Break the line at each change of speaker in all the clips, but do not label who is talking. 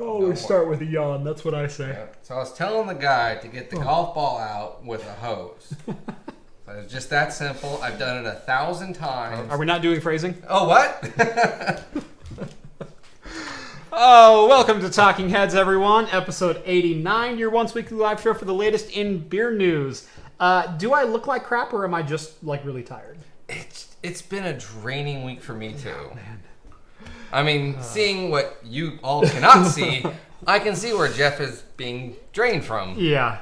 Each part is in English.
Always start with a yawn. That's what I say.
Yeah. So I was telling the guy to get the golf ball out with a hose. So it's just that simple. I've done it 1,000 times.
Are we not doing phrasing?
Oh, what?
Oh, welcome to Talking Heads, everyone. Episode 89, your once weekly live show for the latest in beer news. Do I look like crap, or am I just like really tired?
It's been a draining week for me too. Oh, man. I mean, seeing what you all cannot see, I can see where Jeff is being drained from.
Yeah.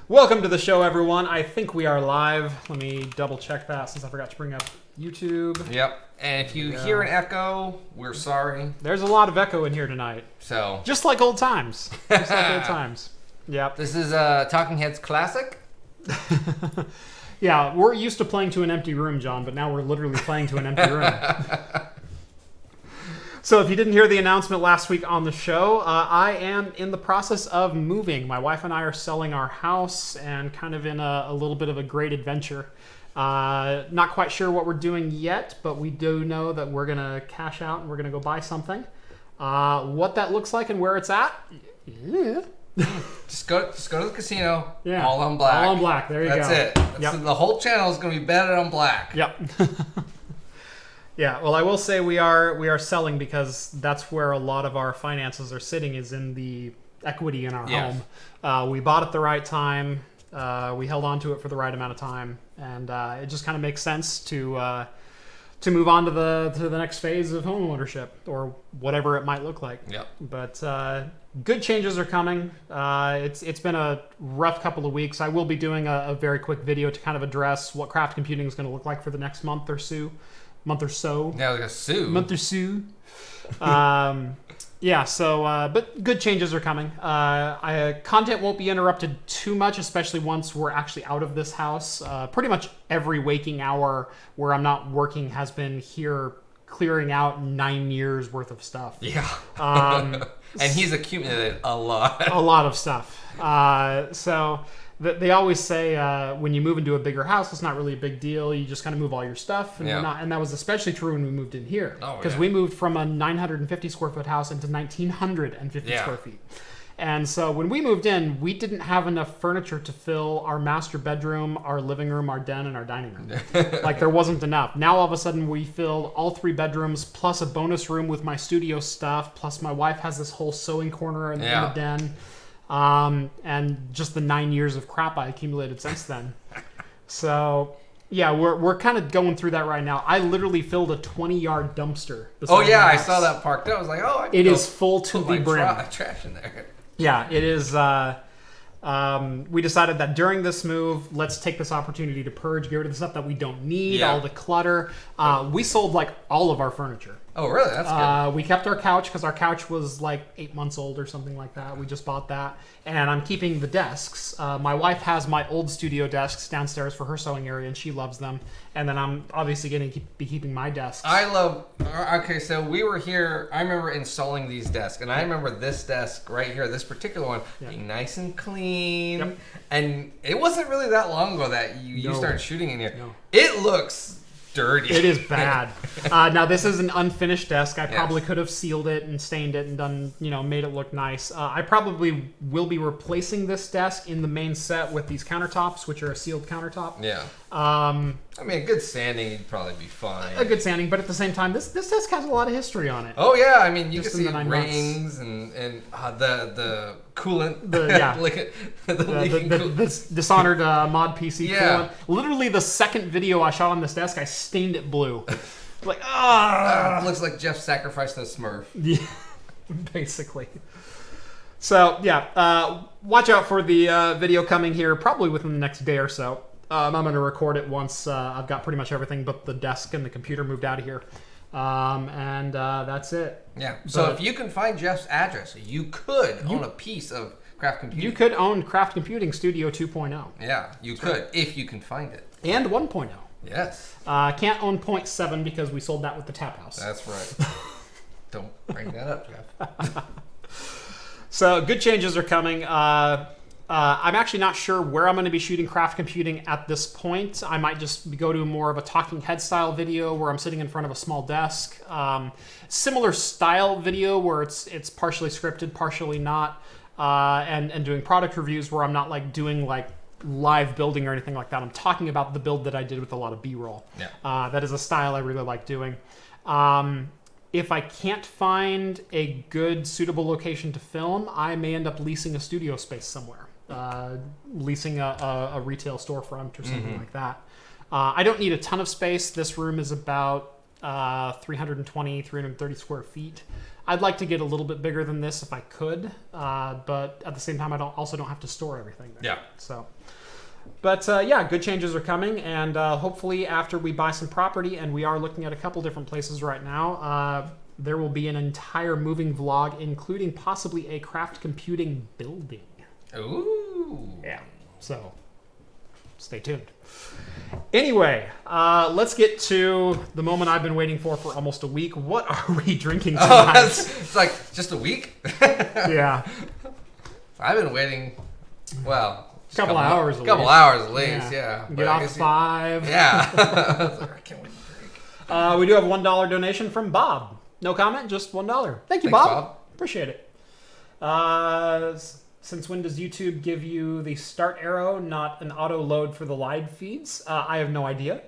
Welcome to the show, everyone. I think we are live. Let me double check that since I forgot to bring up YouTube.
Yep. And if you hear an echo, we're sorry.
There's a lot of echo in here tonight.
So
just like old times. Yep.
This is Talking Heads Classic.
Yeah, we're used to playing to an empty room, John, but now we're literally playing to an empty room. So if you didn't hear the announcement last week on the show, I am in the process of moving. My wife and I are selling our house and kind of in a little bit of a great adventure. Not quite sure what we're doing yet, but we do know that we're going to cash out and we're going to go buy something. What that looks like and where it's at, yeah.
Just go to the casino.
Yeah.
All on black.
All on black. There you go.
That's it.
Yep.
The whole channel is going to be betted on black.
Yep. Yeah. Well, I will say we are selling because that's where a lot of our finances are sitting, is in the equity in our home. We bought at the right time. We held on to it for the right amount of time, and it just kind of makes sense to move on to the next phase of home ownership, or whatever it might look like.
Yep.
But good changes are coming. It's been a rough couple of weeks. I will be doing a very quick video to kind of address what craft computing is going to look like for the next month or so.
Yeah, like a sue.
Month or so. Yeah, so, but good changes are coming. Content won't be interrupted too much, especially once we're actually out of this house. Pretty much every waking hour where I'm not working has been here clearing out 9 years worth of stuff.
Yeah. And he's accumulated a lot.
A lot of stuff. So they always say when you move into a bigger house, it's not really a big deal. You just kind of move all your stuff. And and that was especially true when we moved in here. Because we moved from a 950 square foot house into 1,950 square feet. And so when we moved in, we didn't have enough furniture to fill our master bedroom, our living room, our den, and our dining room. Like, there wasn't enough. Now, all of a sudden, we filled all 3 bedrooms, plus a bonus room with my studio stuff, plus my wife has this whole sewing corner in the den. And just the 9 years of crap I accumulated since then. So, yeah, we're kind of going through that right now. I literally filled a 20-yard dumpster.
Oh, yeah, I saw that parked up. I was like, oh,
it is full to the brim.
Trash in there.
Yeah, it is. We decided that during this move, let's take this opportunity to purge, get rid of the stuff that we don't need, all the clutter. We sold like all of our furniture.
Oh, really? That's good.
We kept our couch because our couch was like 8 months old or something like that. We just bought that. And I'm keeping the desks. My wife has my old studio desks downstairs for her sewing area, and she loves them. And then I'm obviously going to be keeping my desks.
Okay, so we were here. I remember installing these desks. And I remember this desk right here, this particular one, being nice and clean.
Yep.
And it wasn't really that long ago that you started shooting in here.
No.
It looks dirty.
It is bad. Now, this is an unfinished desk. I probably could have sealed it and stained it and done, made it look nice. I probably will be replacing this desk in the main set with these countertops, which are a sealed countertop.
Yeah. I mean, a good sanding would probably be fine.
A good sanding, but at the same time, this desk has a lot of history on it.
Oh, yeah. I mean, you can see rings and the coolant.
The dishonored mod PC coolant. Literally, the second video I shot on this desk, I stained it blue. Like,
it looks like Jeff sacrificed a Smurf.
Yeah, basically. So, watch out for the video coming here probably within the next day or so. I'm going to record it once I've got pretty much everything but the desk and the computer moved out of here. And that's it.
Yeah. So if you can find Jeff's address, you could own a piece of Craft Computing.
You could own Craft Computing Studio 2.0.
Yeah, you could if you can find it.
And 1.0.
Yes.
Can't own 0.7 because we sold that with the tap house.
That's right. Don't bring that up, Jeff.
So good changes are coming. I'm actually not sure where I'm going to be shooting craft computing at this point. I might just go to more of a talking head style video where I'm sitting in front of a small desk. Similar style video where it's partially scripted, partially not, and doing product reviews where I'm not like doing like live building or anything like that. I'm talking about the build that I did with a lot of B-roll. Yeah. That is a style I really like doing. If I can't find a good suitable location to film, I may end up leasing a studio space somewhere. Leasing a retail storefront or something like that. I don't need a ton of space. This room is about 320, 330 square feet. I'd like to get a little bit bigger than this if I could, but at the same time, I also don't have to store everything there.
Yeah.
So, but yeah, good changes are coming, and hopefully after we buy some property, and we are looking at a couple different places right now, there will be an entire moving vlog, including possibly a craft computing building.
Ooh.
Yeah. So, stay tuned. Anyway, let's get to the moment I've been waiting for almost a week. What are we drinking tonight?
Oh, it's like just a week?
Yeah.
I've been waiting, well...
A couple hours
at least, yeah.
Get off at 5.
Yeah. I was like, I can't wait to drink.
We do have a $1 donation from Bob. No comment, just $1. Thank you,
Thanks,
Bob. Appreciate it. Since when does YouTube give you the start arrow, not an auto load for the live feeds? I have no idea.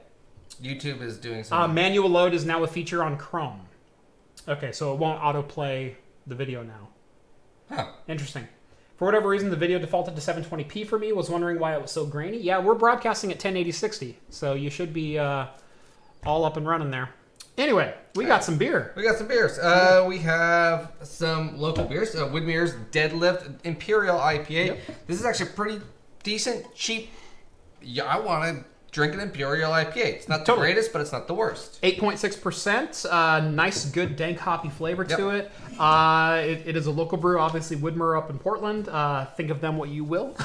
YouTube is doing something.
Manual load is now a feature on Chrome. Okay, so it won't autoplay the video now.
Huh.
Interesting. For whatever reason, the video defaulted to 720p for me. Was wondering why it was so grainy. Yeah, we're broadcasting at 1080/60, so you should be all up and running there. Anyway, we got some beer.
We got some beers. We have some local beers. Widmer's Deadlift Imperial IPA.
Yep.
This is actually pretty decent, cheap. Yeah, I want to drink an Imperial IPA. It's not the greatest, but it's not the worst.
8.6%. Nice, good, dank, hoppy flavor to it. It is a local brew, obviously Widmer up in Portland. Think of them what you will.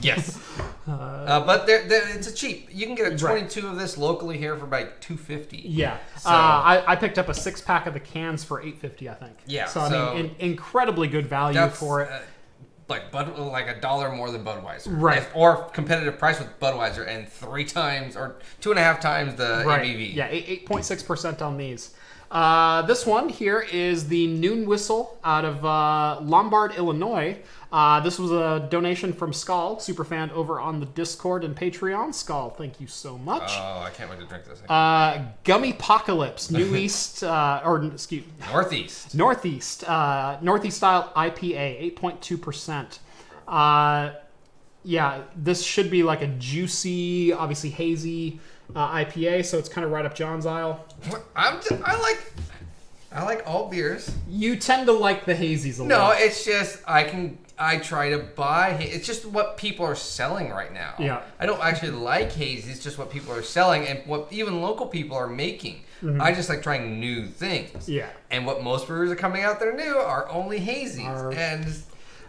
Yes. But it's a cheap. You can get a 22 of this locally here for about $2.50.
Yeah. So, I picked up a 6-pack of the cans for $8.50, I think.
Yeah.
So I mean, incredibly good value for it.
Like $1 more than Budweiser,
right?
Or competitive price with Budweiser, and 3 times or 2.5 times the ABV.
Yeah, 8.6% on these. This one here is the Noon Whistle out of Lombard, Illinois. This was a donation from Skull, superfan over on the Discord and Patreon. Skull, thank you so much.
Oh, I can't wait to drink this.
Gummypocalypse, Northeast style IPA, 8.2%. Yeah, this should be like a juicy, obviously hazy IPA, so it's kind of right up John's aisle.
I like all beers.
You tend to like the hazies a lot.
No, it's just I try to buy. It's just what people are selling right now.
Yeah.
I don't actually like hazy. It's just what people are selling and what even local people are making. Mm-hmm. I just like trying new things.
Yeah.
And what most brewers are coming out there new are only hazies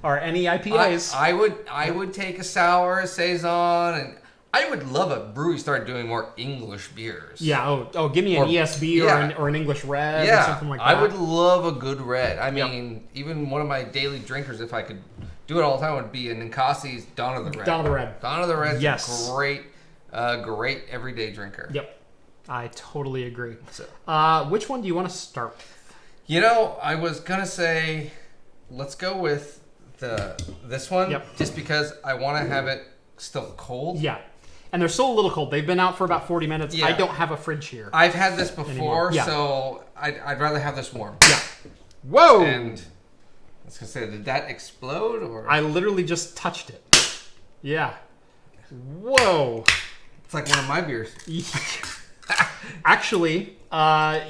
or any IPAs.
I would take a sour, a saison, and I would love a brewery start doing more English beers.
Yeah. Oh, give me an ESB or an English red or something like that.
I would love a good red. I mean, even one of my daily drinkers, if I could do it all the time, would be an Ninkasi's Dawn of the Red.
Dawn of the Red.
Dawn of the Red's
yes.
great everyday drinker.
Yep. I totally agree. So, which one do you want to start with?
You know, I was going to say, let's go with this one.
Yep.
Just because I want to have it still cold.
Yeah. And they're still a little cold. They've been out for about 40 minutes. Yeah. I don't have a fridge here.
I've had this before, so I'd rather have this warm.
Yeah. Whoa!
And I was going to say, did that explode? Or
I literally just touched it. Yeah. Whoa.
It's like one of my beers.
Actually,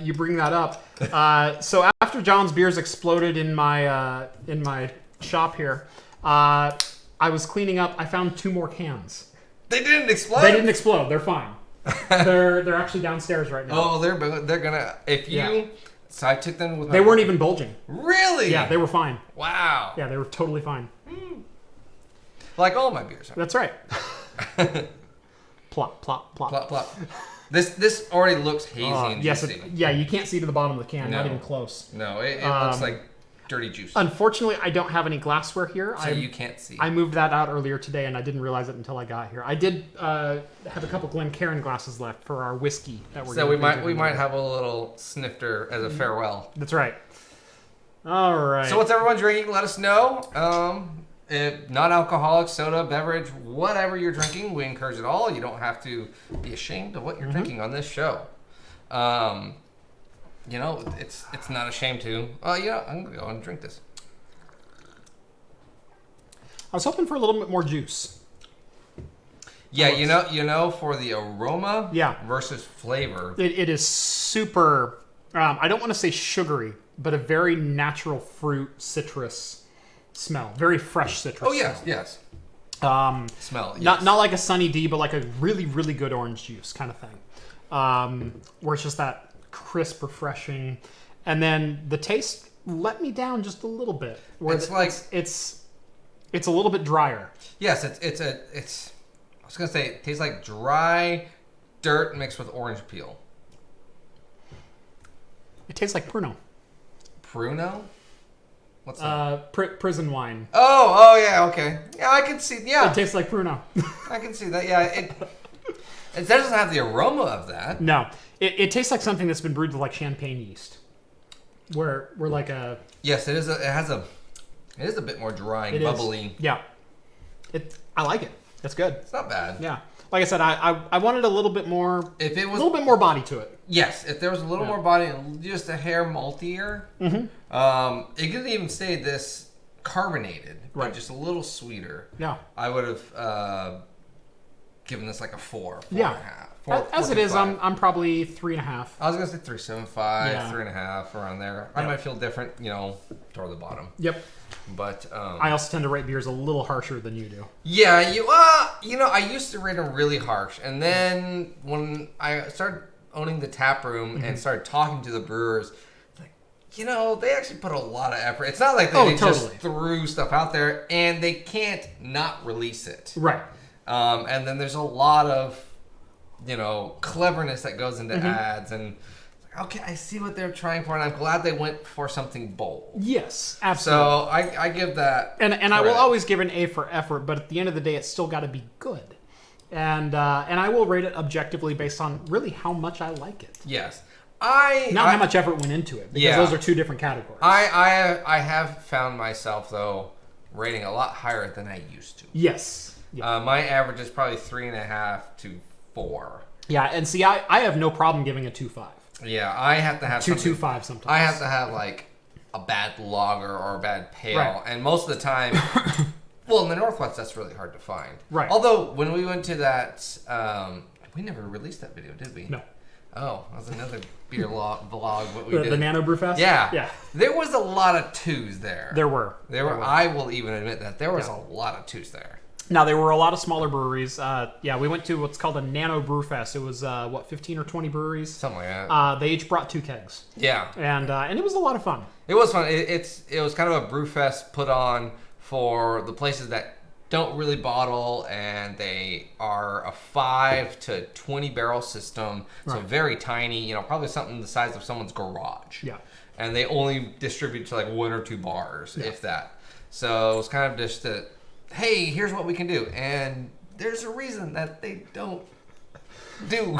you bring that up. So after John's beers exploded in my shop here, I was cleaning up. I found 2 more cans.
They didn't explode?
They didn't explode. They're fine. They're actually downstairs right now.
Oh, they're gonna. If you. Yeah. So I took them with.
They weren't even bulging.
Really?
Yeah, they were fine.
Wow.
Yeah, they were totally fine.
Like all my beers.
That's right. Plop, plop, plop.
Plop, plop. This already looks hazy and
yes,
juicy.
Yeah, you can't see to the bottom of the can. No. Not even close.
No, it looks like. dirty juice.
Unfortunately, I don't have any glassware here.
So you can't see.
I moved that out earlier today, and I didn't realize it until I got here. I did have a couple Glencairn glasses left for our whiskey that we're.
So we might have a little snifter as a farewell.
That's right. All right.
So what's everyone drinking? Let us know. If non-alcoholic soda, beverage, whatever you're drinking, we encourage it all. You don't have to be ashamed of what you're drinking on this show. It's not a shame to. I'm gonna go and drink this.
I was hoping for a little bit more juice.
Yeah, for the aroma versus flavor.
It is super, I don't want to say sugary, but a very natural fruit citrus smell. Very fresh citrus smell.
Yes. Smell,
yes. Not like a Sunny D, but like a really, really good orange juice kind of thing. Where it's just that crisp, refreshing. And then the taste let me down just a little bit. Where it's a little bit drier.
Yes, it's I was gonna say it tastes like dry dirt mixed with orange peel.
It tastes like Pruno.
Pruno? What's that?
Prison wine.
Oh yeah, okay. Yeah, I can see. Yeah,
it tastes like Pruno.
I can see that. Yeah, it doesn't have the aroma of that.
No, it tastes like something that's been brewed with like champagne yeast. Where like a
yes, it is. It is a bit more dry and bubbly.
Yeah, I like it. It's good.
It's not bad.
Yeah, like I said, I wanted a little bit more.
If it was
a little bit more body to it.
Yes, if there was a little more body and just a hair maltier, it could even stay this carbonated, but just a little sweeter.
Yeah,
I would have given this like a 4 and a half.
As it is, I'm probably 3.5.
I was gonna say 3.75, 3.5 around there. I might feel different, toward the bottom.
Yep.
But
I also tend to rate beers a little harsher than you do.
Yeah, I used to rate them really harsh, and then when I started owning the tap room and started talking to the brewers, like, they actually put a lot of effort. It's not like they just threw stuff out there and they can't not release it.
Right.
And then there's a lot of cleverness that goes into ads, and okay, I see what they're trying for, and I'm glad they went for something bold.
Yes, absolutely.
So I give that,
and I will always give an A for effort, but at the end of the day, it's still got to be good, and I will rate it objectively based on really how much I like it.
Yes,
how much effort went into it, because those are two different categories.
I have found myself though rating a lot higher than I used to.
Yes. Yeah.
My average is probably 3.5 to 4.
Yeah, and see, I have no problem giving a 2.5.
Yeah, I have to have
2.25 sometimes.
I have to have like a bad lager or a bad pale, and most of the time, well, in the Northwest, that's really hard to find.
Right.
Although when we went to that, we never released that video, did we?
No.
Oh, that was another beer vlog. What we did.
The Nano Brew Fest.
Yeah. There was a lot of twos there.
There were.
I will even admit that there was a lot of twos there.
Now, there were a lot of smaller breweries. We went to what's called a Nano Brew Fest. It was, 15 or 20 breweries?
Something like that.
They each brought 2 kegs.
Yeah.
And it was a lot of fun.
It was fun. It was kind of a brew fest put on for the places that don't really bottle, and they are a 5 to 20 barrel system. So very tiny, probably something the size of someone's garage.
Yeah.
And they only distribute to like 1 or 2 bars, if that. So it was kind of just hey, here's what we can do. And there's a reason that they don't do.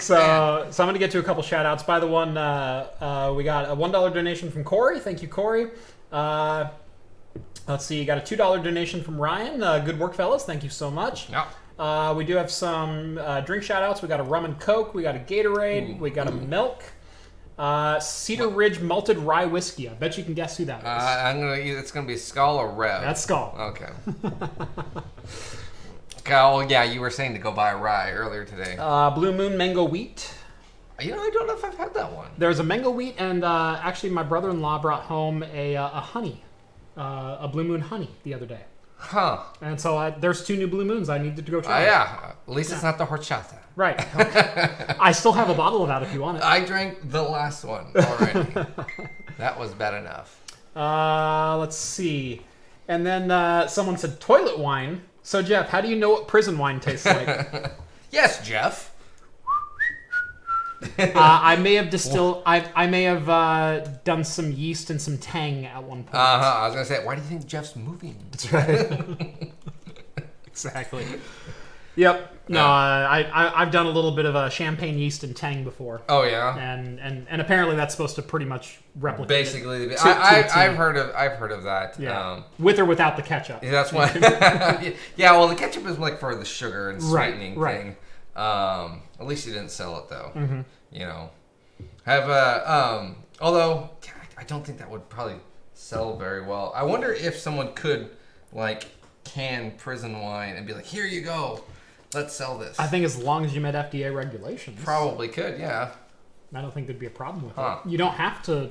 So I'm going to get to a couple shout outs. By the one, we got a $1 donation from Corey. Thank you, Corey. Let's see, you got a $2 donation from Ryan. Good work, fellas. Thank you so much.
Yeah.
We do have some drink shout outs. We got a rum and coke. We got a Gatorade. We got a milk. Cedar Ridge malted rye whiskey. I bet you can guess who that is.
It's gonna be Skull or Rev.
That's Skull.
Okay. Oh yeah, you were saying to go buy a rye earlier today.
Blue Moon mango wheat.
I don't know if I've had that one.
There's a mango wheat, and actually my brother-in-law brought home a honey, a Blue Moon honey the other day.
Huh.
And so there's 2 new Blue Moons I need to go try.
Yeah. At least it's not the horchata.
Right. Okay. I still have a bottle of that if you want it.
I drank the last one already. That was bad enough.
Let's see. And then someone said toilet wine. So, Jeff, how do you know what prison wine tastes like?
Yes, Jeff.
I may have distilled. I may have done some yeast and some tang at one point.
I was gonna say, why do you think Jeff's moving?
That's right. Exactly. Yep. No, I've done a little bit of a champagne yeast and tang before.
Oh yeah.
And apparently that's supposed to pretty much replicate.
Basically, I've heard of that.
Yeah. With or without the ketchup.
Yeah, that's why. Yeah. Well, the ketchup is like for the sugar and sweetening thing. At least you didn't sell it though.
Mm-hmm.
You know, although I don't think that would probably sell very well. I wonder if someone could like can prison wine and be like, here you go, let's sell this.
I think as long as you met FDA regulations.
Probably could, yeah.
I don't think there'd be a problem with it. You don't have to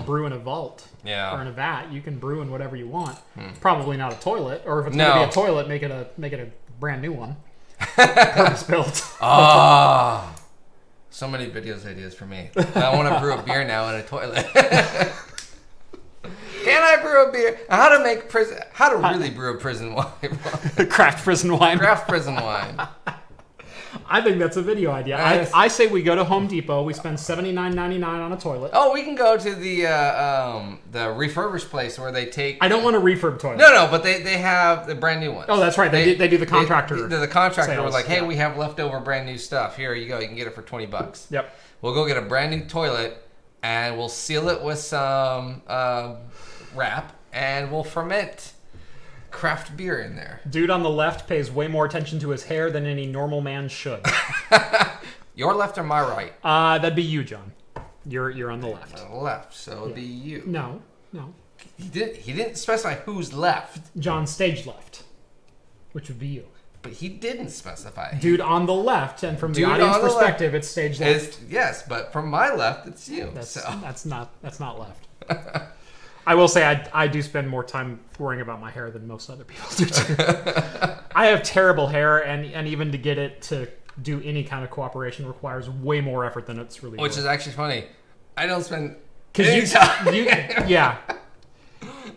brew in a vault or in a vat. You can brew in whatever you want. Probably not a toilet, or if it's going to be a toilet, make it a brand new one. Purpose built.
So many videos ideas for me. I want to brew a beer now in a toilet. Can I brew a beer? How to really brew a prison wine?
Craft prison wine.
Craft prison wine.
I think that's a video idea. I say we go to Home Depot. We spend $79.99 on a toilet.
Oh, we can go to the refurbished place where they take.
I don't want a refurb toilet.
No, but they have the brand new ones.
Oh, that's right. They do the contractor.
The contractor was like, hey, we have leftover brand new stuff. Here you go. You can get it for $20.
Yep.
We'll go get a brand new toilet and we'll seal it with some wrap and we'll ferment craft beer in there.
Dude on the left pays way more attention to his hair than any normal man should.
Your left or my right?
That'd be you, John. You're on the left.
On the left, so it'd be you.
No.
He didn't specify who's left.
John stage left, which would be you.
But he didn't specify.
Dude on the left, and from the audience perspective, it's stage left.
Yes, but from my left, it's you.
That's not left. I will say I do spend more time worrying about my hair than most other people do too. I have terrible hair, and even to get it to do any kind of cooperation requires way more effort than it's really
Which
worth.
is actually funny. I don't spend any time.
Yeah.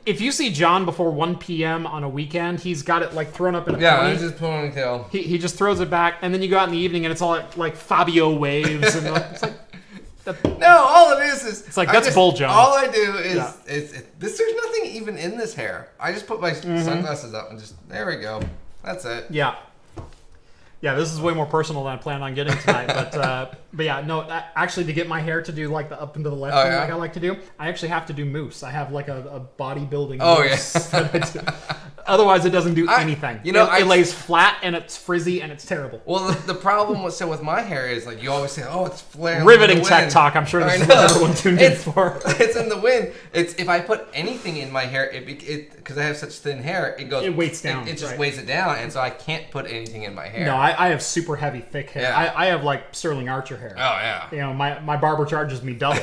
If you see John before 1 p.m. on a weekend, he's got it like thrown up in a pony.
It's just ponytail.
He just throws it back, and then you go out in the evening, and it's all like Fabio waves, and it's like...
No, all it is
it's like that's bull, John.
All I do is there's nothing even in this hair. I just put my sunglasses up and just there we go. That's it.
Yeah. This is way more personal than I planned on getting tonight. But yeah, no. Actually, to get my hair to do like the up and to the left thing like I like to do, I actually have to do mousse. I have like a bodybuilding mousse. Yeah. Otherwise, it doesn't do anything. It lays flat and it's frizzy and it's terrible.
Well, the problem with my hair is like you always say, oh, it's flailing.
Riveting tech talk. I'm sure this is what everyone tuned in for.
It's in the wind. It's if I put anything in my hair, because I have such thin hair, it goes.
It weights down.
It just weighs it down, and so I can't put anything in my hair.
No, I have super heavy, thick hair. Yeah. I have like Sterling Archer hair.
Oh yeah.
My barber charges me double.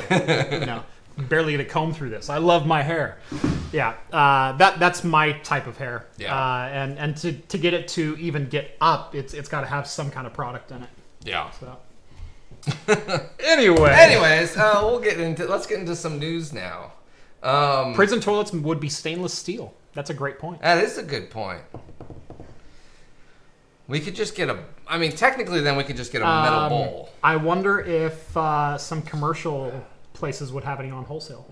Barely get a comb through this. I love my hair. Yeah, that's my type of hair.
Yeah.
And to get it to even get up, it's got to have some kind of product in it.
Yeah.
So. Anyways,
let's get into some news now.
Prison toilets would be stainless steel. That's a great point.
That is a good point. We could just get technically then we could just get a metal bowl.
I wonder if some commercial places would have any on wholesale.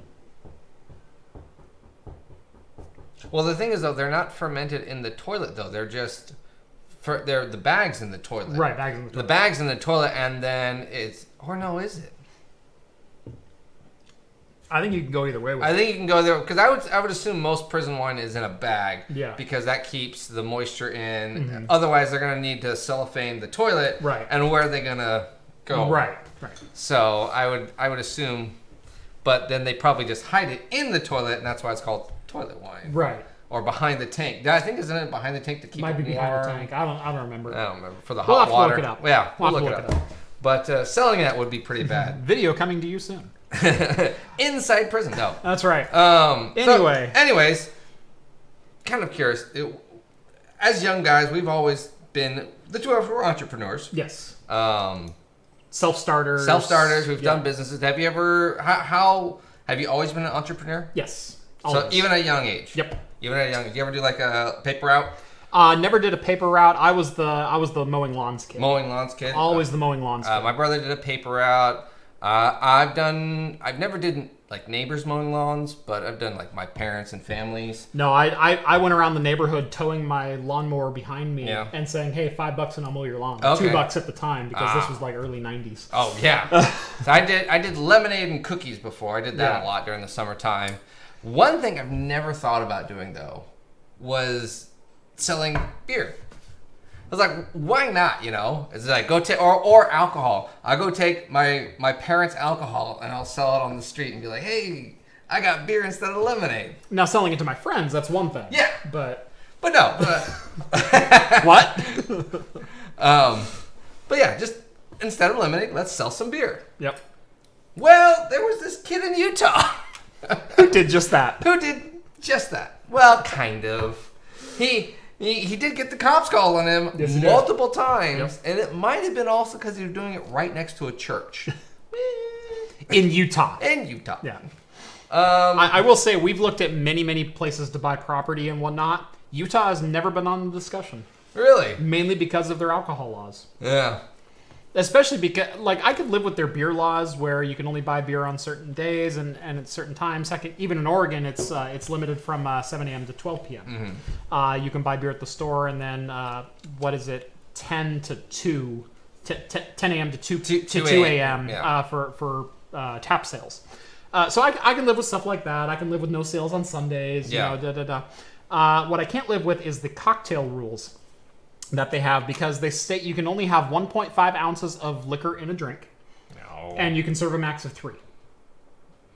Well, the thing is though, they're not fermented in the toilet though. They're just they're the bags in the toilet.
Right, bags in the toilet.
The bags in the toilet, and then is it?
I think you can go either way with it.
I think you can go there because I would assume most prison wine is in a bag.
Yeah. Because
that keeps the moisture in. Mm-hmm. Otherwise, they're gonna need to cellophane the toilet.
Right.
And where are they gonna go?
Right.
So I would assume, but then they probably just hide it in the toilet, and that's why it's called toilet wine.
Right.
Or behind the tank. I think isn't it behind the tank to keep it warm?
Might be behind the tank. I don't remember.
I don't remember for the hot water.
We'll have to look it up.
Yeah, we'll look it up. But selling that would be pretty bad.
Video coming to you soon.
Inside prison, no.
That's right.
Anyways, kind of curious. As young guys, we've always been the two of us were entrepreneurs.
Yes. Self-starters.
We've done businesses. Have you ever? How have you always been an entrepreneur?
Yes.
Always. So even at a young age.
Yep.
Even at a young age, you ever do like a paper route?
Never did a paper route. I was the mowing lawns kid.
Mowing lawns kid.
Always the mowing lawns kid.
My brother did a paper route. I've never did like neighbors mowing lawns, but I've done like my parents and families.
No, I went around the neighborhood towing my lawnmower behind me and saying, "Hey, $5 and I'll mow your lawn." Okay. $2 at the time because this was like early '90s.
Oh yeah. So I did lemonade and cookies before. I did that a lot during the summertime. One thing I've never thought about doing though was selling beer. I was like, why not? You know, it's like go take or alcohol. I go take my parents' alcohol and I'll sell it on the street and be like, hey, I got beer instead of lemonade.
Now selling it to my friends, that's one thing.
Yeah,
but
no.
What?
But yeah, just instead of lemonade, let's sell some beer.
Yep.
Well, there was this kid in Utah
who did just that.
Well, kind of. He did get the cops calling him multiple times, and it might have been also because he was doing it right next to a church.
In Utah.
Yeah.
I will say we've looked at many places to buy property and whatnot. Utah has never been on the discussion.
Really?
Mainly because of their alcohol laws.
Yeah.
Especially because, like, I could live with their beer laws where you can only buy beer on certain days and at certain times. Heck, even in Oregon, it's limited from 7 a.m. to 12 p.m. Mm-hmm. You can buy beer at the store, and then 10 to 2, 10 a.m. to 2 a.m. For tap sales. So I can live with stuff like that. I can live with no sales on Sundays. You know, what I can't live with is the cocktail rules that they have, because they state you can only have 1.5 ounces of liquor in a drink.
No.
And you can serve a max of 3.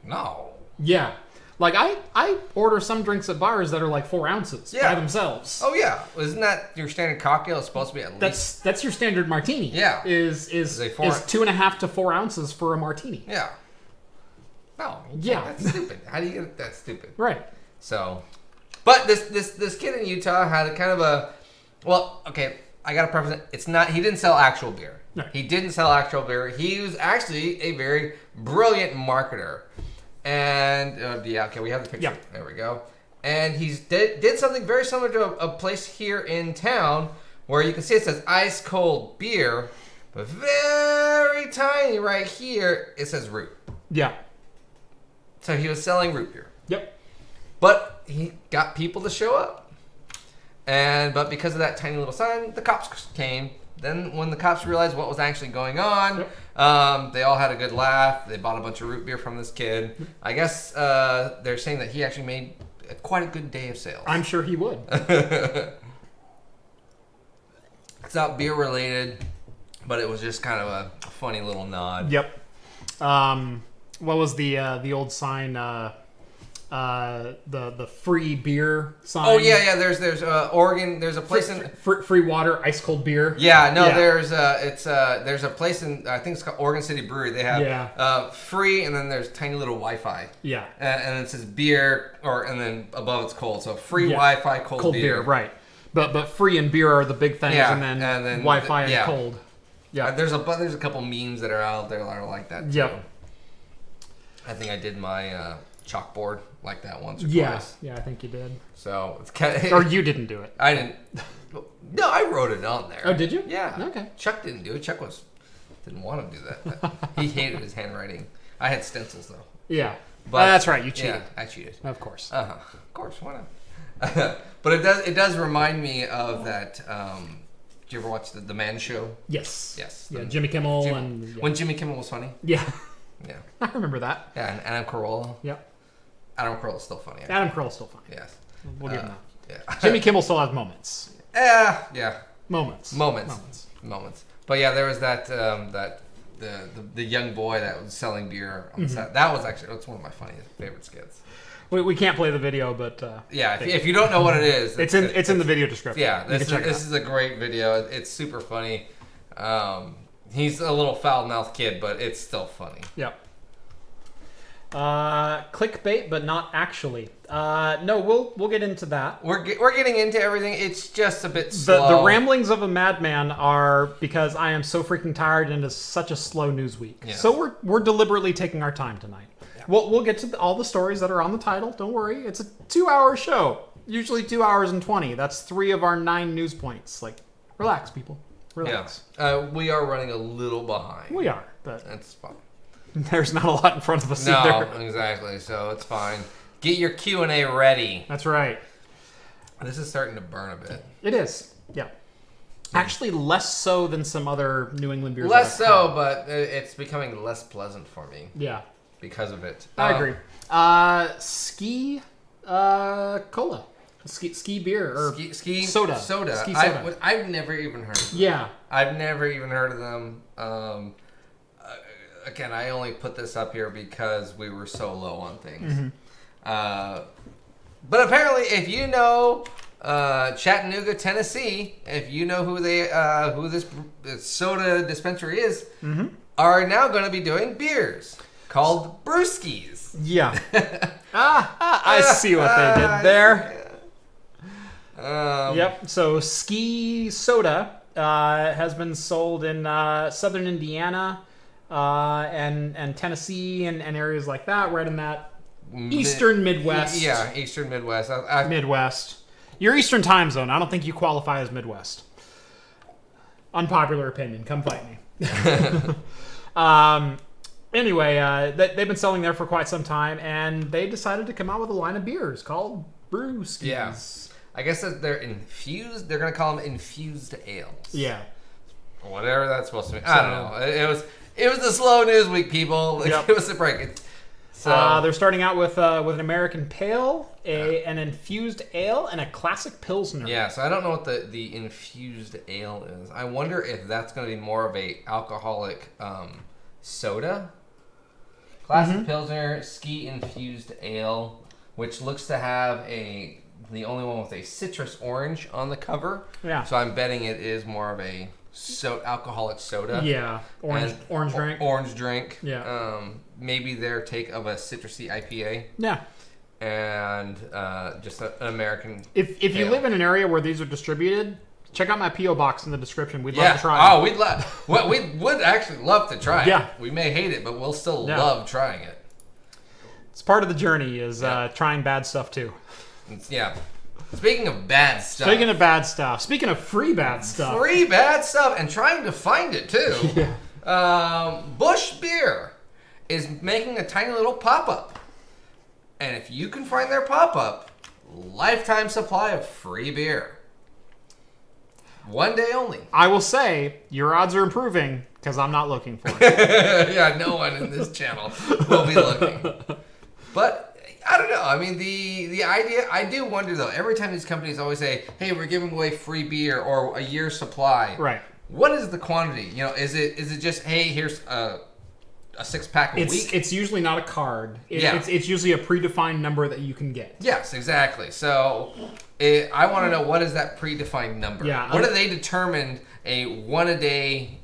No.
Yeah. Like, I order some drinks at bars that are like 4 ounces by themselves.
Oh, yeah. Isn't that your standard cocktail? It's supposed to be at least...
That's your standard martini.
Yeah.
Is 2.5 to 4 ounces for a martini.
Yeah. No.
Yeah.
That's stupid. How do you get that stupid?
Right.
So... But this kid in Utah had a kind of a... Well, okay, I gotta preface it. It's not. He didn't sell actual beer.
No.
He didn't sell actual beer. He was actually a very brilliant marketer. And we have the picture.
Yeah.
There we go. And he did something very similar to a place here in town where you can see it says ice cold beer, but very tiny right here it says root.
Yeah.
So he was selling root beer.
Yep. But
he got people to show up. But because of that tiny little sign, the cops came. Then when the cops realized what was actually going on, they all had a good laugh. They bought a bunch of root beer from this kid. I guess they're saying that he actually made quite a good day of sales.
I'm sure he would.
It's not beer related, but it was just kind of a funny little nod.
Yep. What was the old sign? The free beer sign.
Oh yeah. There's Oregon. There's a place in
free water, ice cold beer.
Yeah, no. Yeah. There's a place in, I think it's called Oregon City Brewery. They have free, and then there's tiny little Wi-Fi. Yeah. And it says beer, and then above it's cold. So free Wi-Fi, cold beer.
Right. But free and beer are the big things, and then Wi-Fi and cold. Yeah.
There's a couple memes that are out there that are like that too. Yep. I think I did my chalkboard like that once or twice.
Yeah, I think you did.
So it's kind of,
or you didn't do it.
I didn't. No, I wrote it on there.
Oh, did you?
Yeah.
Okay.
Chuck didn't do it. Chuck didn't want to do that. He hated his handwriting. I had stencils though.
Yeah, but that's right. You cheated.
Yeah, I cheated.
Of course.
Of course. Why not? But it does remind me of that. Did you ever watch the Man Show?
Yes.
Yes.
Yeah, Jimmy Kimmel
when Jimmy Kimmel was funny.
Yeah.
Yeah.
I remember that.
Yeah, and Adam Carolla.
Yep.
Adam Carolla's still funny.
Adam Carolla's still funny.
Yes.
We'll give him that.
Yeah.
Jimmy Kimmel still has moments.
Yeah.
Moments.
But yeah, there was that the young boy that was selling beer on the set. That's one of my funniest favorite skits.
We can't play the video, but
if you don't know what it is,
it's in the video description.
Yeah, this is a great video. It's super funny. He's a little foul-mouthed kid, but it's still funny.
Yep. Clickbait, but not actually. No, we'll get into that.
We're getting into everything. It's just a bit slow.
The ramblings of a madman are because I am so freaking tired and it's such a slow news week. Yes. So we're deliberately taking our time tonight. Yeah. We'll get to all the stories that are on the title. Don't worry, it's a 2-hour show. Usually 2 hours and 20. That's 3 of our 9 news points. Like, relax, people. Relax.
Yeah. We are running a little behind.
We are, but
that's fine.
There's not a lot in front of us either.
No, exactly. So it's fine. Get your Q&A ready.
That's right.
This is starting to burn a bit.
It is. Yeah. Actually, less so than some other New England beers.
Less so, but it's becoming less pleasant for me.
Yeah.
Because of it.
I agree. Ski cola. Ski beer or
ski
soda. Ski soda.
I've never even heard of them.
Yeah.
I've never even heard of them. Again, I only put this up here because we were so low on things. Mm-hmm. But apparently, if you know Chattanooga, Tennessee, if you know who this soda dispensary is, mm-hmm. are now going to be doing beers called brewskis.
Yeah. I see what they did there. Yep. So Ski Soda has been sold in southern Indiana and Tennessee and areas like that, right in that eastern Midwest.
Yeah, eastern Midwest.
Midwest. Your eastern time zone. I don't think you qualify as Midwest. Unpopular opinion. Come fight me. Anyway, they've been selling there for quite some time, and they decided to come out with a line of beers called Brewskis.
Yeah. I guess that they're infused. They're going to call them infused ales.
Yeah.
Whatever that's supposed to mean. I don't know. It was the slow news week, people. Yep. It was a break.
They're starting out with an American Pale, an infused ale, and a classic Pilsner.
Yeah, so I don't know what the infused ale is. I wonder if that's going to be more of a alcoholic soda. Classic mm-hmm. Pilsner, Ski infused ale, which looks to have the only one with a citrus orange on the cover.
Yeah.
So I'm betting it is more of a alcoholic soda.
Yeah. Orange drink.
Orange drink.
Yeah.
Maybe their take of a citrusy IPA.
Yeah.
And just an American.
If you live in an area where these are distributed, check out my P.O. box in the description. We'd love to try it.
Oh, we would actually love to try it.
Yeah.
We may hate it, but we'll still love trying it.
It's part of the journey is trying bad stuff too.
Yeah. Speaking of bad stuff.
Speaking of bad stuff. Speaking of free bad stuff.
Free bad stuff and trying to find it too.
Yeah.
Busch Beer is making a tiny little pop-up. And if you can find their pop-up, lifetime supply of free beer. One day only.
I will say, your odds are improving because I'm not looking for it.
Yeah, no one in this channel will be looking. But I don't know. I mean, the idea, I do wonder though, every time these companies always say, hey, we're giving away free beer or a year's supply.
Right.
What is the quantity? You know, is it just, hey, here's a 6-pack a week?
It's usually not a card. It's usually a predefined number that you can get.
Yes, exactly. So I want to know, what is that predefined number?
Yeah.
What do they determine a one a day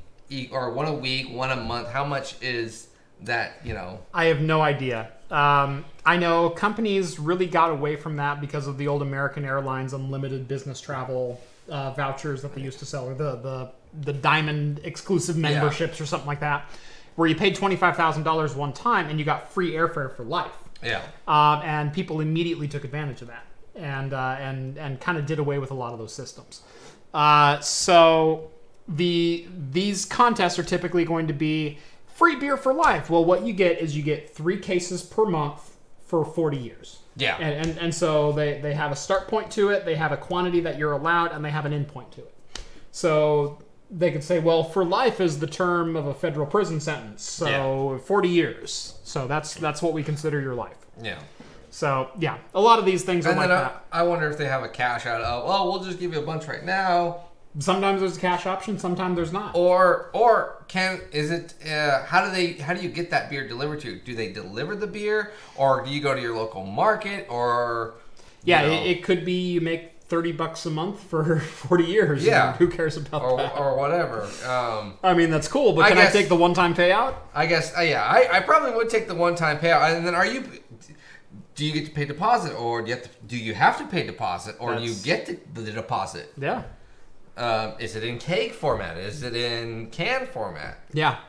or one a week, one a month? How much is that, you know? I
have no idea. I know companies really got away from that because of the old American Airlines unlimited business travel vouchers that they used to sell, or the diamond exclusive memberships or something like that, where you paid $25,000 one time and you got free airfare for life.
Yeah.
And people immediately took advantage of that and kind of did away with a lot of those systems. So these contests are typically going to be free beer for life. Well, what you get is you get 3 cases per month for 40 years.
Yeah.
And so they have a start point to it, they have a quantity that you're allowed, and they have an end point to it. So they could say, well, for life is the term of a federal prison sentence. So 40 years. So that's what we consider your life.
Yeah.
So, yeah, a lot of these things are like that.
I wonder if they have a cash out of, well, we'll just give you a bunch right now.
Sometimes there's a cash option, sometimes there's not.
Or how do you get that beer delivered to you? Do they deliver the beer, or do you go to your local market, or
it could be you make $30 a month for 40 years.
Yeah.
Who cares about that?
Or whatever.
I mean, that's cool, but I take the one-time payout?
I guess, I probably would take the one-time payout. And then do you get to pay deposit, or do you have to pay deposit, or do you get the deposit?
Yeah.
Is it in keg format? Is it in can format?
Yeah.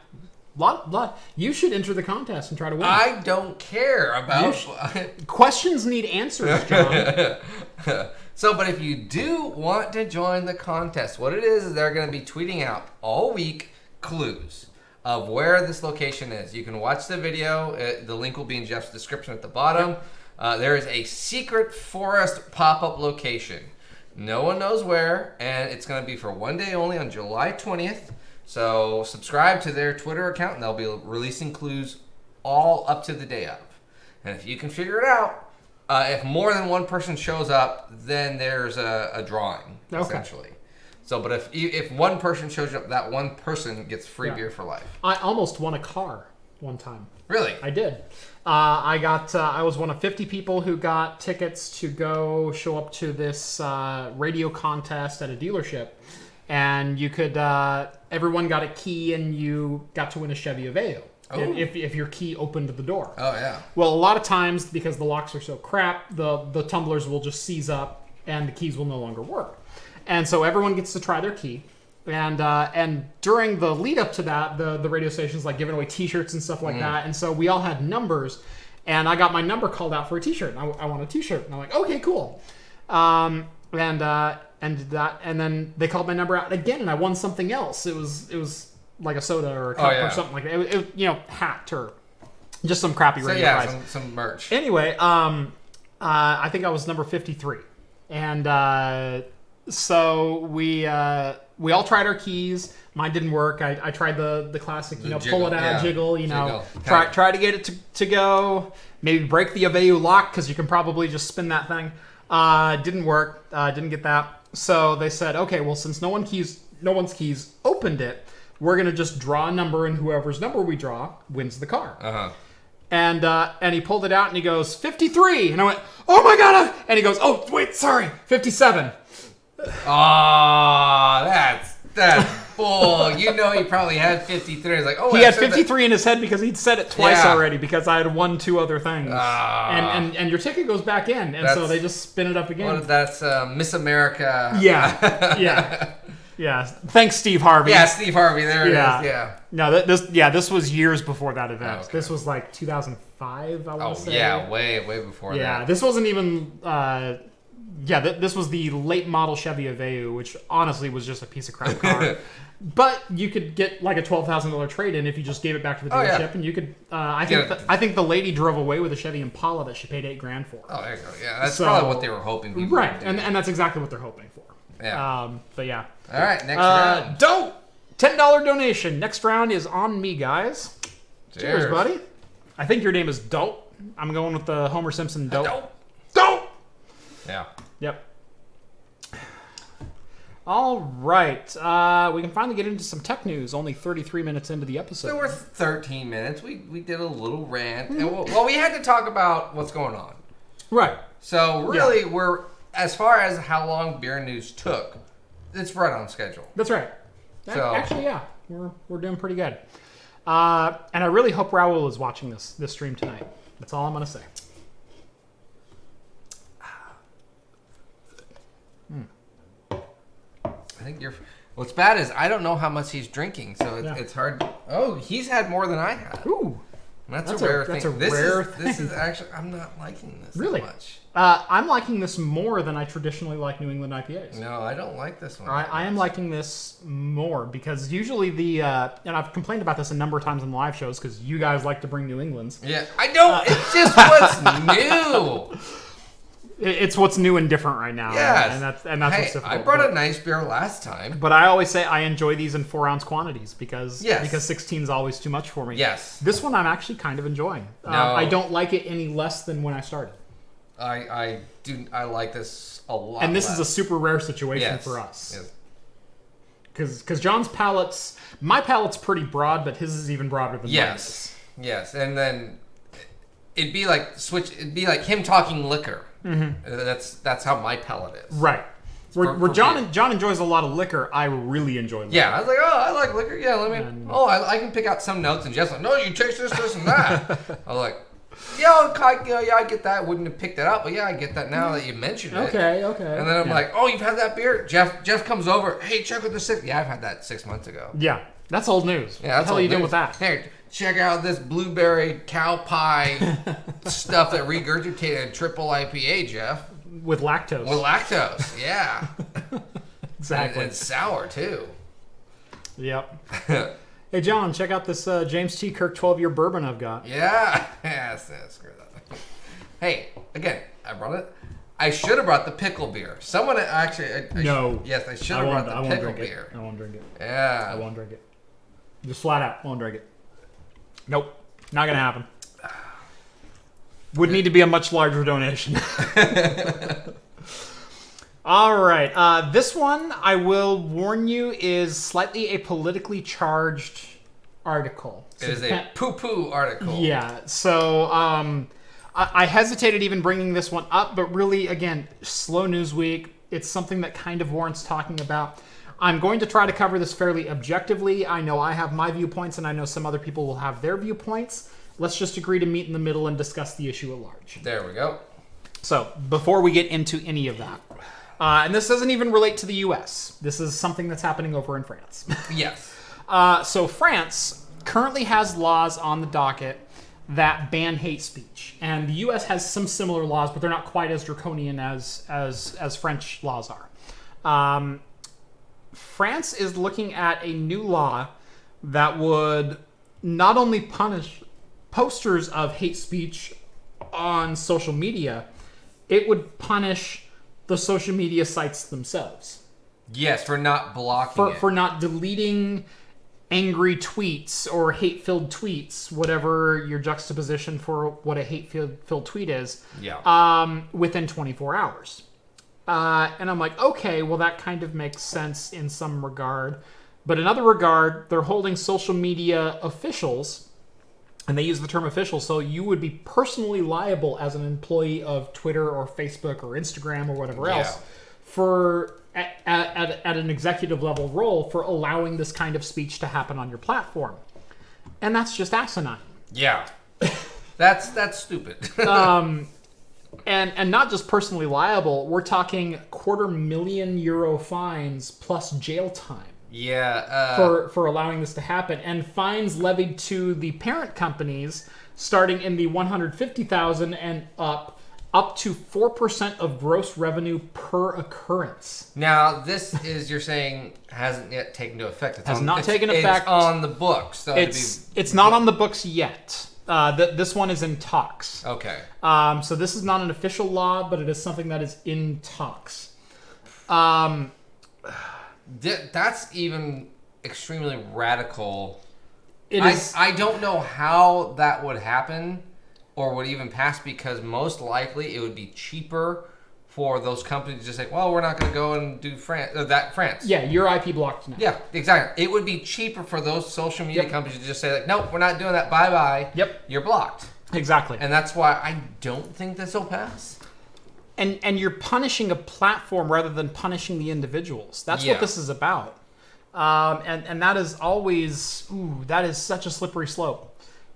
Lot. You should enter the contest and try to win.
I don't care about...
Questions need answers, John.
So, but if you do want to join the contest, what it is they're going to be tweeting out all week clues of where this location is. You can watch the video. The link will be in Jeff's description at the bottom. There is a secret forest pop-up location. No one knows where, and it's going to be for one day only on July 20th. So subscribe to their Twitter account, and they'll be releasing clues all up to the day of. And if you can figure it out, if more than one person shows up, then there's a drawing, essentially. So, but if one person shows up, that one person gets free beer for life.
I almost won a car one time.
Really?
I did. I was one of 50 people who got tickets to go show up to this radio contest at a dealership. And you could, everyone got a key and you got to win a Chevy Aveo. If your key opened the door.
Oh, yeah.
Well, a lot of times, because the locks are so crap, the tumblers will just seize up and the keys will no longer work. And so everyone gets to try their key. And during the lead up to that, the radio station's like giving away T-shirts and stuff like that. And so we all had numbers. And I got my number called out for a T-shirt. And I want a T-shirt. And I'm like, okay, cool. And then they called my number out again, and I won something else. It was like a soda or a cup or something like that. It hat or just some crappy radio prize.
Some merch.
Anyway, I think I was number 53, and so we all tried our keys. Mine didn't work. I tried the classic,
jiggle,
pull it out, jiggle, try to get it to go. Maybe break the Aveu lock because you can probably just spin that thing. Didn't work. Didn't get that. So they said, okay, well, since no one's keys opened it, we're gonna just draw a number, and whoever's number we draw wins the car. And he pulled it out and he goes 53, and I went, oh my god! And he goes, oh wait, sorry, 57.
That's bull. He probably had 53. He's like, oh,
he had 53 in his head because he'd said it twice already because I had won 2 other things. And your ticket goes back in, and so they just spin it up again.
Well, that's Miss America.
Yeah. Thanks, Steve Harvey.
Yeah, Steve Harvey. There it is. Yeah.
No, this was years before that event. Okay. This was like 2005. I want to say.
Yeah, way before that.
Yeah, this wasn't even. This was the late model Chevy Aveu, which honestly was just a piece of crap car. But you could get like a $12,000 trade-in if you just gave it back to the dealership, and you could. I think the lady drove away with a Chevy Impala that she paid $8,000 for.
Oh, there you go. Yeah, that's probably what they were hoping.
Right, and that's exactly what they're hoping for.
Yeah.
But yeah.
All right, next round.
Dope. $10 donation. Next round is on me, guys. Cheers, buddy. I think your name is Dope. I'm going with the Homer Simpson Dope. Dope.
Yeah.
Yep. All right. We can finally get into some tech news. Only 33 minutes into the episode.
So we're 13 minutes. We did a little rant. And we had to talk about what's going on.
Right.
So really, we're, as far as how long beer news took, it's right on schedule.
That's right. Actually, yeah. We're doing pretty good. And I really hope Raul is watching this stream tonight. That's all I'm going to say.
I think what's bad is I don't know how much he's drinking, so it's hard. Oh, he's had more than I had.
Ooh.
That's a rare thing.
That's a rare thing.
This is actually, I'm not liking this
really
that much.
I'm liking this more than I traditionally like New England IPAs.
No, I don't like this one.
I am liking this more because usually and I've complained about this a number of times in live shows because you guys like to bring New Englands.
Yeah, I don't. It's just what's new.
It's what's new and different right now.
Yes.
And that's what's difficult.
I brought a nice beer last time.
But I always say I enjoy these in 4-ounce quantities because 16 is always too much for me.
Yes.
This one I'm actually kind of enjoying.
No.
I don't like it any less than when I started.
I like this a lot.
And this is a super rare situation for us. Because John's my palate's pretty broad, but his is even broader than mine.
Yes. And then it'd be like him talking liquor. Mm-hmm. That's how my palate is.
Right. Where John enjoys a lot of liquor, I really enjoy liquor.
Yeah, I was like, oh, I like liquor. Yeah, I can pick out some notes. And Jeff's like, no, you taste this, and that. I was like, I get that. I wouldn't have picked it up, but I get that now that you mentioned it.
Okay.
And then I'm like, oh, you've had that beer? Jeff comes over. Hey, check out the 6. Yeah, I've had that 6 months ago.
Yeah, that's old news.
Yeah, that's
what the hell are you doing with that?
Here, check out this blueberry cow pie stuff that regurgitated triple IPA, Jeff.
with lactose.
With lactose, yeah.
Exactly.
And sour, too.
Yep. Hey, John, check out this James T. Kirk 12-year bourbon I've got.
Yeah. Screw that. Hey, again, I brought it. I should have brought the pickle beer. Someone actually...
No.
Yes, I should have brought the pickle beer.
I won't drink it.
Yeah.
I won't drink it. Just flat out, won't drink it. Nope. Not going to happen. Would need to be a much larger donation. All right. This one, I will warn you, is slightly a politically charged article.
It is a poo-poo article.
Yeah. So I hesitated even bringing this one up, but really, again, slow news week. It's something that kind of warrants talking about. I'm going to try to cover this fairly objectively. I know I have my viewpoints, and I know some other people will have their viewpoints. Let's just agree to meet in the middle and discuss the issue at large.
There we go.
So, before we get into any of that, and this doesn't even relate to the U.S. This is something that's happening over in France.
Yes.
So, France currently has laws on the docket that ban hate speech. And the U.S. has some similar laws, but they're not quite as draconian as French laws are. France is looking at a new law that would not only punish posters of hate speech on social media, it would punish the social media sites themselves.
Yes, for not blocking it.
For not deleting angry tweets or hate-filled tweets, whatever your juxtaposition for what a hate-filled tweet is, within 24 hours. And I'm like, okay, well, that kind of makes sense in some regard. But in other regard, they're holding social media officials, and they use the term official, so you would be personally liable as an employee of Twitter or Facebook or Instagram or whatever else for at an executive level role for allowing this kind of speech to happen on your platform. And that's just asinine.
Yeah. That's stupid.
And not just personally liable, we're talking €250,000 fines plus jail time.
Yeah.
For allowing this to happen, and fines levied to the parent companies starting in the 150,000 and up to 4% of gross revenue per occurrence.
Now, this is, you're saying, hasn't yet taken into effect. It's
taken effect.
It's on the books. So
it's not on the books yet. This one is in talks.
Okay.
So this is not an official law, but it is something that is in talks.
That's even extremely radical.
It is.
I don't know how that would happen or would even pass, because most likely it would be cheaper for those companies to just say, well, we're not going to go and do France.
Yeah, you're IP blocked now.
Yeah, exactly. It would be cheaper for those social media companies to just say, like, nope, we're not doing that. Bye-bye.
Yep.
You're blocked.
Exactly.
And that's why I don't think this will pass.
And you're punishing a platform rather than punishing the individuals. That's what this is about. And that is always, that is such a slippery slope.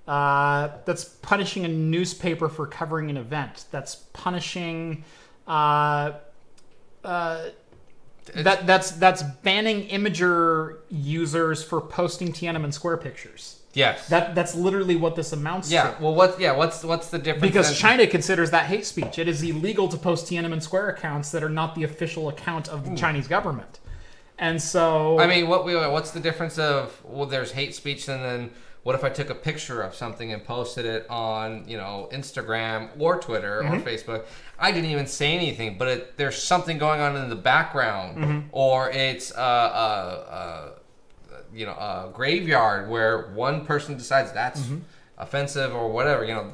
That's punishing a newspaper for covering an event. That's punishing, that's banning Imager users for posting Tiananmen Square pictures.
Yes.
That's literally what this amounts to.
Yeah. Well, what's the difference?
Because China considers that hate speech. It is illegal to post Tiananmen Square accounts that are not the official account of the Chinese government. And so,
I mean, what's the difference of, well, there's hate speech, and then what if I took a picture of something and posted it on, Instagram or Twitter or Facebook? I didn't even say anything, but there's something going on in the background, or it's a graveyard where one person decides that's offensive or whatever.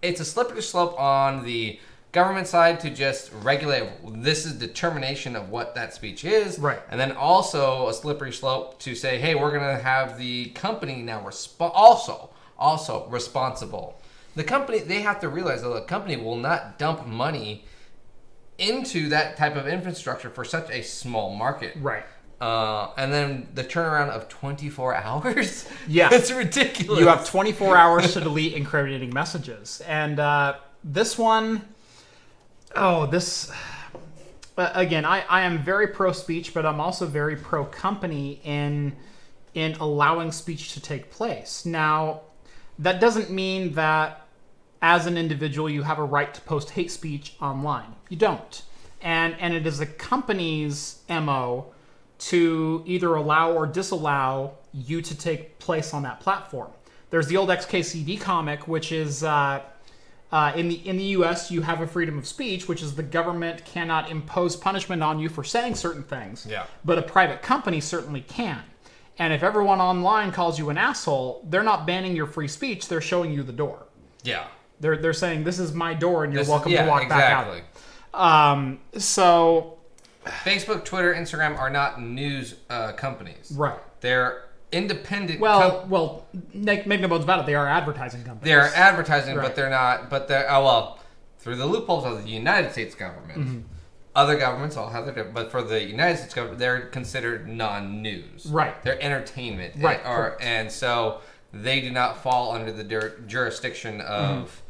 It's a slippery slope on the government side to just regulate. This is determination of what that speech is,
right? And
then also a slippery slope to say, hey, we're going to have the company now also responsible. The company, they have to realize that the company will not dump money into that type of infrastructure for such a small market,
right?
And then the turnaround of 24 hours.
Yeah,
it's ridiculous.
You have 24 hours to delete incriminating messages, and this one. Again, I am very pro-speech, but I'm also very pro-company in allowing speech to take place. Now, that doesn't mean that as an individual, you have a right to post hate speech online. You don't. And it is the company's MO to either allow or disallow you to take place on that platform. There's the old XKCD comic, which is in the U.S. you have a freedom of speech, which is the government cannot impose punishment on you for saying certain things.
Yeah.
But a private company certainly can. And if everyone online calls you an asshole, they're not banning your free speech. They're showing you the door.
Yeah.
They're saying, this is my door, and you're welcome to walk back out. So
Facebook, Twitter, Instagram are not news companies.
Right.
They're independent.
Well, make no bones about it. They are advertising companies.
They are advertising,
right.
but they're not. But they're through the loopholes of the United States government.
Mm-hmm.
Other governments all have their, but for the United States government, they're considered non-news.
Right.
They're entertainment.
Right.
And so they do not fall under the jurisdiction of.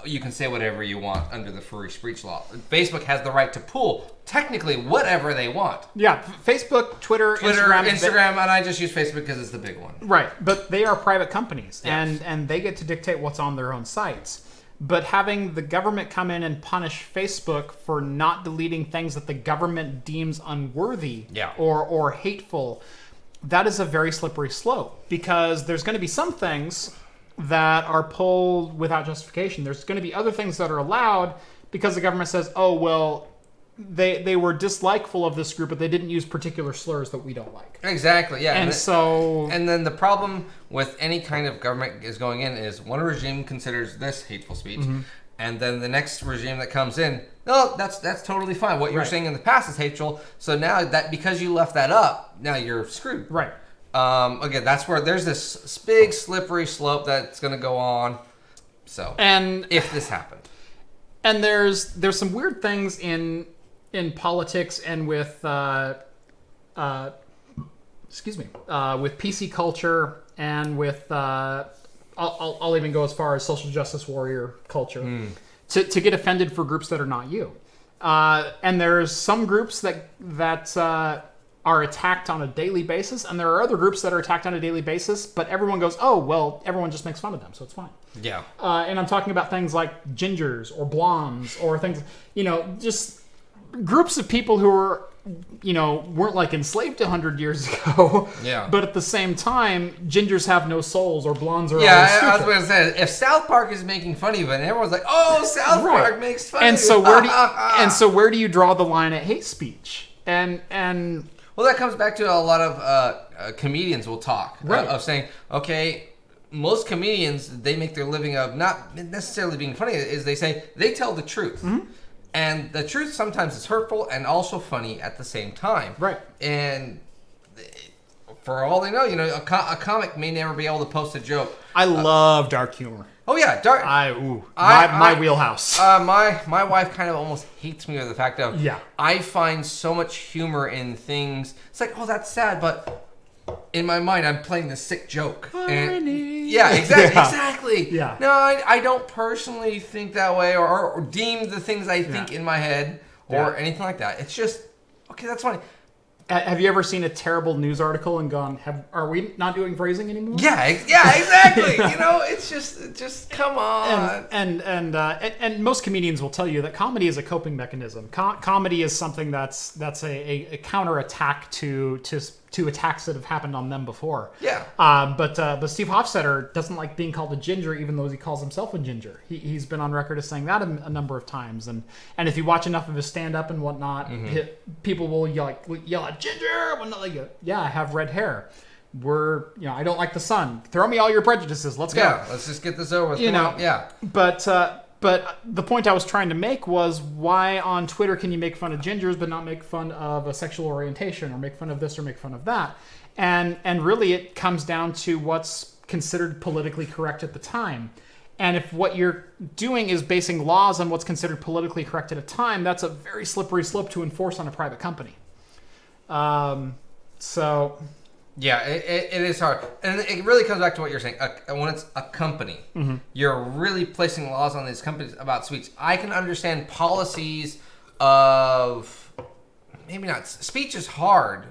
You can say whatever you want under the free speech law. Facebook has the right to pull technically whatever they want.
Yeah, Facebook, Twitter, Instagram,
and I just use Facebook because it's the big one.
Right, but they are private companies,
yes.
and they get to dictate what's on their own sites. But having the government come in and punish Facebook for not deleting things that the government deems unworthy or hateful, that is a very slippery slope, because there's going to be some things that are pulled without justification. There's going to be other things that are allowed because the government says, oh, well, they were dislikeful of this group, but they didn't use particular slurs that we don't like.
Exactly, yeah.
And
then the problem with any kind of government is going in is one regime considers this hateful speech,
mm-hmm.
and then the next regime that comes in, no, that's totally fine. What you were saying in the past is hateful, so now that because you left that up, now you're screwed.
Right.
Again, that's where there's this big slippery slope that's going to go on. So,
and
if this happened,
and there's some weird things in politics and with with PC culture and with I'll even go as far as social justice warrior culture to get offended for groups that are not you. And there's some groups that are attacked on a daily basis, and there are other groups that are attacked on a daily basis, but everyone goes, oh, well, everyone just makes fun of them, so it's fine.
Yeah.
And I'm talking about things like gingers or blondes or things, just groups of people who are, weren't like enslaved 100 years ago.
Yeah.
But at the same time, gingers have no souls or blondes are always
stupid.
stupid.
I was going to say, if South Park is making fun of you, and everyone's like, oh, South Park makes fun of you.
So where do you draw the line at hate speech? And
well, that comes back to a lot of comedians will talk of saying, okay, most comedians, they make their living of not necessarily being funny, is they say they tell the truth.
Mm-hmm.
And the truth sometimes is hurtful and also funny at the same time.
Right.
And for all they know, a comic may never be able to post a joke.
I love dark humor.
Oh yeah, dark.
My wheelhouse.
My wife kind of almost hates me with the fact of I find so much humor in things. It's like, oh, that's sad, but in my mind, I'm playing this sick joke.
Irony.
Exactly.
Yeah.
No, I don't personally think that way or deem the things I think in my head or anything like that. It's just okay. That's funny.
Have you ever seen a terrible news article and gone, are we not doing phrasing anymore?
Yeah, exactly. It's just come on.
And most comedians will tell you that comedy is a coping mechanism. Comedy is something that's a counterattack to attacks that have happened on them before.
Yeah.
But Steve Hofstetter doesn't like being called a ginger, even though he calls himself a ginger. He's been on record as saying that a number of times. And if you watch enough of his stand-up and whatnot, people will yell at ginger. When like, yeah, I have red hair. I don't like the sun. Throw me all your prejudices. Let's go.
Yeah, let's just get this over with. Yeah.
But the point I was trying to make was, why on Twitter can you make fun of gingers but not make fun of a sexual orientation or make fun of this or make fun of that? And really it comes down to what's considered politically correct at the time. And if what you're doing is basing laws on what's considered politically correct at a time, that's a very slippery slope to enforce on a private company.
Yeah, it is hard. And it really comes back to what you're saying. When it's a company, you're really placing laws on these companies about speech. I can understand policies of, maybe not, speech is hard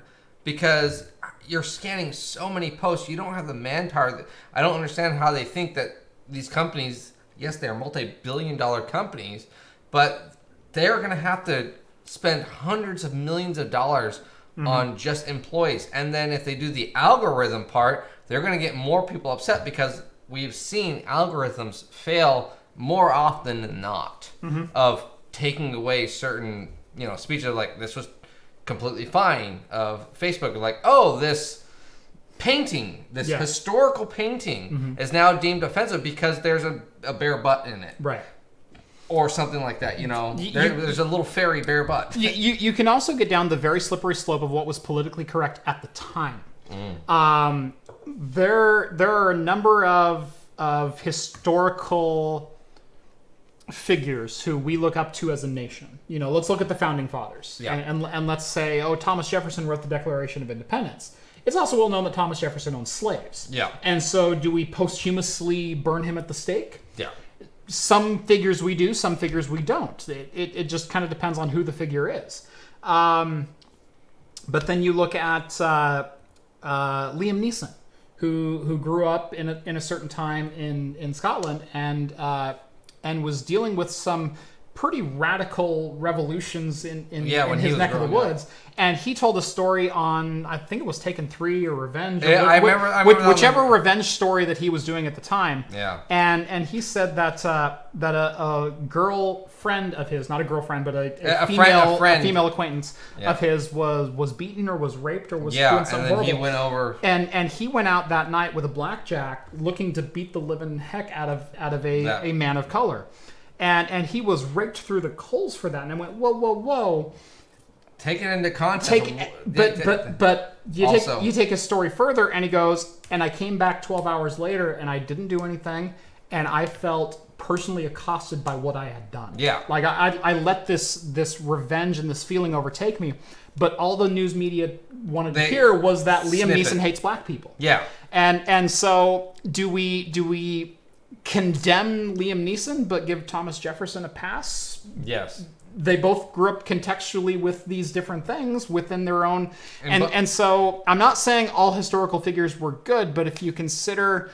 because you're scanning so many posts. You don't have the manpower. I don't understand how they think that these companies yes, they're multi-billion-dollar companies, but they're going to have to spend hundreds of millions of dollars on just employees. And then if they do the algorithm part, they're going to get more people upset because we've seen algorithms fail more often than not of taking away certain, speeches like this was completely fine, of Facebook like, oh, this painting, this historical painting is now deemed offensive because there's a bare butt in it. Right. Or something like that, there's a little fairy bare butt.
You can also get down the very slippery slope of what was politically correct at the time. There are a number of historical figures who we look up to as a nation. Let's look at the founding fathers, and let's say, Thomas Jefferson wrote the Declaration of Independence. It's also well known that Thomas Jefferson owned slaves. Yeah. And so, do we posthumously burn him at the stake? Yeah. Some figures we do, some figures we don't. It just kind of depends on who the figure is. But then you look at Liam Neeson, who grew up in a certain time in Scotland and was dealing with some pretty radical revolutions in his neck of the woods. Up. And he told a story on, I think it was Taken 3 or Revenge. Or
I remember
whichever revenge story that he was doing at the time.
Yeah.
And he said that a girlfriend of his, not a girlfriend, but a female acquaintance of his was beaten or was raped or was doing something horrible.
He went over.
And he went out that night with a blackjack looking to beat the living heck out of a man of color. And he was raked through the coals for that. And I went, whoa.
Take it into context.
But you take a story further, and he goes, and I came back 12 hours later, and I didn't do anything, and I felt personally accosted by what I had done. Yeah. Like, I let this revenge and this feeling overtake me, but all the news media wanted to hear was that Liam Neeson hates black people. Yeah. And so, do we condemn Liam Neeson but give Thomas Jefferson a pass?
Yes.
They both grew up contextually with these different things within their own. And so I'm not saying all historical figures were good, but if you consider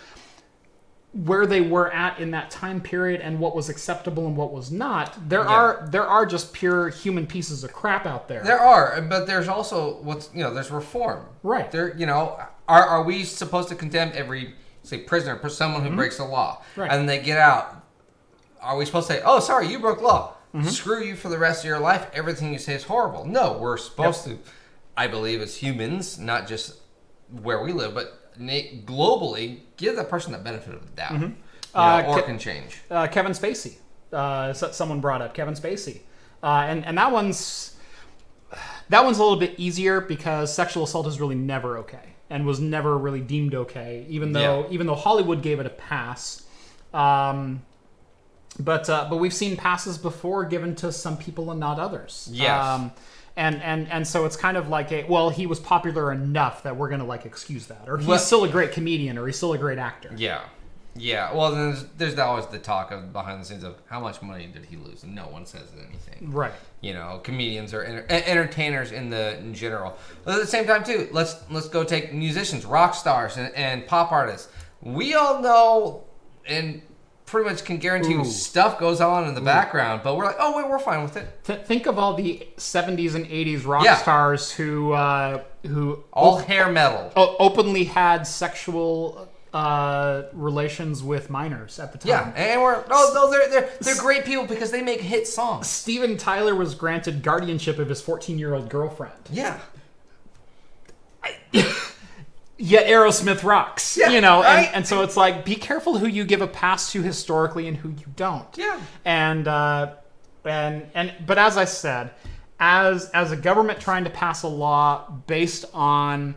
where they were at in that time period and what was acceptable and what was not, there are just pure human pieces of crap out there.
There are, but there's also there's reform.
Right.
There, are we supposed to condemn every, say, prisoner, someone who breaks the law, and they get out? Are we supposed to say, "Oh, sorry, you broke law. Screw you for the rest of your life. Everything you say is horrible"? No, we're supposed to, I believe, as humans, not just where we live, but globally, give the person the benefit of the doubt, or can change.
Kevin Spacey, someone brought up Kevin Spacey, and that one's a little bit easier because sexual assault is really never okay and was never really deemed okay, even though Hollywood gave it a pass. But we've seen passes before given to some people and not others.
Yes.
And so it's kind of like he was popular enough that we're gonna excuse that, or he's still a great comedian, or he's still a great actor.
Yeah. Yeah. Well, then there's always the talk of behind the scenes of how much money did he lose, and no one says anything.
Right.
Comedians are entertainers in general. But at the same time too, let's go take musicians, rock stars, and pop artists. We all know and pretty much can guarantee stuff goes on in the background, but we're like, oh wait, we're fine with it.
Think of all the 70s and 80s rock stars who
all hair metal
openly had sexual relations with minors at the time.
Yeah, and they're great people because they make hit songs.
Steven Tyler was granted guardianship of his 14-year-old girlfriend.
Yeah.
Yet Aerosmith rocks,
right?
and so it's like, be careful who you give a pass to historically and who you don't.
Yeah.
But as I said, as a government trying to pass a law based on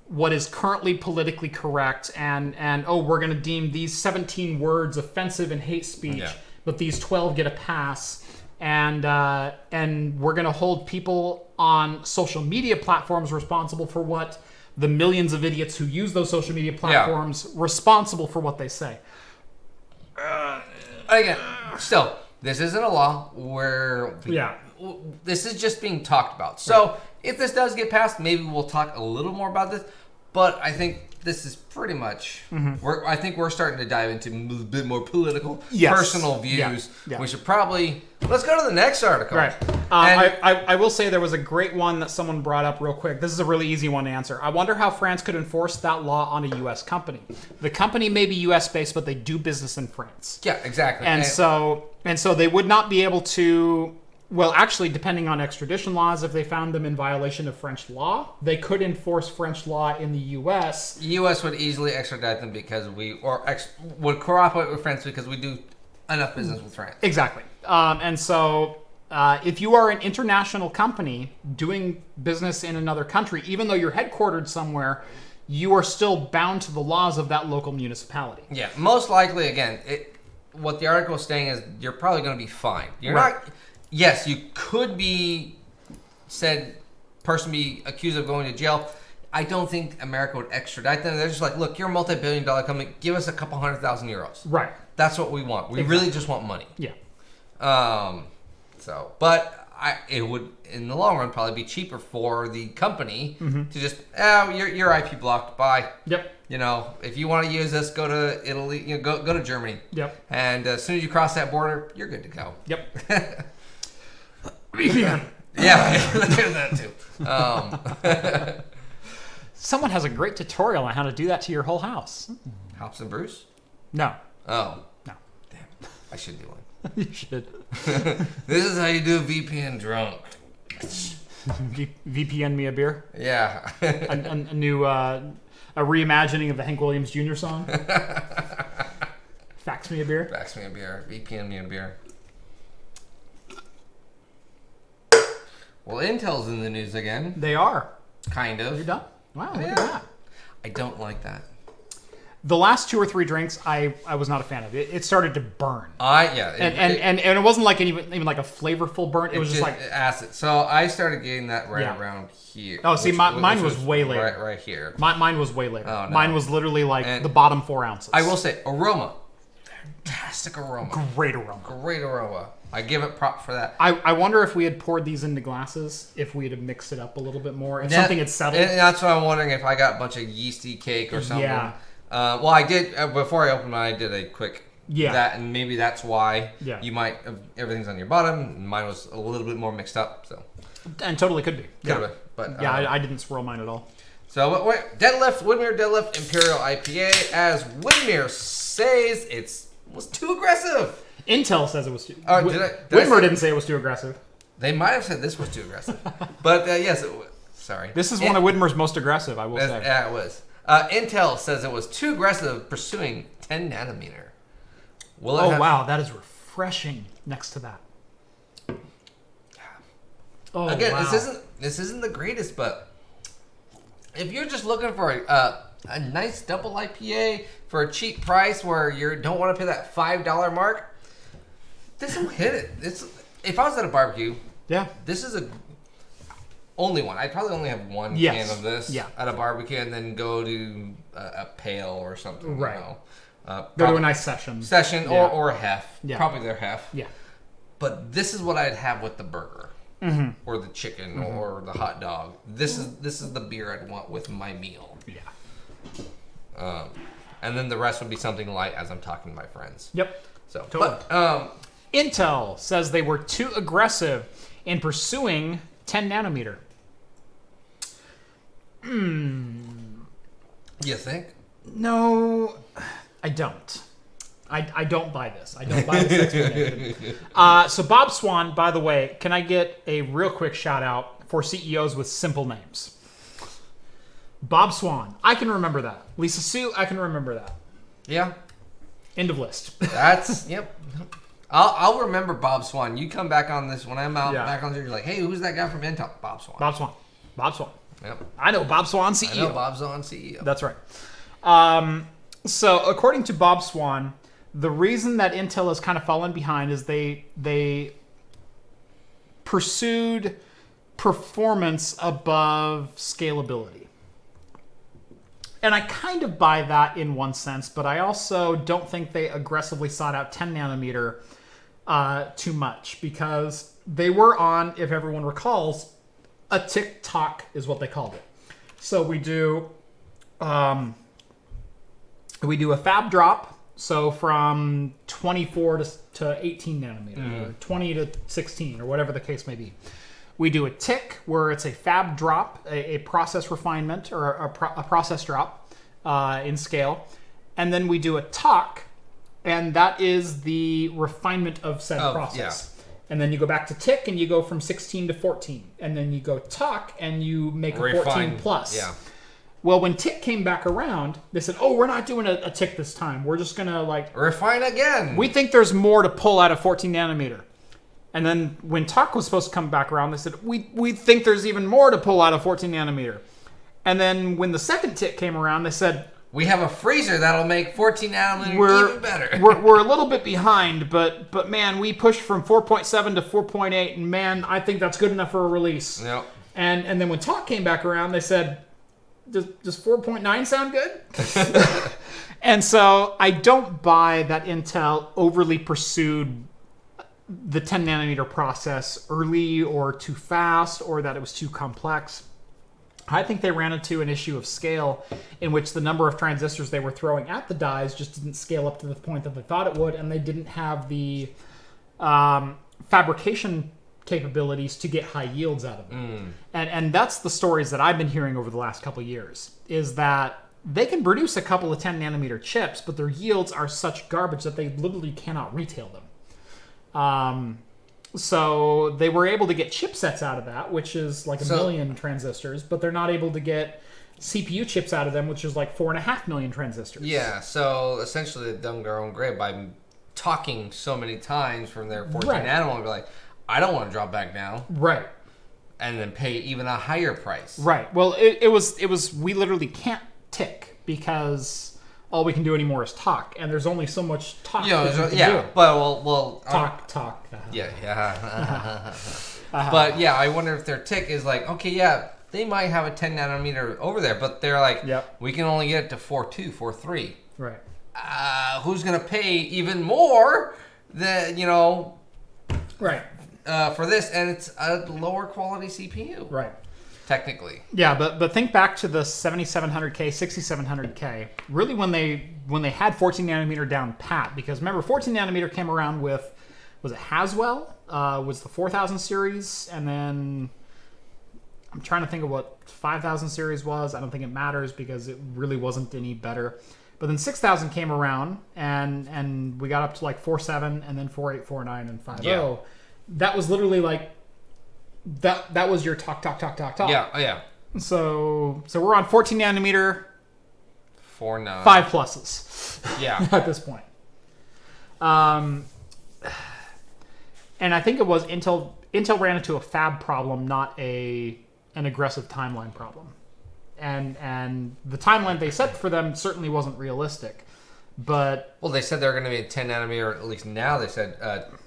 what is currently politically correct, and we're going to deem these 17 words offensive and hate speech, but these 12 get a pass, and we're going to hold people on social media platforms responsible for what the millions of idiots who use those social media platforms responsible for what they say.
Again, still, this isn't a law where this is just being talked about. So if this does get passed, maybe we'll talk a little more about this. But I think this is pretty much. I think we're starting to dive into a bit more political, personal views. Yeah. We should probably let's go to the next article.
Right. I will say there was a great one that someone brought up real quick. This is a really easy one to answer. I wonder how France could enforce that law on a U.S. company. The company may be U.S. based, but they do business in France.
Yeah, exactly.
And so they would not be able to. Well, actually, depending on extradition laws, if they found them in violation of French law, they could enforce French law in the U.S.
The U.S. would easily extradite them because would cooperate with France because we do enough business with France.
Exactly. And so if you are an international company doing business in another country, even though you're headquartered somewhere, you are still bound to the laws of that local municipality.
Yeah, most likely, again, what the article is saying is you're probably going to be fined. You're not... Yes, you could be be accused of going to jail. I don't think America would extradite them. They're just like, look, you're a multi-billion-dollar company. Give us a couple €100,000. Right. That's what we want. We really just want money. Yeah. It would, in the long run, probably be cheaper for the company to just, your IP blocked. Bye. Yep. If you want to use this, go to Italy. Go to Germany. Yep. And as soon as you cross that border, you're good to go. Yep. VPN. Yeah, there's that too.
Someone has a great tutorial on how to do that to your whole house.
Hops and Bruce?
No.
Oh. No. Damn. I should do one.
You should.
This is how you do a VPN drunk.
VPN me a beer?
Yeah.
a new a reimagining of the Hank Williams Jr. song. Fax me a beer.
Fax me a beer. VPN me a beer. Well, Intel's in the news again.
They are.
Kind of.
You're done? Wow, look at that.
I don't like that.
The last 2 or 3 drinks, I was not a fan of. It started to burn.
And
it wasn't like even like a flavorful burn. It was just like
acid. So I started getting that around here.
Oh, see, mine was way later.
Right here.
Mine was way later.
Oh, no.
Mine was literally like the bottom 4 ounces.
I will say, aroma. Fantastic aroma.
Great aroma.
Great aroma. I give it props for that.
I wonder if we had poured these into glasses, if we had mixed it up a little bit more, if something had settled.
And that's what I'm wondering, if I got a bunch of yeasty cake or something. Yeah. Well, I did, before I opened mine, I did a quick that, and maybe that's why you might, everything's on your bottom, and mine was a little bit more mixed up, so.
And totally could be.
Could have been, but.
Yeah, I didn't swirl mine at all.
So, wait, Widmer Deadlift Imperial IPA, as Widmer says, was too aggressive.
Intel says it was too. Widmer didn't say it was too aggressive.
They might have said this was too aggressive, but yes, it was. Sorry.
This is one of Widmer's most aggressive, I will say.
Yeah, it was. Intel says it was too aggressive pursuing 10 nanometer.
Wow, that is refreshing. Next to that.
Oh, again, wow. This isn't the greatest, but if you're just looking for a nice double IPA for a cheap price where you don't want to pay that $5 mark, this will hit it. If I was at a barbecue, this is only one. I'd probably only have one can of this at a barbecue, and then go to a pail or something. Right.
Go to a nice session.
Or a hef. Yeah. Probably their hef. Yeah. But this is what I'd have with the burger. Mm-hmm. Or the chicken, or the hot dog. This is the beer I'd want with my meal. Yeah. And then the rest would be something light as I'm talking to my friends. Yep. So, totally. But
Intel says they were too aggressive in pursuing 10 nanometer.
You think?
No, I don't. I don't buy this. I don't buy this explanation. So Bob Swan, by the way, can I get a real quick shout out for CEOs with simple names? Bob Swan. I can remember that. Lisa Sue, I can remember that.
Yeah.
End of list.
Yep. I'll remember Bob Swan. You come back on this when I'm out back on there. You're like, hey, who's that guy from Intel? Bob Swan.
Bob Swan. Yep. I know Bob Swan, CEO.
I know Bob Swan, CEO.
That's right. So according to Bob Swan, the reason that Intel has kind of fallen behind is they pursued performance above scalability. And I kind of buy that in one sense, but I also don't think they aggressively sought out 10 nanometer too much, because they were on, if everyone recalls, a tick-tock is what they called it. So we do We do a fab drop, so from 24 to 18 nanometer, or 20 to 16, or whatever the case may be. We do a tick, where it's a fab drop, a process refinement, or a process drop in scale. And then we do a talk, and that is the refinement of said process. Yeah. And then you go back to tick, and you go from 16 to 14. And then you go talk, and you make a 14 plus. Yeah. Well, when tick came back around, they said, "Oh, we're not doing a tick this time. We're just gonna
refine again.
We think there's more to pull out of 14 nanometer." And then when talk was supposed to come back around, they said, "We think there's even more to pull out of 14 nanometer." And then when the second tick came around, they said,
"We have a freezer that'll make 14 nanometer even better."
we're a little bit behind, but man, we pushed from 4.7 to 4.8, and man, I think that's good enough for a release.
Yep.
And then when talk came back around, they said, Does 4.9 sound good? And so I don't buy that Intel overly pursued the 10 nanometer process early or too fast, or that it was too complex. I think they ran into an issue of scale in which the number of transistors they were throwing at the dies just didn't scale up to the point that they thought it would, and they didn't have the fabrication capabilities to get high yields out of them. And that's the stories that I've been hearing over the last couple of years, is that they can produce a couple of 10 nanometer chips, but their yields are such garbage that they literally cannot retail them. So they were able to get chipsets out of that, which is like a million transistors, but they're not able to get CPU chips out of them, which is like 4.5 million transistors.
Yeah, so essentially they've done their own grade by talking so many times from their 14 nanometer and be like, I don't want to drop back down.
Right.
And then pay even a higher price.
Right. Well, it was we literally can't tick because all we can do anymore is talk, and there's only so much talk.
Yeah. But well.
Talk.
Yeah. But yeah, I wonder if their tick is like, okay, yeah, they might have a 10 nanometer over there, but they're like, we can only get it to 4.2, 4.3.
Right.
Who's gonna pay even more than
Right.
For this, and it's a lower quality CPU.
Right.
Technically.
Yeah, but think back to the 7700K, 6700K. Really, when they had 14 nanometer down pat, because remember, 14 nanometer came around with, was it Haswell? Was the 4000 series, and then I'm trying to think of what 5000 series was. I don't think it matters because it really wasn't any better. But then 6000 came around, and we got up to like 4.7, and then 4.8, 4.9, and 5.0. Yeah. That was literally like that was your talk.
Yeah.
So we're on 14 nanometer,
4.9,
5 pluses.
Yeah.
At this point. And I think it was Intel ran into a fab problem, not an aggressive timeline problem. And the timeline they set for them certainly wasn't realistic. But
they said they're going to be at 10 nanometer, at least now they said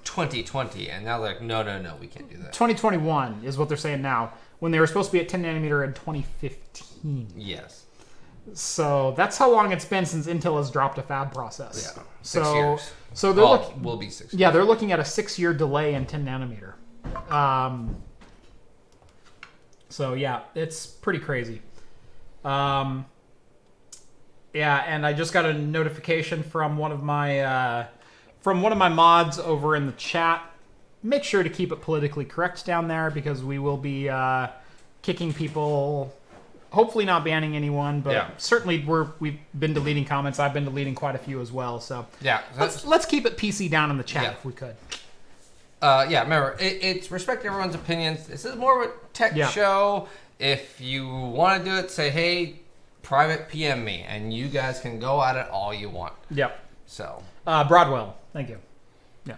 2020, and now they're like, no, we can't do that.
2021 is what they're saying now, when they were supposed to be at 10 nanometer in 2015.
Yes.
So that's how long it's been since Intel has dropped a fab process.
Yeah, 6 years.
So they're
will be 6 years.
Yeah, they're looking at a 6-year delay in 10 nanometer. So yeah, it's pretty crazy. Yeah, and I just got a notification from one of my mods over in the chat. Make sure to keep it politically correct down there, because we will be kicking people. Hopefully not banning anyone, but certainly we've been deleting comments. I've been deleting quite a few as well. So
yeah,
let's keep it PC down in the chat if we could.
Remember, it's respect everyone's opinions. This is more of a tech show. If you want to do it, say, hey, private PM me, and you guys can go at it all you want.
Yep.
So
Broadwell, thank you. Yeah.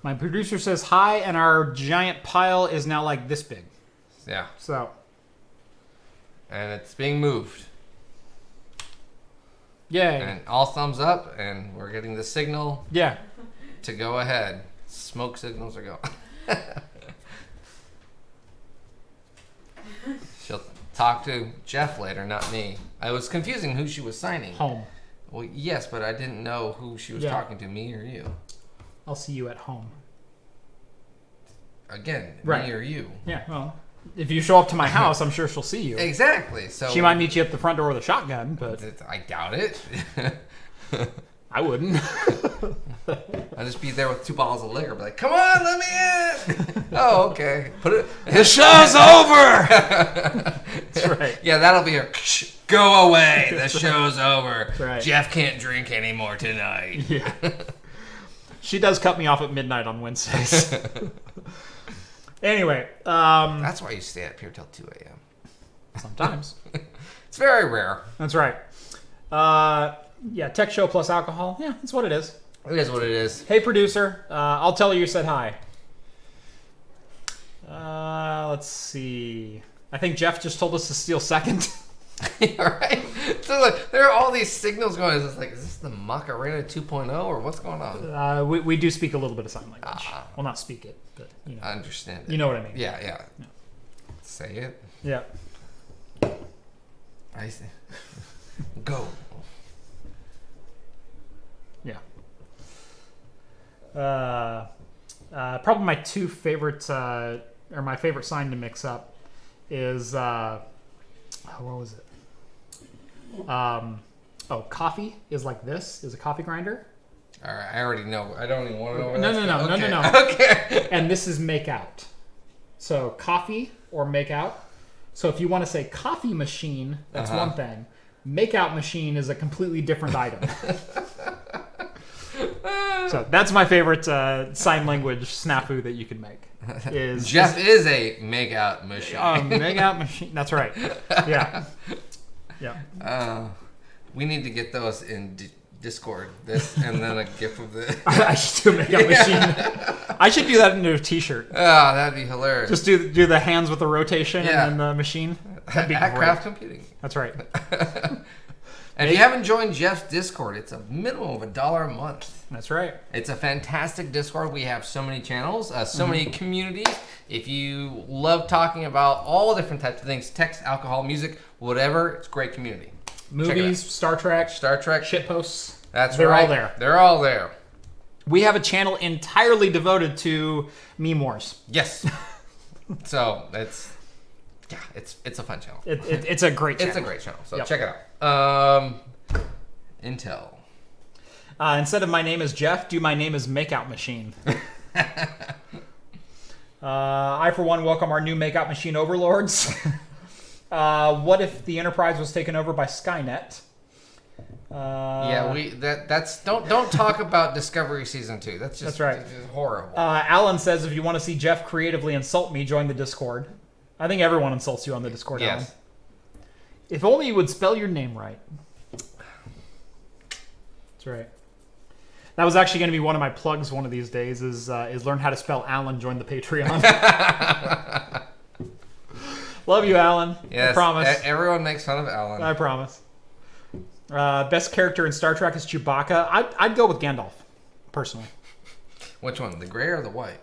My producer says hi, and our giant pile is now like this big.
Yeah.
So.
And it's being moved.
Yay.
And all thumbs up, and we're getting the signal.
Yeah.
To go ahead. Smoke signals are going. She'll talk to Jeff later, not me. I was confusing who she was signing.
Home.
Well, yes, but I didn't know who she was talking to, me or you.
I'll see you at home.
Again,
right.
Me or you.
Yeah, well. If you show up to my house, I'm sure she'll see you.
Exactly. So
she might meet you at the front door with a shotgun, but
I doubt it.
I wouldn't.
I'd just be there with 2 bottles of liquor, be like, "Come on, let me in." Oh, okay. Put it.
The show's over. That's right.
Yeah, that'll be her. Go away. The show's over.
Right.
Jeff can't drink anymore tonight.
Yeah. She does cut me off at midnight on Wednesdays. Anyway,
that's why you stay up here till 2 a.m.
Sometimes.
It's very rare.
That's right. Yeah, tech show plus alcohol. Yeah, that's what it is.
It is what it is.
Hey, producer. I'll tell you said hi. Let's see. I think Jeff just told us to steal second.
Right? So like, there are all these signals going. Is this the Macarena 2.0 or what's going on?
We do speak a little bit of sign language. Well, not speak it, but you know.
I understand it.
You know what I mean.
Yeah. Say it.
Yeah.
I see. Go.
Yeah. Probably my two favorite, or my favorite sign to mix up is, what was it? Coffee is like this, is a coffee grinder.
All right, I already know. I don't even want to know where
No.
Okay.
And this is make out. So coffee or make out. So if you want to say coffee machine, that's one thing. Make out machine is a completely different item. So that's my favorite sign language snafu that you can make.
Jeff is a make out machine.
Make out machine. That's right. Yeah.
We need to get those in Discord. This and then a GIF of the.
I should do a make out machine. I should do that into a T-shirt.
Oh, that'd be hilarious.
Just do the hands with the rotation and then the machine. That'd be great.
Craft Computing.
That's right.
And if you haven't joined Jeff's Discord, it's a minimum of $1 a month.
That's right.
It's a fantastic Discord. We have so many channels, so many communities. If you love talking about all different types of things, text, alcohol, music, whatever, it's a great community.
Movies, Star Trek,
shit
posts.
They're
all there.
They're all there.
We have a channel entirely devoted to meme wars.
Yes. So it's a fun channel.
It's a great channel.
It's a great channel. So check it out. Intel.
Instead of my name is Jeff, do my name is Makeout Machine. I, for one, welcome our new Makeout Machine overlords. What if the Enterprise was taken over by Skynet?
Don't talk about Discovery Season 2. That's
right.
Just horrible.
Alan says if you want to see Jeff creatively insult me, join the Discord. I think everyone insults you on the Discord.
Yes.
Alan. If only you would spell your name right. That's right. That was actually going to be one of my plugs one of these days is learn how to spell Alan, join the Patreon. Love you, Alan.
Yes,
I promise.
Everyone makes fun of Alan.
I promise. Best character in Star Trek is Chewbacca. I'd go with Gandalf, personally.
Which one, the gray or the white?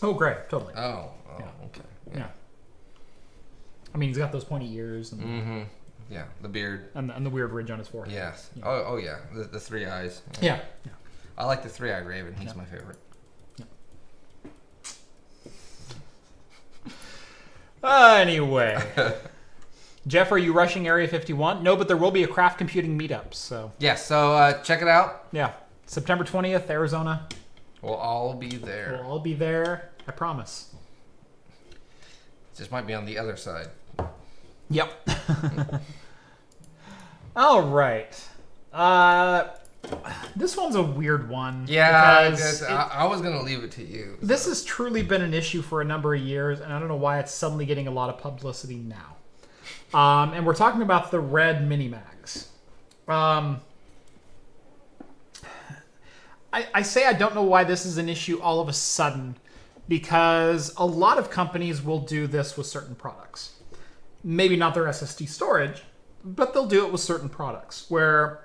Oh, gray, totally.
Oh, okay.
Yeah. I mean, he's got those pointy ears. And
yeah, the beard.
And the weird ridge on his forehead.
Yes.
Yeah.
Oh, yeah. The 3 eyes.
Yeah.
I like the 3-eyed raven. He's my favorite.
Anyway. Jeff, are you rushing Area 51? No, but there will be a craft computing meetup. So.
Yes, so check it out.
Yeah. September 20th, Arizona.
We'll all be there.
We'll all be there. I promise.
Just might be on the other side.
Yep. All right. This one's a weird one.
Yeah, I was going to leave it to you. So.
This has truly been an issue for a number of years, and I don't know why it's suddenly getting a lot of publicity now. And we're talking about the red MiniMags. I say I don't know why this is an issue all of a sudden, because a lot of companies will do this with certain products. Maybe not their SSD storage, but they'll do it with certain products where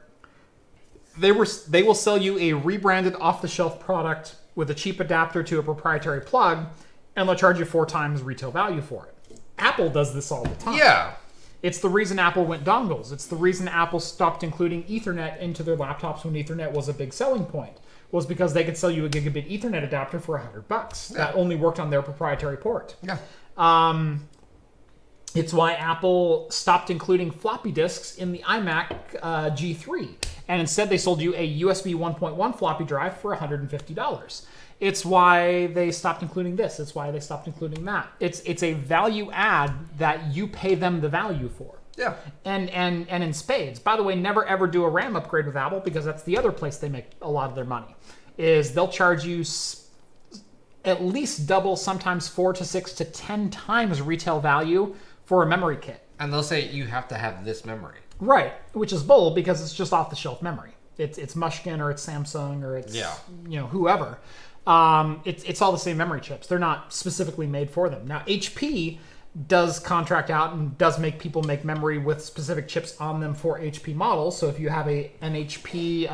they will sell you a rebranded off-the-shelf product with a cheap adapter to a proprietary plug, and they'll charge you 4 times retail value for it. Apple does this all the time.
Yeah.
It's the reason Apple went dongles. It's the reason Apple stopped including Ethernet into their laptops when Ethernet was a big selling point. was because they could sell you a gigabit Ethernet adapter for $100 that only worked on their proprietary port.
Yeah.
It's why Apple stopped including floppy disks in the iMac G3, and instead they sold you a USB 1.1 floppy drive for $150. It's why they stopped including this. It's why they stopped including that. It's a value add that you pay them the value for.
Yeah.
And in spades. By the way, never ever do a RAM upgrade with Apple, because that's the other place they make a lot of their money. Is they'll charge you at least double, sometimes 4 to 6 to 10 times retail value for a memory kit.
And they'll say you have to have this memory.
Right, which is bull, because it's just off-the-shelf memory. It's Mushkin or it's Samsung or it's whoever. It's all the same memory chips. They're not specifically made for them. Now, HP does contract out and does make people make memory with specific chips on them for HP models. So if you have an HP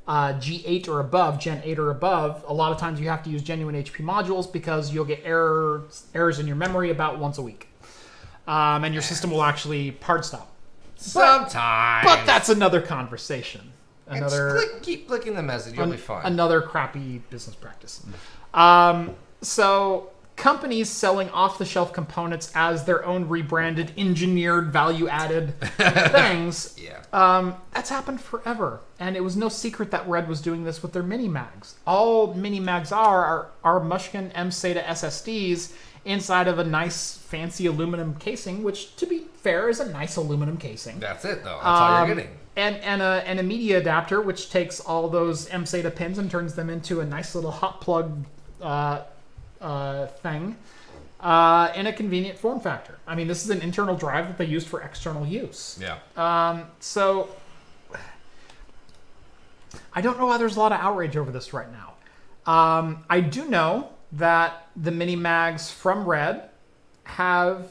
G8 or above, Gen 8 or above, a lot of times you have to use genuine HP modules, because you'll get errors in your memory about once a week. And your system will actually stop.
Sometimes.
But that's another conversation.
Keep clicking the message, you'll be fine.
Another crappy business practice. So companies selling off-the-shelf components as their own rebranded, engineered, value-added things. That's happened forever. And it was no secret that Red was doing this with their MiniMags. All MiniMags are Mushkin M-SATA SSDs inside of a nice, fancy aluminum casing, which, to be fair, is a nice aluminum casing.
That's it, though. That's all you're getting.
And a media adapter, which takes all those M-SATA pins and turns them into a nice little hot plug thing in a convenient form factor. I mean, this is an internal drive that they used for external use.
Yeah.
So I don't know why there's a lot of outrage over this right now. I do know that the MiniMags from Red have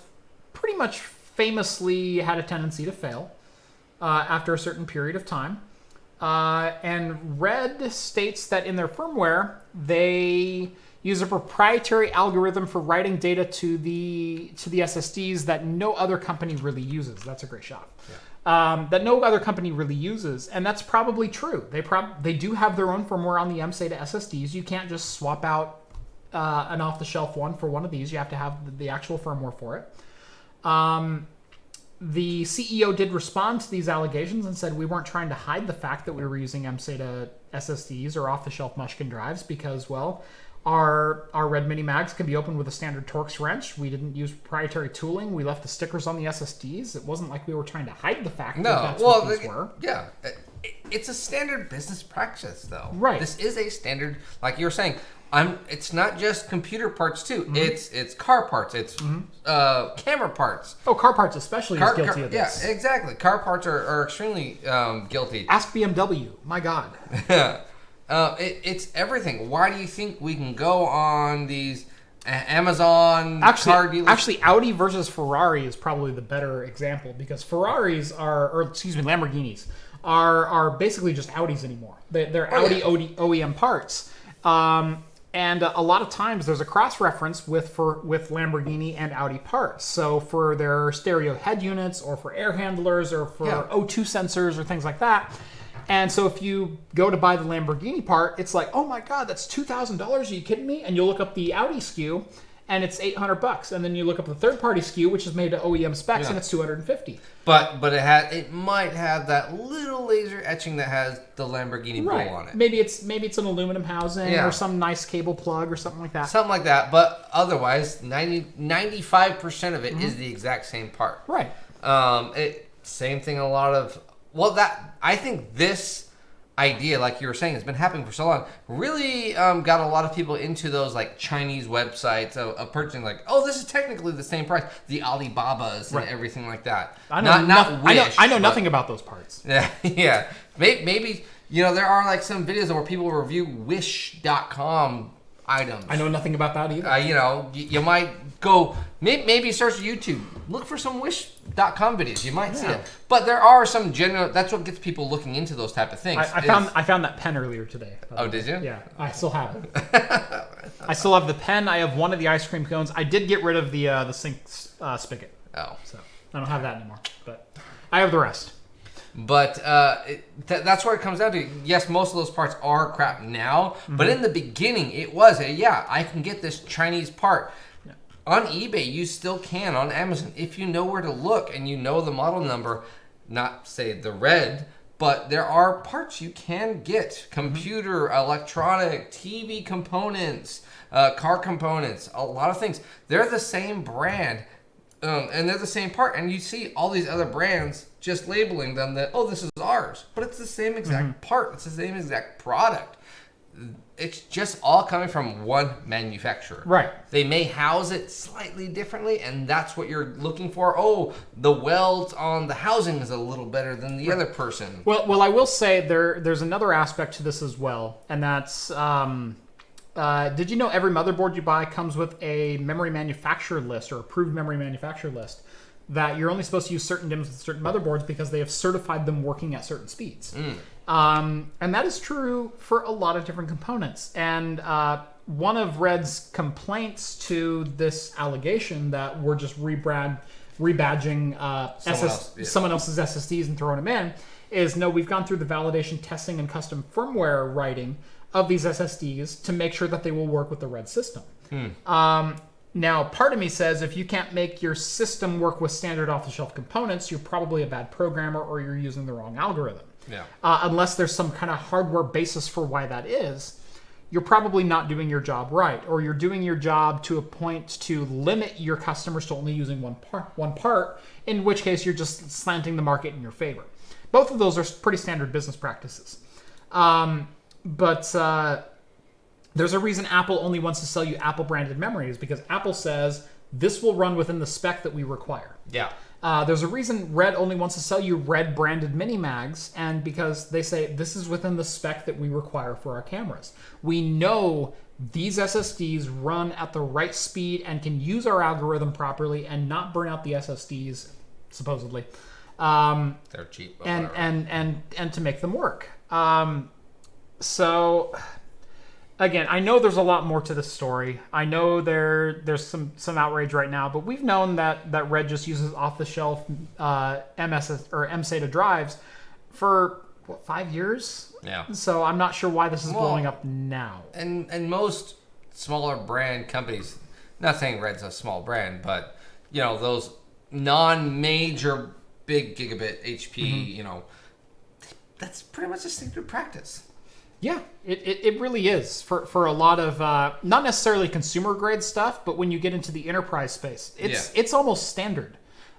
pretty much famously had a tendency to fail after a certain period of time. And Red states that in their firmware, they use a proprietary algorithm for writing data to the SSDs that no other company really uses. That's a great shot. Yeah. That no other company really uses, and that's probably true. They do have their own firmware on the M-SATA SSDs. You can't just swap out an off-the-shelf one for one of these. You have to have the actual firmware for it. The CEO did respond to these allegations and said we weren't trying to hide the fact that we were using M-SATA SSDs or off-the-shelf Mushkin drives, because, well, our Red MiniMags can be opened with a standard Torx wrench. We didn't use proprietary tooling. We left the stickers on the SSDs. It wasn't like we were trying to hide the fact that that's what these were.
Yeah. It's a standard business practice, though.
Right.
This is a standard, like you were saying. It's not just computer parts too. Mm-hmm. It's car parts. It's camera parts.
Oh, car parts especially is guilty of this.
Yeah, exactly. Car parts are extremely guilty.
Ask BMW. My God.
It's everything. Why do you think we can go on these Amazon
car dealers? Actually, Audi versus Ferrari is probably the better example, because Lamborghinis are basically just Audis anymore. They're Audi OEM parts. And a lot of times there's a cross-reference with Lamborghini and Audi parts. So for their stereo head units, or for air handlers, or for O2 sensors, or things like that. And so if you go to buy the Lamborghini part, it's like, oh my God, that's $2,000. Are you kidding me? And you'll look up the Audi SKU, and it's $800. And then you look up the third-party SKU, which is made to OEM specs, and it's $250.
But it might have that little laser etching that has the Lamborghini bull on it.
Maybe it's an aluminum housing or some nice cable plug or something like that.
Something like that. But otherwise, 95% of it is the exact same part.
Right.
Same thing. I think this idea, like you were saying, has been happening for so long, really got a lot of people into those like Chinese websites of purchasing, like, oh, this is technically the same price, the Alibabas and everything like that.
I know nothing about those parts.
Yeah. Maybe there are like some videos where people review Wish.com items.
I know nothing about that either.
You might go, maybe search YouTube, look for some Wish.com videos. You might see it. But there are some general, that's what gets people looking into those type of things.
I found that pen earlier today.
Oh, did you?
Yeah, I still have it. I still have the pen. I have one of the ice cream cones. I did get rid of the sink spigot.
Oh.
So I don't have that anymore, but I have the rest.
But that's where it comes down to. Yes, most of those parts are crap now, but in the beginning, it was I can get this Chinese part. Yeah. On eBay, you still can. On Amazon, if you know where to look and you know the model number, not say the red, but there are parts you can get. Computer, electronic, TV components, car components, a lot of things. They're the same brand. And they're the same part, and you see all these other brands just labeling them that, this is ours. But it's the same exact part. It's the same exact product. It's just all coming from one manufacturer.
Right.
They may house it slightly differently, and that's what you're looking for. Oh, the welds on the housing is a little better than the other person.
Well, I will say there's another aspect to this as well, and that's... did you know every motherboard you buy comes with a memory manufacturer list or approved memory manufacturer list that you're only supposed to use certain DIMMs with certain motherboards because they have certified them working at certain speeds. And that is true for a lot of different components. And one of Red's complaints to this allegation that we're just rebadging someone else's SSDs and throwing them in is, no, we've gone through the validation testing and custom firmware writing of these SSDs to make sure that they will work with the Red system. Now, part of me says if you can't make your system work with standard off-the-shelf components, you're probably a bad programmer or you're using the wrong algorithm.
Yeah.
Unless there's some kind of hardware basis for why that is, you're probably not doing your job right, or you're doing your job to a point to limit your customers to only using one part, in which case you're just slanting the market in your favor. Both of those are pretty standard business practices. But there's a reason Apple only wants to sell you Apple-branded memories, because Apple says this will run within the spec that we require.
Yeah.
There's a reason Red only wants to sell you Red-branded MiniMags, and because they say this is within the spec that we require for our cameras. We know these SSDs run at the right speed and can use our algorithm properly and not burn out the SSDs, supposedly.
They're cheap.
And to make them work. So, again, I know there's a lot more to this story. I know there's some outrage right now, but we've known that Red just uses off-the-shelf MSATA drives for, 5 years?
Yeah.
So I'm not sure why this is blowing up now.
And most smaller brand companies, not saying Red's a small brand, but, those non-major big gigabit HP, that's pretty much a standard practice.
Yeah, it really is for a lot of not necessarily consumer grade stuff, but when you get into the enterprise space, it's almost standard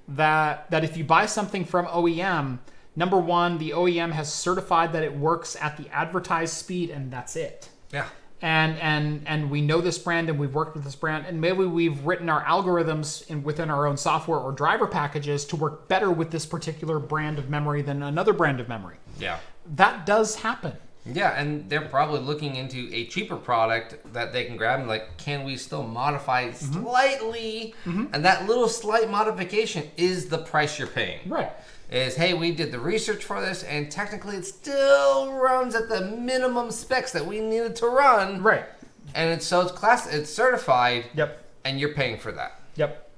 that if you buy something from OEM, number one, the OEM has certified that it works at the advertised speed, and that's it.
Yeah.
And we know this brand, and we've worked with this brand, and maybe we've written our algorithms within our own software or driver packages to work better with this particular brand of memory than another brand of memory.
Yeah.
That does happen.
Yeah, and they're probably looking into a cheaper product that they can grab and can we still modify slightly? And that little slight modification is the price you're paying.
Right.
Is, hey, we did the research for this, and technically it still runs at the minimum specs that we needed to run.
Right.
And it's certified.
Yep.
And you're paying for that.
Yep.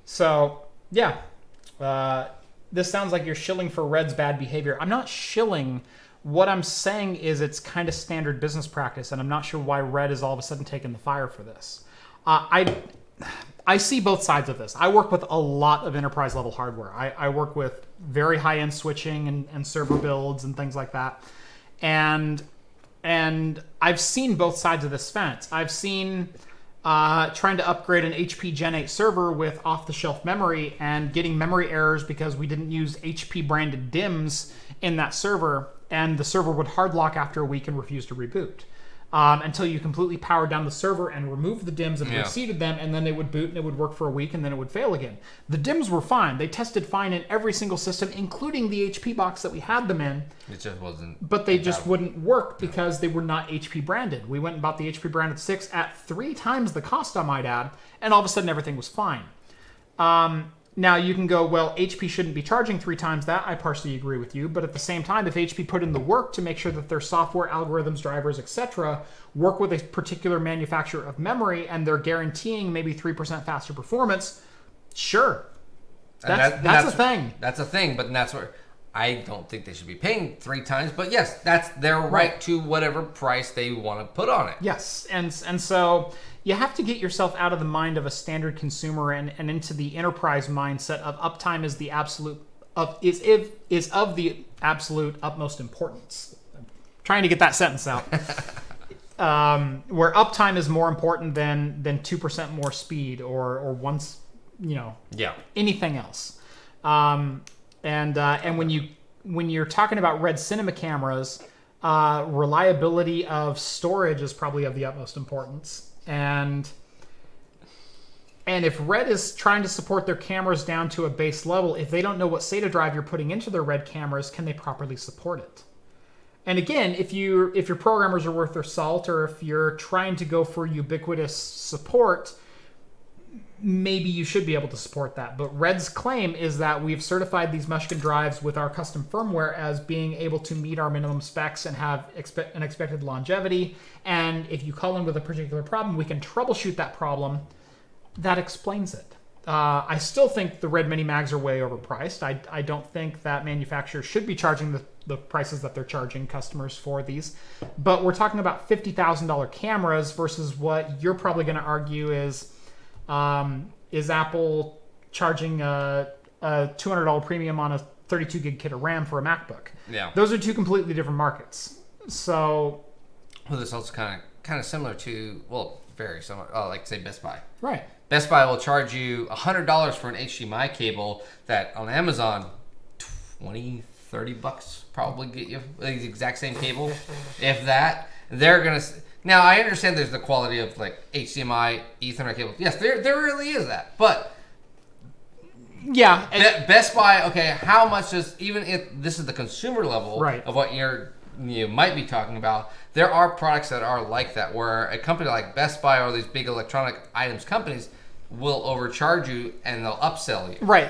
So, yeah. This sounds like you're shilling for Red's bad behavior. I'm not shilling. What I'm saying is it's kind of standard business practice, and I'm not sure why Red is all of a sudden taking the fire for this. I see both sides of this. I work with a lot of enterprise level hardware. I work with very high-end switching and server builds and things like that. And I've seen both sides of this fence. I've seen trying to upgrade an HP Gen 8 server with off-the-shelf memory and getting memory errors because we didn't use HP-branded DIMMs in that server, and the server would hard lock after a week and refuse to reboot. Until you completely powered down the server and removed the DIMMs and reseated them, and then they would boot and it would work for a week and then it would fail again. The DIMMs were fine. They tested fine in every single system, including the HP box that we had them in.
It just wasn't.
But they just wouldn't work because they were not HP branded. We went and bought the HP branded 6 at 3 times the cost, I might add, and all of a sudden everything was fine. Now you can go, well, HP shouldn't be charging 3 times that. I partially agree with you. But at the same time, if HP put in the work to make sure that their software, algorithms, drivers, etc., work with a particular manufacturer of memory and they're guaranteeing maybe 3% faster performance, sure. That's a thing.
That's a thing, but that's where I don't think they should be paying 3 times, but yes, that's their right to whatever price they want to put on it.
Yes, and so you have to get yourself out of the mind of a standard consumer and into the enterprise mindset of uptime is the absolute of the absolute utmost importance. I'm trying to get that sentence out. Where uptime is more important than 2% more speed or once, anything else. And when you're talking about Red Cinema cameras, reliability of storage is probably of the utmost importance. And if Red is trying to support their cameras down to a base level, if they don't know what SATA drive you're putting into their Red cameras, can they properly support it? And again, if your programmers are worth their salt, or if you're trying to go for ubiquitous support, maybe you should be able to support that. But Red's claim is that we've certified these Mushkin drives with our custom firmware as being able to meet our minimum specs and have an expected longevity. And if you call in with a particular problem, we can troubleshoot that problem. That explains it. I still think the Red Mini Mags are way overpriced. I don't think that manufacturers should be charging the prices that they're charging customers for these. But we're talking about $50,000 cameras versus what you're probably going to argue is Apple charging a $200 premium on a 32 gig kit of RAM for a MacBook.
Yeah.
Those are two completely different markets. So...
Well, this is also kind of similar to, very similar, like say Best Buy.
Right.
Best Buy will charge you $100 for an HDMI cable that on Amazon, $20, $30 probably get you the exact same cable. If that, they're going to... Now, I understand there's the quality of like HDMI, Ethernet cables. Yes, there really is that. But
yeah,
Best Buy, okay, how much does, even if this is the consumer level of what you might be talking about, there are products that are like that, where a company like Best Buy or these big electronic items companies will overcharge you and they'll upsell you.
Right.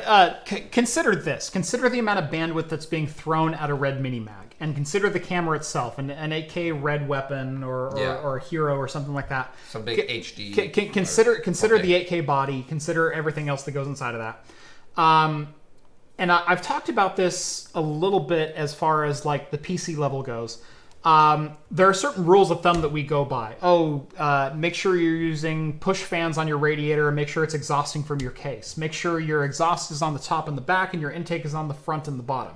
Consider this. Consider the amount of bandwidth that's being thrown at a Red Mini Mag, and consider the camera itself, an 8K Red Weapon or a Hero or something like that.
Some big HD.
Consider the 8K body. Consider everything else that goes inside of that. And I've talked about this a little bit as far as like the PC level goes. There are certain rules of thumb that we go by. Make sure you're using push fans on your radiator and make sure it's exhausting from your case. Make sure your exhaust is on the top and the back and your intake is on the front and the bottom.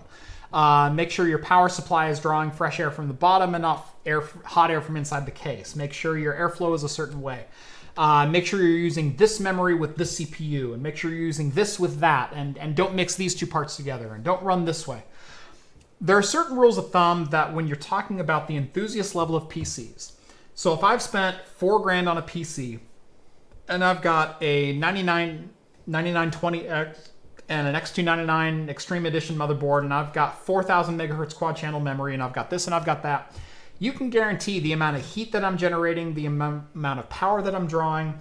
Make sure your power supply is drawing fresh air from the bottom and not hot air from inside the case. Make sure your airflow is a certain way. Make sure you're using this memory with this CPU, and make sure you're using this with that, and don't mix these two parts together, and don't run this way. There are certain rules of thumb that when you're talking about the enthusiast level of PCs. So if I've spent $4,000 on a PC, and I've got a 9920X and an X299 Extreme Edition motherboard, and I've got 4,000 megahertz quad channel memory, and I've got this and I've got that, you can guarantee the amount of heat that I'm generating, the amount of power that I'm drawing,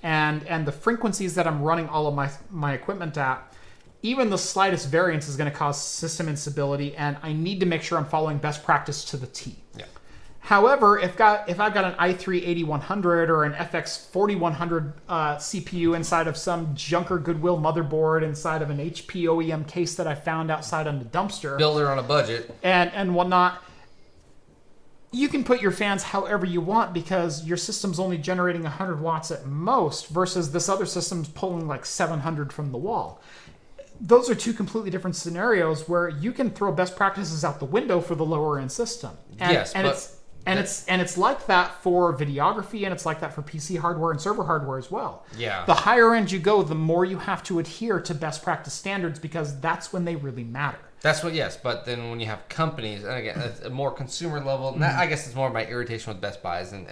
and the frequencies that I'm running all of my equipment at. Even the slightest variance is going to cause system instability, and I need to make sure I'm following best practice to the T.
Yeah.
However, if I've got an i3-8100 or an FX4100 CPU inside of some junker Goodwill motherboard inside of an HP OEM case that I found outside on the dumpster,
builder on a budget,
and whatnot, you can put your fans however you want because your system's only generating 100 watts at most versus this other system's pulling like 700 from the wall. Those are two completely different scenarios where you can throw best practices out the window for the lower end system. It's like that for videography, and it's like that for PC hardware and server hardware as well.
Yeah.
The higher end you go, the more you have to adhere to best practice standards because that's when they really matter.
That's what, yes, but then when you have companies, and again, it's a more consumer level, and that, I guess it's more my irritation with Best Buys and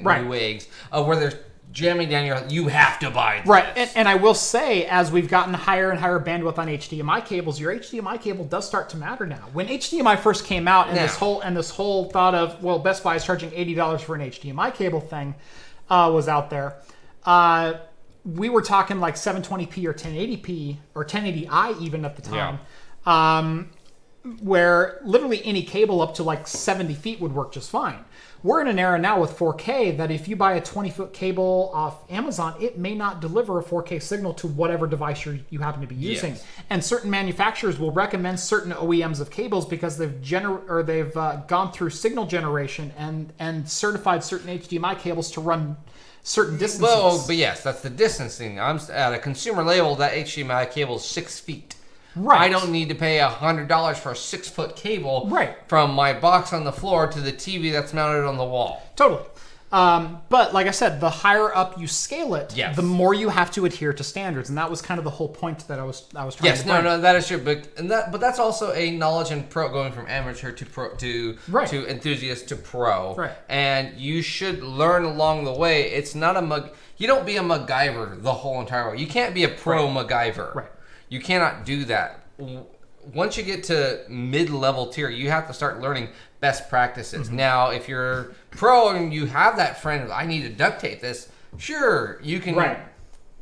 Newegg's, where they're jamming down you have to buy this.
Right, and I will say, as we've gotten higher and higher bandwidth on HDMI cables, your HDMI cable does start to matter now. When HDMI first came out, and this whole thought of, well, Best Buy is charging $80 for an HDMI cable thing was out there, we were talking like 720p or 1080p, or 1080i even at the time. Yeah. where literally any cable up to like 70 feet would work just fine. We're in an era now with 4K that if you buy a 20-foot cable off Amazon, it may not deliver a 4K signal to whatever device you happen to be using. Yes. And certain manufacturers will recommend certain OEMs of cables because they've gone through signal generation and certified certain HDMI cables to run certain distances.
Well, but yes, that's the distancing. I'm at a consumer label. That HDMI cable is 6 feet.
Right.
I don't need to pay $100 for a 6-foot cable
from
my box on the floor to the TV that's mounted on the wall.
Totally. But like I said, the higher up you scale it, the more you have to adhere to standards, and that was kind of the whole point that I was trying to bring.
Yes, no, that is true. But that's also a knowledge and pro going from amateur to pro to enthusiast to pro.
Right.
And you should learn along the way. It's not you don't be a MacGyver the whole entire way. You can't be a pro MacGyver.
Right.
You cannot do that. Once you get to mid-level tier, you have to start learning best practices. Mm-hmm. Now, if you're pro and you have that friend, I need to duct tape this, sure, you can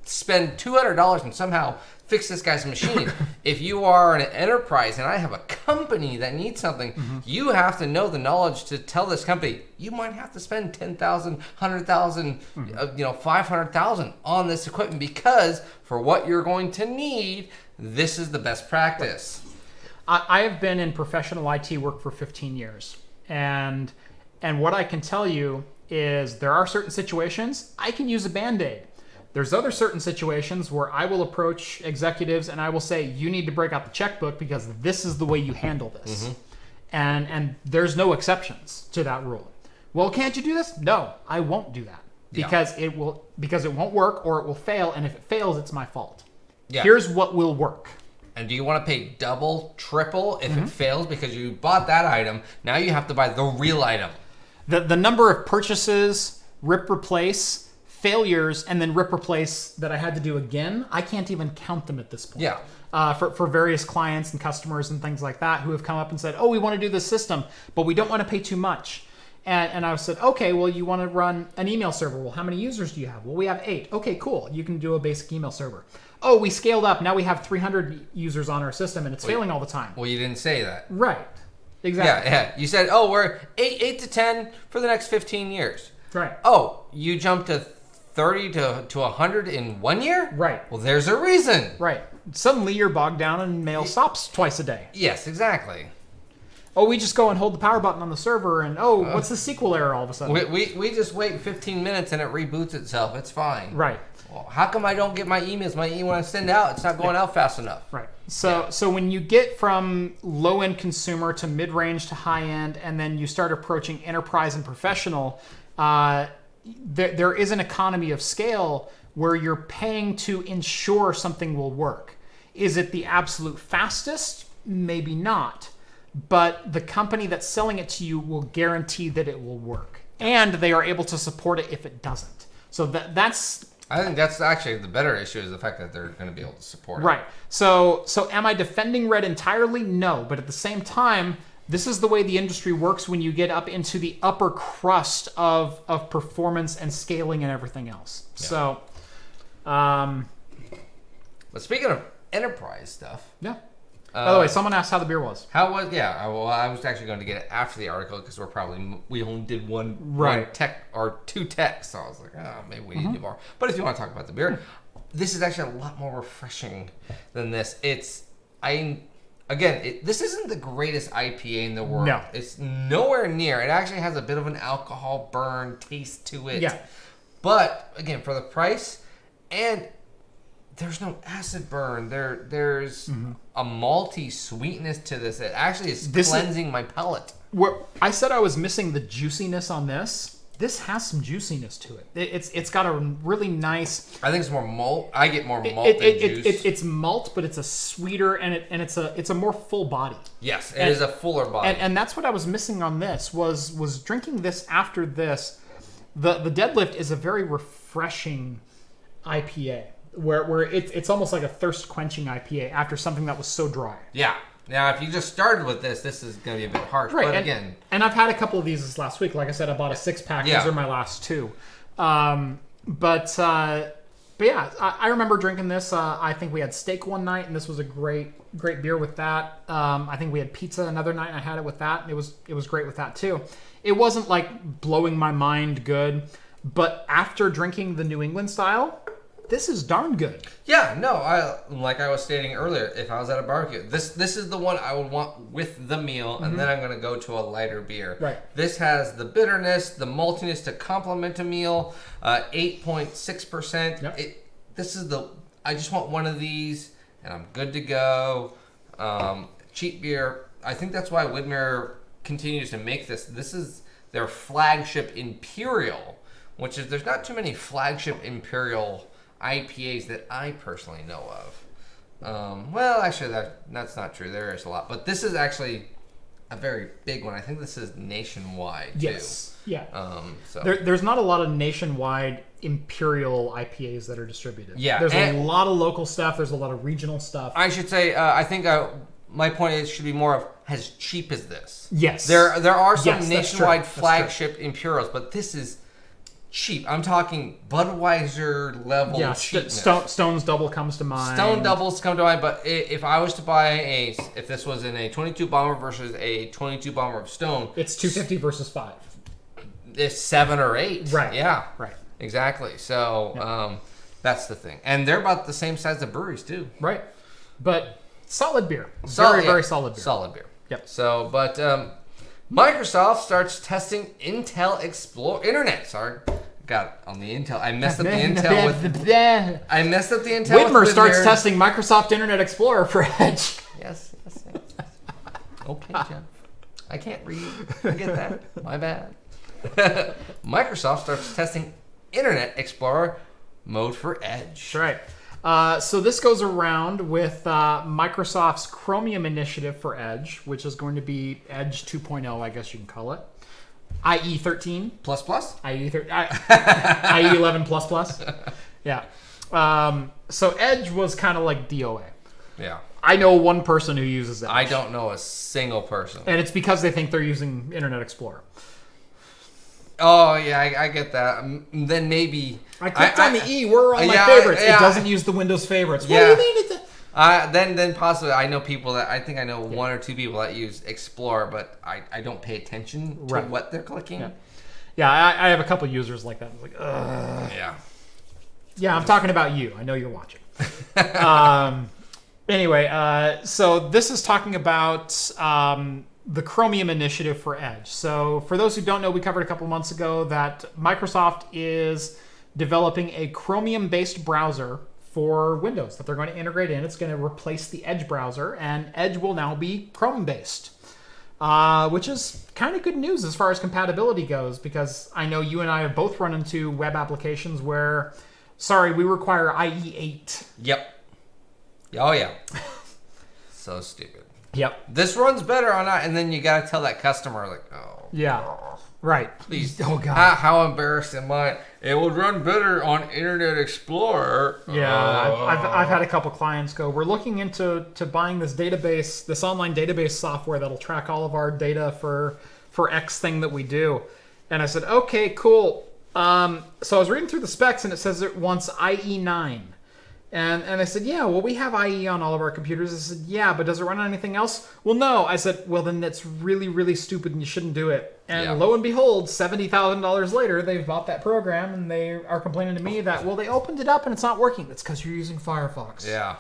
spend $200 and somehow fix this guy's machine. If you are an enterprise and I have a company that needs something, you have to know the knowledge to tell this company, you might have to spend $10,000, $100,000, $500,000 on this equipment because for what you're going to need, this is the best practice.
I have been in professional IT work for 15 years. And what I can tell you is there are certain situations I can use a Band-Aid. There's other certain situations where I will approach executives and I will say, you need to break out the checkbook because this is the way you handle this. And there's no exceptions to that rule. Well, can't you do this? No, I won't do that because it won't work or it will fail. And if it fails, it's my fault. Yeah. Here's what will work.
And do you want to pay double, triple if it fails because you bought that item? Now you have to buy the real item.
The number of purchases, rip, replace, failures, and then rip, replace that I had to do again, I can't even count them at this point.
Yeah.
For various clients and customers and things like that who have come up and said, oh, we want to do this system, but we don't want to pay too much. And I said, okay, well, you want to run an email server. Well, how many users do you have? Well, we have 8. Okay, cool. You can do a basic email server. Oh, we scaled up. Now we have 300 users on our system, and it's failing all the time.
Well, you didn't say that.
Right. Exactly.
Yeah. You said, oh, we're 8 to 10 for the next 15 years.
Right.
Oh, you jumped to 30 to 100 in 1 year?
Right.
Well, there's a reason.
Right. Suddenly you're bogged down and mail stops twice a day.
Yes, exactly.
Oh, we just go and hold the power button on the server and, what's the SQL error all of a sudden?
We just wait 15 minutes and it reboots itself. It's fine.
Right.
Well, how come I don't get my emails? My email when I send out, it's not going out fast enough.
Right. So when you get from low-end consumer to mid-range to high-end and then you start approaching enterprise and professional, there is an economy of scale where you're paying to ensure something will work. Is it the absolute fastest? Maybe not. But the company that's selling it to you will guarantee that it will work. And they are able to support it if it doesn't. So that's...
I think that's actually the better issue is the fact that they're going to be able to support it.
Right. So am I defending Red entirely? No. But at the same time, this is the way the industry works when you get up into the upper crust of performance and scaling and everything else. Yeah. So...
But speaking of enterprise stuff...
Yeah. By the way, someone asked how the beer was.
How was? Yeah, well, I was actually going to get it after the article because we only did one tech or 2 techs, so I was like, maybe we need to do more. But if you want to talk about the beer, this is actually a lot more refreshing than this. This isn't the greatest IPA in the world.
No,
it's nowhere near. It actually has a bit of an alcohol burn taste to it.
Yeah,
but again, for the price and. There's no acid burn. There's a malty sweetness to this. It actually is cleansing my palate.
Where I said I was missing the juiciness on this. This has some juiciness to it. It's got a really nice.
I think it's more malt. I get more malt than juice.
It's malt, but it's a sweeter and it's a more full body.
Yes, it is a fuller body.
And that's what I was missing on this was drinking this after this. The Deadlift is a very refreshing IPA. Where it's almost like a thirst-quenching IPA after something that was so dry.
Yeah. Now, if you just started with this is going to be a bit harsh.
Right.
But again...
And I've had a couple of these this last week. Like I said, I bought a 6-pack. Yeah. These are my last 2. But yeah, I remember drinking this. I think we had steak one night, and this was a great great beer with that. I think we had pizza another night, and I had it with that, and it was great with that too. It wasn't like blowing my mind good, but after drinking the New England style, this is darn good.
Yeah, no, like I was stating earlier, if I was at a barbecue, this is the one I would want with the meal, and then I'm going to go to a lighter beer.
Right.
This has the bitterness, the maltiness to complement a meal, 8.6%.
Yep.
I just want one of these, and I'm good to go. Cheap beer. I think that's why Widmer continues to make this. This is their flagship Imperial, which is, there's not too many flagship Imperial IPAs that I personally know of. Well, actually, that's not true. There is a lot, but this is actually a very big one. I think this is nationwide too.
Yes. Yeah.
So
there's not a lot of nationwide Imperial IPAs that are distributed.
Yeah.
There's a lot of local stuff. There's a lot of regional stuff.
I should say, I think my point is should be more of as cheap as this.
Yes.
There are some
Yes,
nationwide flagship Imperials, but this is cheap. I'm talking Budweiser level cheapness.
Stone's Double comes to mind.
Stone Doubles come to mind, but if I was to buy if this was in a 22 bomber versus a 22 bomber of Stone,
it's 250 versus 5.
It's 7 or 8.
Right.
Yeah.
Right.
Exactly. So that's the thing, and they're about the same size of breweries too.
Right. But solid beer. Very solid beer.
Solid beer.
Yep.
So, but Microsoft starts testing Intel Internet. Sorry. Got on the Intel. I messed up the Intel with. I messed up the Intel.
Widmer starts testing Microsoft Internet Explorer for Edge.
Yes. Okay, Jeff. I can't read. I get that. My bad. Microsoft starts testing Internet Explorer mode for Edge.
That's right. So this goes around with Microsoft's Chromium initiative for Edge, which is going to be Edge 2.0, I guess you can call it. IE 13
plus
IE 11 plus. Yeah. So Edge was kind of like DOA.
Yeah.
I know one person who uses Edge.
I don't know a single person.
And it's because they think they're using Internet Explorer.
Oh yeah, I get that. Then maybe
I clicked on the E. We're on my favorites. It doesn't use the Windows favorites. What do you mean?
Then possibly I know people that I think I know one or two people that use Explorer, but I don't pay attention to what they're clicking.
Yeah, I have a couple users like that. I'm like, ugh. Yeah, I'm talking about you. I know you're watching. Anyway, so this is talking about the Chromium initiative for Edge. So for those who don't know, we covered a couple months ago that Microsoft is developing a Chromium-based browser for Windows that they're going to integrate in. It's going to replace the Edge browser, and Edge will now be Chrome-based, which is kind of good news as far as compatibility goes, because I know you and I have both run into web applications where, we require IE8.
Yep. Oh, yeah. So stupid.
Yep.
This runs better on that, and then you got to tell that customer, like, oh.
Yeah. Right.
Please.
Oh, God.
How embarrassed am I? It would run better on Internet Explorer.
Yeah. I've had a couple clients go, we're looking into buying this database, this online database software that'll track all of our data for X thing that we do. And I said, okay, cool. So I was reading through the specs, and it says it wants IE9. And I said, yeah, well, we have IE on all of our computers. I said, yeah, but does it run on anything else? Well, no. I said, well, then that's really, really stupid, and you shouldn't do it. And lo and behold, $70,000 later, they've bought that program, and they are complaining to me that, well, they opened it up, and it's not working. That's because you're using Firefox.
Yeah.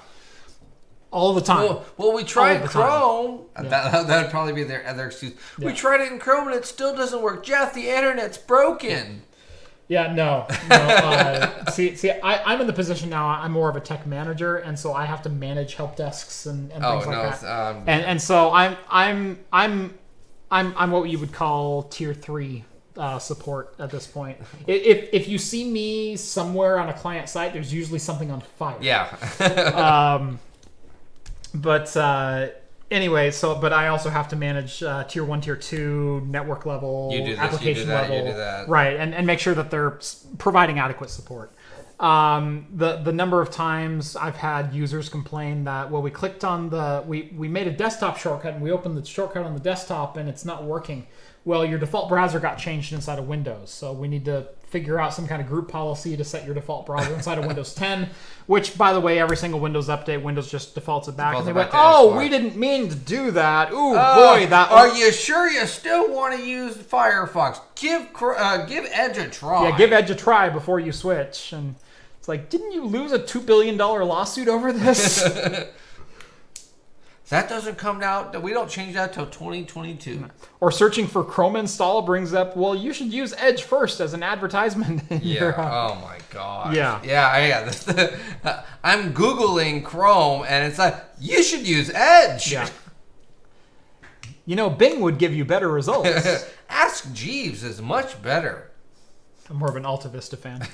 All the time.
Well, we tried Chrome. That would probably be their other excuse. Yeah. We tried it in Chrome, and it still doesn't work. Jeff, the internet's broken.
Yeah, no. See, I'm in the position now. I'm more of a tech manager, and so I have to manage help desks and things like that. And so I'm what you would call tier 3 support at this point. If you see me somewhere on a client site, there's usually something on fire.
Yeah.
Anyway, but I also have to manage tier 1, tier 2, network level, application level,
you do that.
Right, and make sure that they're providing adequate support. The number of times I've had users complain that, well, we clicked on we made a desktop shortcut and we opened the shortcut on the desktop and it's not working. Well, your default browser got changed inside of Windows, so we need to figure out some kind of group policy to set your default browser inside of Windows 10, which, by the way, every single Windows update, Windows just defaults it back. And they went, we didn't mean to do that. Ooh, boy, that...
Are you sure you still want to use Firefox? Give Edge a try.
Yeah, give Edge a try before you switch. And it's like, didn't you lose a $2 billion lawsuit over this?
That doesn't come out. We don't change that till 2022.
Or searching for Chrome install brings up, well, you should use Edge first as an advertisement.
Oh my god.
Yeah.
I'm Googling Chrome and it's like, you should use Edge.
Yeah. Bing would give you better results.
Ask Jeeves is much better.
I'm more of an Alta Vista fan.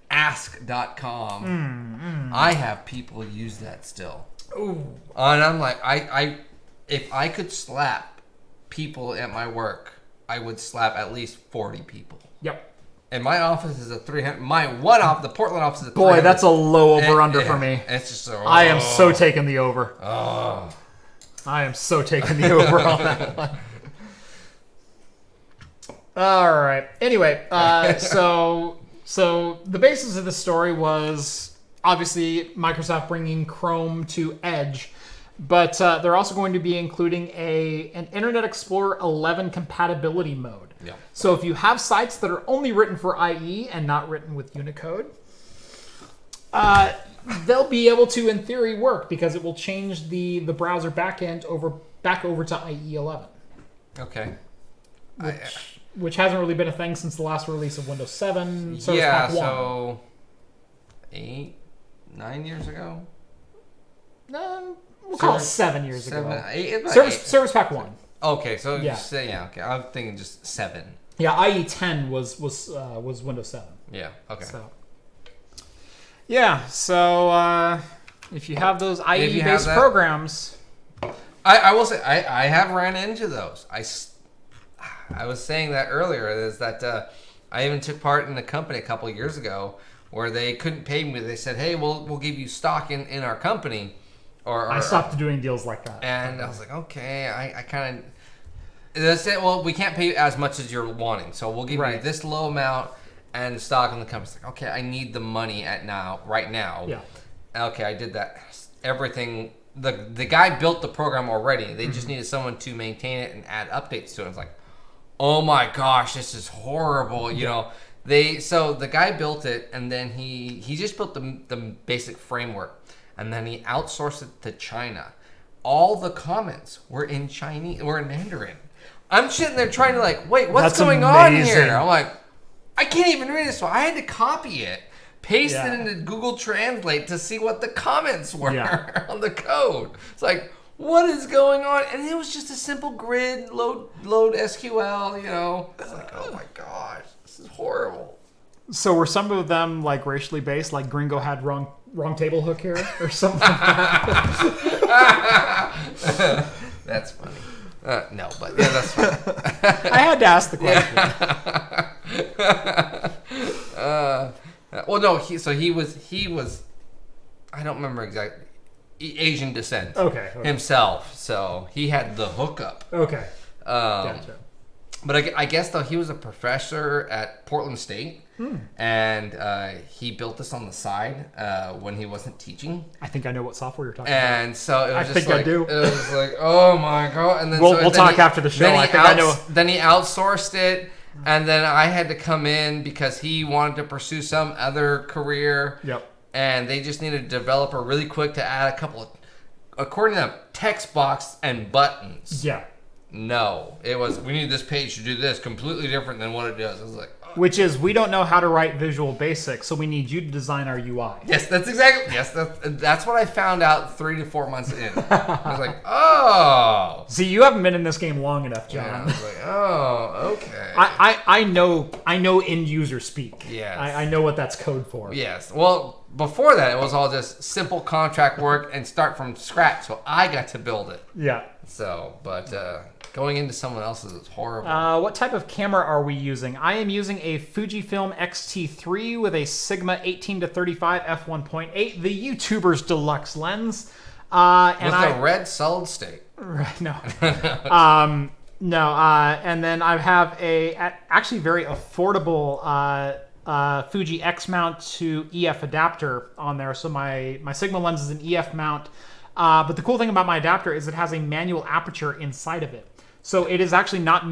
Ask.com. I have people use that still.
Ooh.
And I'm like, if I could slap people at my work, I would slap at least 40 people.
Yep.
And my office is a 300. The Portland office is a 300.
Boy, that's a low over-under for me.
It's just
I am so taking the over.
Oh.
I am so taking the over on that one. All right. Anyway, So the basis of the story was obviously Microsoft bringing Chrome to Edge, but they're also going to be including an Internet Explorer 11 compatibility mode.
Yeah.
So if you have sites that are only written for IE and not written with Unicode, they'll be able to, in theory, work because it will change the browser backend back over to IE 11.
Okay.
Which hasn't really been a thing since the last release of Windows 7. Service Pack 1.
So 8, 9 years ago?
We'll call it 7 years ago.
8,
Service Pack 1.
Okay, so
yeah.
Okay. I'm thinking just 7.
Yeah, IE 10 was Windows 7.
Yeah, okay.
So if you have those IE-based programs...
I will say, I have ran into those. I was saying that earlier, is that I even took part in a company a couple of years ago where they couldn't pay me. They said, hey, we'll give you stock in our company.
I stopped doing deals like that.
And I was like, okay, I kind of... They said, well, we can't pay you as much as you're wanting, so we'll give you this low amount and stock in the company. It's like, okay, I need the money right now.
Yeah.
Okay, I did that. Everything... The guy built the program already. They just needed someone to maintain it and add updates to it. I was like, oh my gosh, this is horrible. So the guy built it, and then he just built the basic framework, and then he outsourced it to China. All the comments were in Chinese, were in Mandarin. I'm sitting there trying to wait, what's going on here? I'm like, I can't even read this. So I had to copy it, paste it into Google Translate to see what the comments were on the code. It's like, what is going on? And it was just a simple grid, load SQL, It's like, oh my gosh, this is horrible.
So were some of them racially based, like Gringo had wrong table hook here or something like that?
That's funny. No, but yeah, that's funny.
I had to ask the question.
Well, no, he was, I don't remember exactly. Asian descent.
Okay.
Himself, so he had the hookup.
Okay. Gotcha.
But I guess though he was a professor at Portland State, and he built this on the side when he wasn't teaching.
I think I know what software you're talking about.
And so it was
I do.
It was like, oh my god! And then
we'll talk after the show. I know.
Then he outsourced it, and then I had to come in because he wanted to pursue some other career.
Yep.
And they just needed a developer really quick to add a couple of, according to them, text box and buttons.
Yeah.
No. It was, we need this page to do this, completely different than what it does. I was like, oh.
Which is, we don't know how to write Visual Basic, so we need you to design our UI.
Yes, that's what I found out 3 to 4 months in. I was like, oh.
See, you haven't been in this game long enough, John.
Yeah, I was like, oh, okay.
I know end user speak.
Yes.
I know what that's code for.
Yes. Well, before that, it was all just simple contract work and start from scratch. So I got to build it.
Yeah.
So, but going into someone else's is horrible.
What type of camera are we using? I am using a Fujifilm X-T3 with a Sigma 18-35 f1.8, the YouTuber's deluxe lens.
With a red solid state.
No. No, and then I have a actually very affordable Fuji X mount to EF adapter on there. So my Sigma lens is an EF mount, but the cool thing about my adapter is it has a manual aperture inside of it. So it is actually not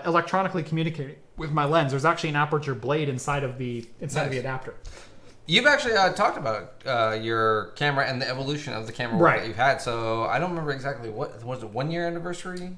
electronically communicating with my lens. There's actually an aperture blade inside of the adapter.
You've actually talked about your camera and the evolution of the camera work that you've had. So I don't remember exactly what was it. 1 year anniversary.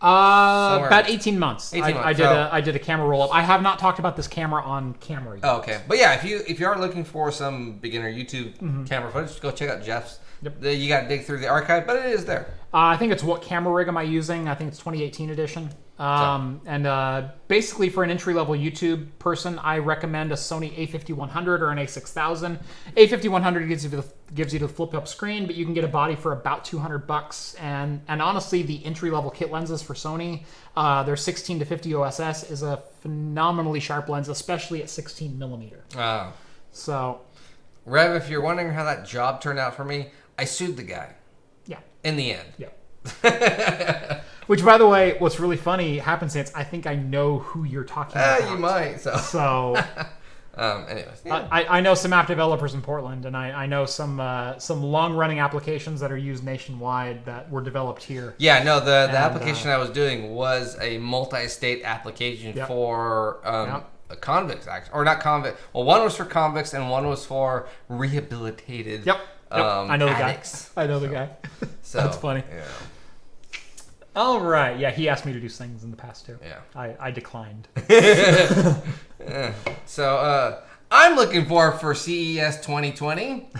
About 18 months.
18 months.
I did a camera roll up. I have not talked about this camera on camera yet.
Oh, okay, but yeah, if you are looking for some beginner YouTube camera footage, go check out Jeff's. Yep. You got to dig through the archive, but it is there.
I think it's what camera rig am I using? I think it's 2018 edition. And basically for an entry-level YouTube person, I recommend a Sony a5100 or an a6000. A5100 gives you the flip-up screen, but you can get a body for about $200. And honestly, the entry-level kit lenses for Sony, their 16 to 50 OSS is a phenomenally sharp lens, especially at 16 millimeter. So,
Rev, if you're wondering how that job turned out for me, I sued the guy. Yeah. In the end.
Yeah. Which, by the way, what's really funny, happenstance, I think I know who you're talking about.
You might.
So
anyways. Yeah.
I know some app developers in Portland, and I know some long-running applications that are used nationwide that were developed here.
Yeah, no, the application I was doing was a multi-state application for convicts, actually. Or not convicts. Well, one was for convicts, and one was for rehabilitated
I know the
addicts.
guy. I know the guy.
So,
that's funny.
Yeah.
All right. Yeah, he asked me to do things in the past, too.
Yeah.
I declined.
So, I'm looking forward for CES 2020.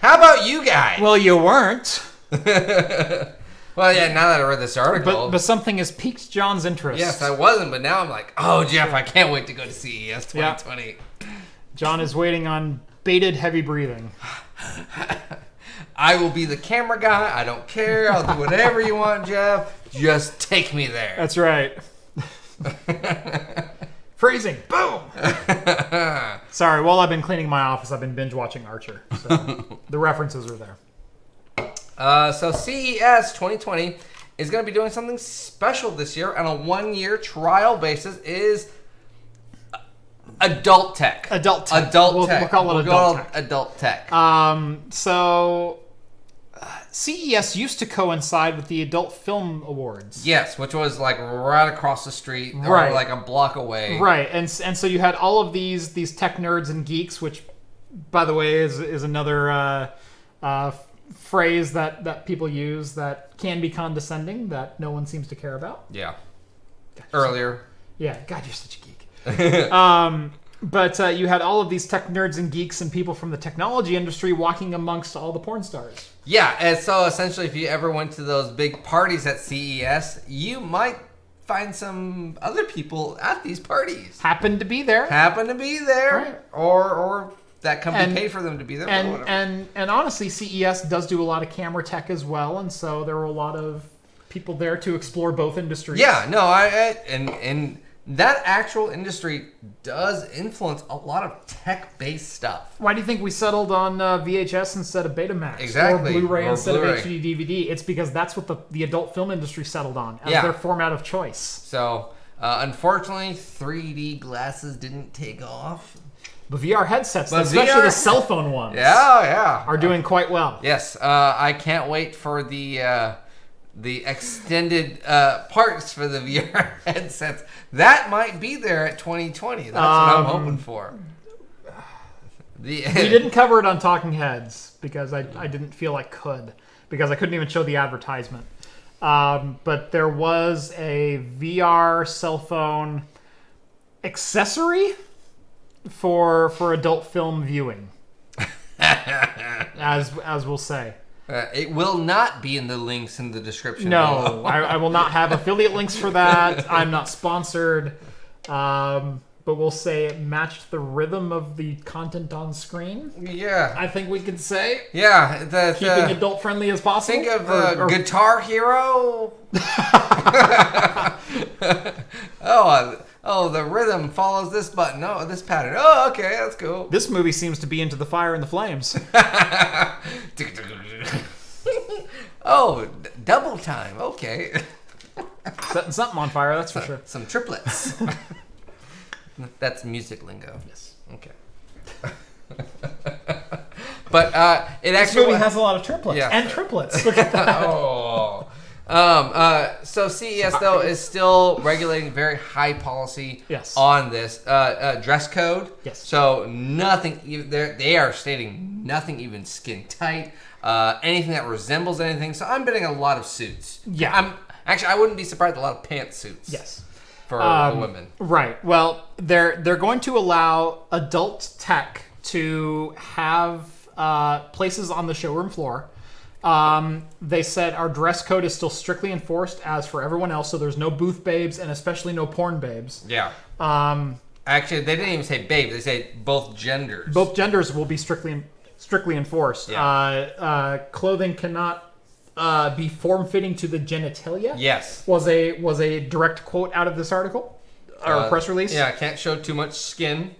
How about you guys?
Well, you weren't.
Well, yeah, now that I read this article.
But something has piqued John's interest.
Yes, I wasn't, but now I'm like, oh, Jeff, I can't wait to go to CES 2020.
Yeah. John is waiting on bated heavy breathing.
I will be the camera guy. I don't care. I'll do whatever you want, Jeff. Just take me there.
That's right. Phrasing. Boom. Sorry, while I've been cleaning my office, I've been binge watching Archer. So the references are there.
So CES 2020 is going to be doing something special this year on a 1-year trial basis. Is adult tech.
Adult tech.
Adult tech.
We'll call it
adult tech.
So CES used to coincide with the Adult Film Awards.
Yes, which was like right across the street, or like a block away.
Right, and so you had all of these tech nerds and geeks, which, by the way, is another phrase that people use that can be condescending, that no one seems to care about.
Yeah. Earlier.
Yeah, God, you're such a geek. But you had all of these tech nerds and geeks and people from the technology industry walking amongst all the porn stars.
Yeah, and so essentially if you ever went to those big parties at CES, you might find some other people at these parties.
Happen to be there.
Right. Or that company paid for them to be there.
And honestly, CES does do a lot of camera tech as well, and so there were a lot of people there to explore both industries.
Yeah, no, and that actual industry does influence a lot of tech-based stuff.
Why do you think we settled on VHS instead of Betamax?
Exactly.
Or Blu-ray instead of HD DVD? It's because that's what the adult film industry settled on as their format of choice.
So, unfortunately, 3D glasses didn't take off.
But VR headsets, especially the cell phone ones, are doing quite well.
Yes, I can't wait for the extended parts for the VR headsets. That might be there at 2020. That's what I'm hoping for. We
didn't cover it on Talking Heads because I didn't feel I could, because I couldn't even show the advertisement. But there was a VR cell phone accessory for adult film viewing, as we'll say.
It will not be in the links in the description.
No, I will not have affiliate links for that. I'm not sponsored. But we'll say it matched the rhythm of the content on screen.
Yeah.
I think we could say.
Yeah.
Keeping adult friendly as possible.
Think of Guitar Hero. Oh, the rhythm follows this button. Oh, this pattern. Oh, okay, that's cool.
This movie seems to be into the fire and the flames.
Oh, double time. Okay.
Setting something on fire, that's for sure.
Some triplets. That's music lingo.
Yes.
Okay. But it
This
actually
movie has a lot of triplets.
Yeah.
And triplets. Look at that.
Oh. So CES though is still regulating very high policy on this dress code.
Yes.
So nothing. They are stating nothing even skin tight. Anything that resembles anything. So I'm betting a lot of suits.
Yeah.
I wouldn't be surprised a lot of pantsuits.
Yes.
For the women.
Right. Well, they're going to allow adult tech to have places on the showroom floor. They said our dress code is still strictly enforced as for everyone else, so there's no booth babes and especially no porn babes.
Yeah. Actually, they didn't even say babe. They say both genders.
Both genders will be strictly enforced. Yeah. Clothing cannot be form-fitting to the genitalia.
Yes.
Was a direct quote out of this article or press release.
Yeah, can't show too much skin.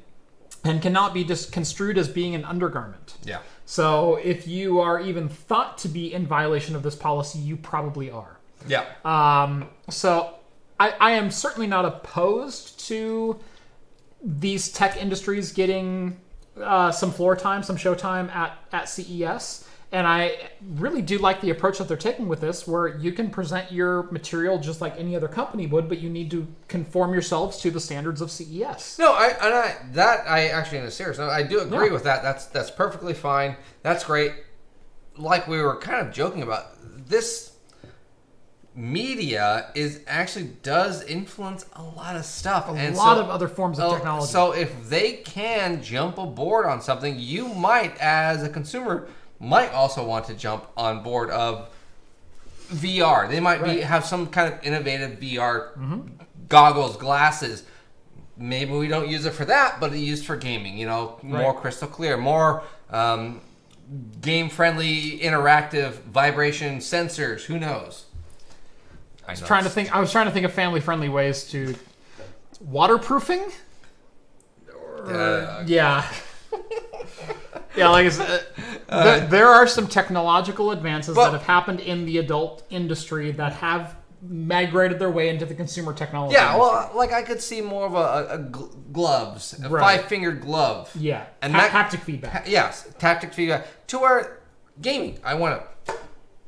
And cannot be just construed as being an undergarment.
Yeah.
So if you are even thought to be in violation of this policy, you probably are.
Yeah.
So I am certainly not opposed to these tech industries getting some floor time, some show time at CES. And I really do like the approach that they're taking with this, where you can present your material just like any other company would, but you need to conform yourselves to the standards of CES.
No, I actually, in a serious note, I do agree with that. That's perfectly fine. That's great. Like we were kind of joking about, this media does influence a lot of stuff.
A lot of other forms of technology.
So if they can jump aboard on something, you might, as a consumer, might also want to jump on board of VR. They might have some kind of innovative VR goggles, glasses. Maybe we don't use it for that, but it's used for gaming. More crystal clear, more game-friendly, interactive vibration sensors. Who knows? I was trying to think
of family-friendly ways to waterproofing. Yeah. Yeah, like I said, there are some technological advances that have happened in the adult industry that have migrated their way into the consumer technology industry.
Well, like I could see more of a gloves, a five-fingered glove.
Yeah,
and
haptic feedback.
Yes, haptic feedback. To where gaming, I want to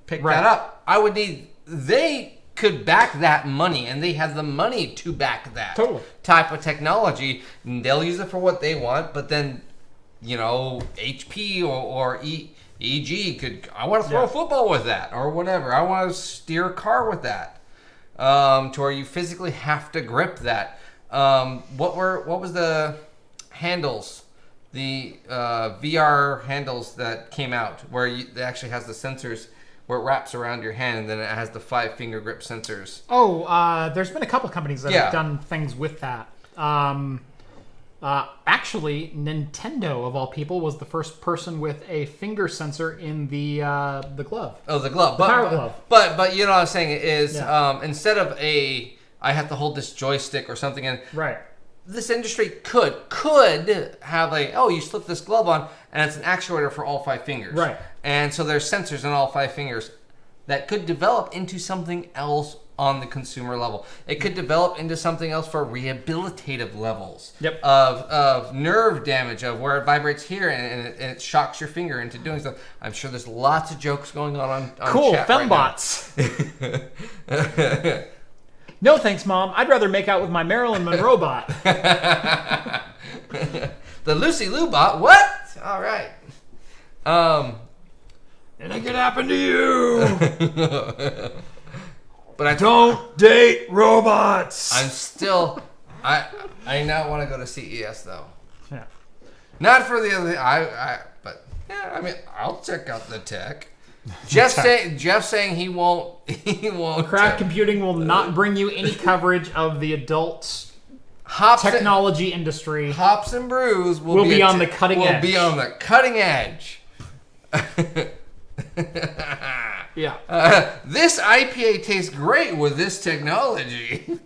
pick that up. I would need, they could back that money, and they have the money to back that type of technology. And they'll use it for what they want, but then, HP or EG could, I want to throw a football with that or whatever. I want to steer a car with that. To where you physically have to grip that. What was the handles? The VR handles that came out where it actually has the sensors where it wraps around your hand, and then it has the 5-finger grip sensors.
There's been a couple companies that have done things with that. Actually, Nintendo, of all people, was the first person with a finger sensor in the glove.
Oh, the glove.
The power glove.
But you know what I'm saying is, instead of I have to hold this joystick or something, and this industry could have you slip this glove on, and it's an actuator for all 5 fingers.
Right.
And so there's sensors in all 5 fingers that could develop into something else on the consumer level. It could develop into something else for rehabilitative levels of nerve damage, of where it vibrates here and it shocks your finger into doing stuff. I'm sure there's lots of jokes going on
cool,
chat
fembots. No thanks, Mom. I'd rather make out with my Marilyn Monroe bot.
The Lucy Lou bot? What? All right.
And it could happen to you.
But I
don't date robots.
I'm still, I now want to go to CES though.
Yeah.
Not for the other. But yeah. I mean, I'll check out the tech. Jeff saying he won't.
Craft Computing will not bring you any coverage of the adult technology industry.
Hops and Brews
will be on the cutting edge.
Will be on the cutting edge.
Yeah.
This IPA tastes great with this technology.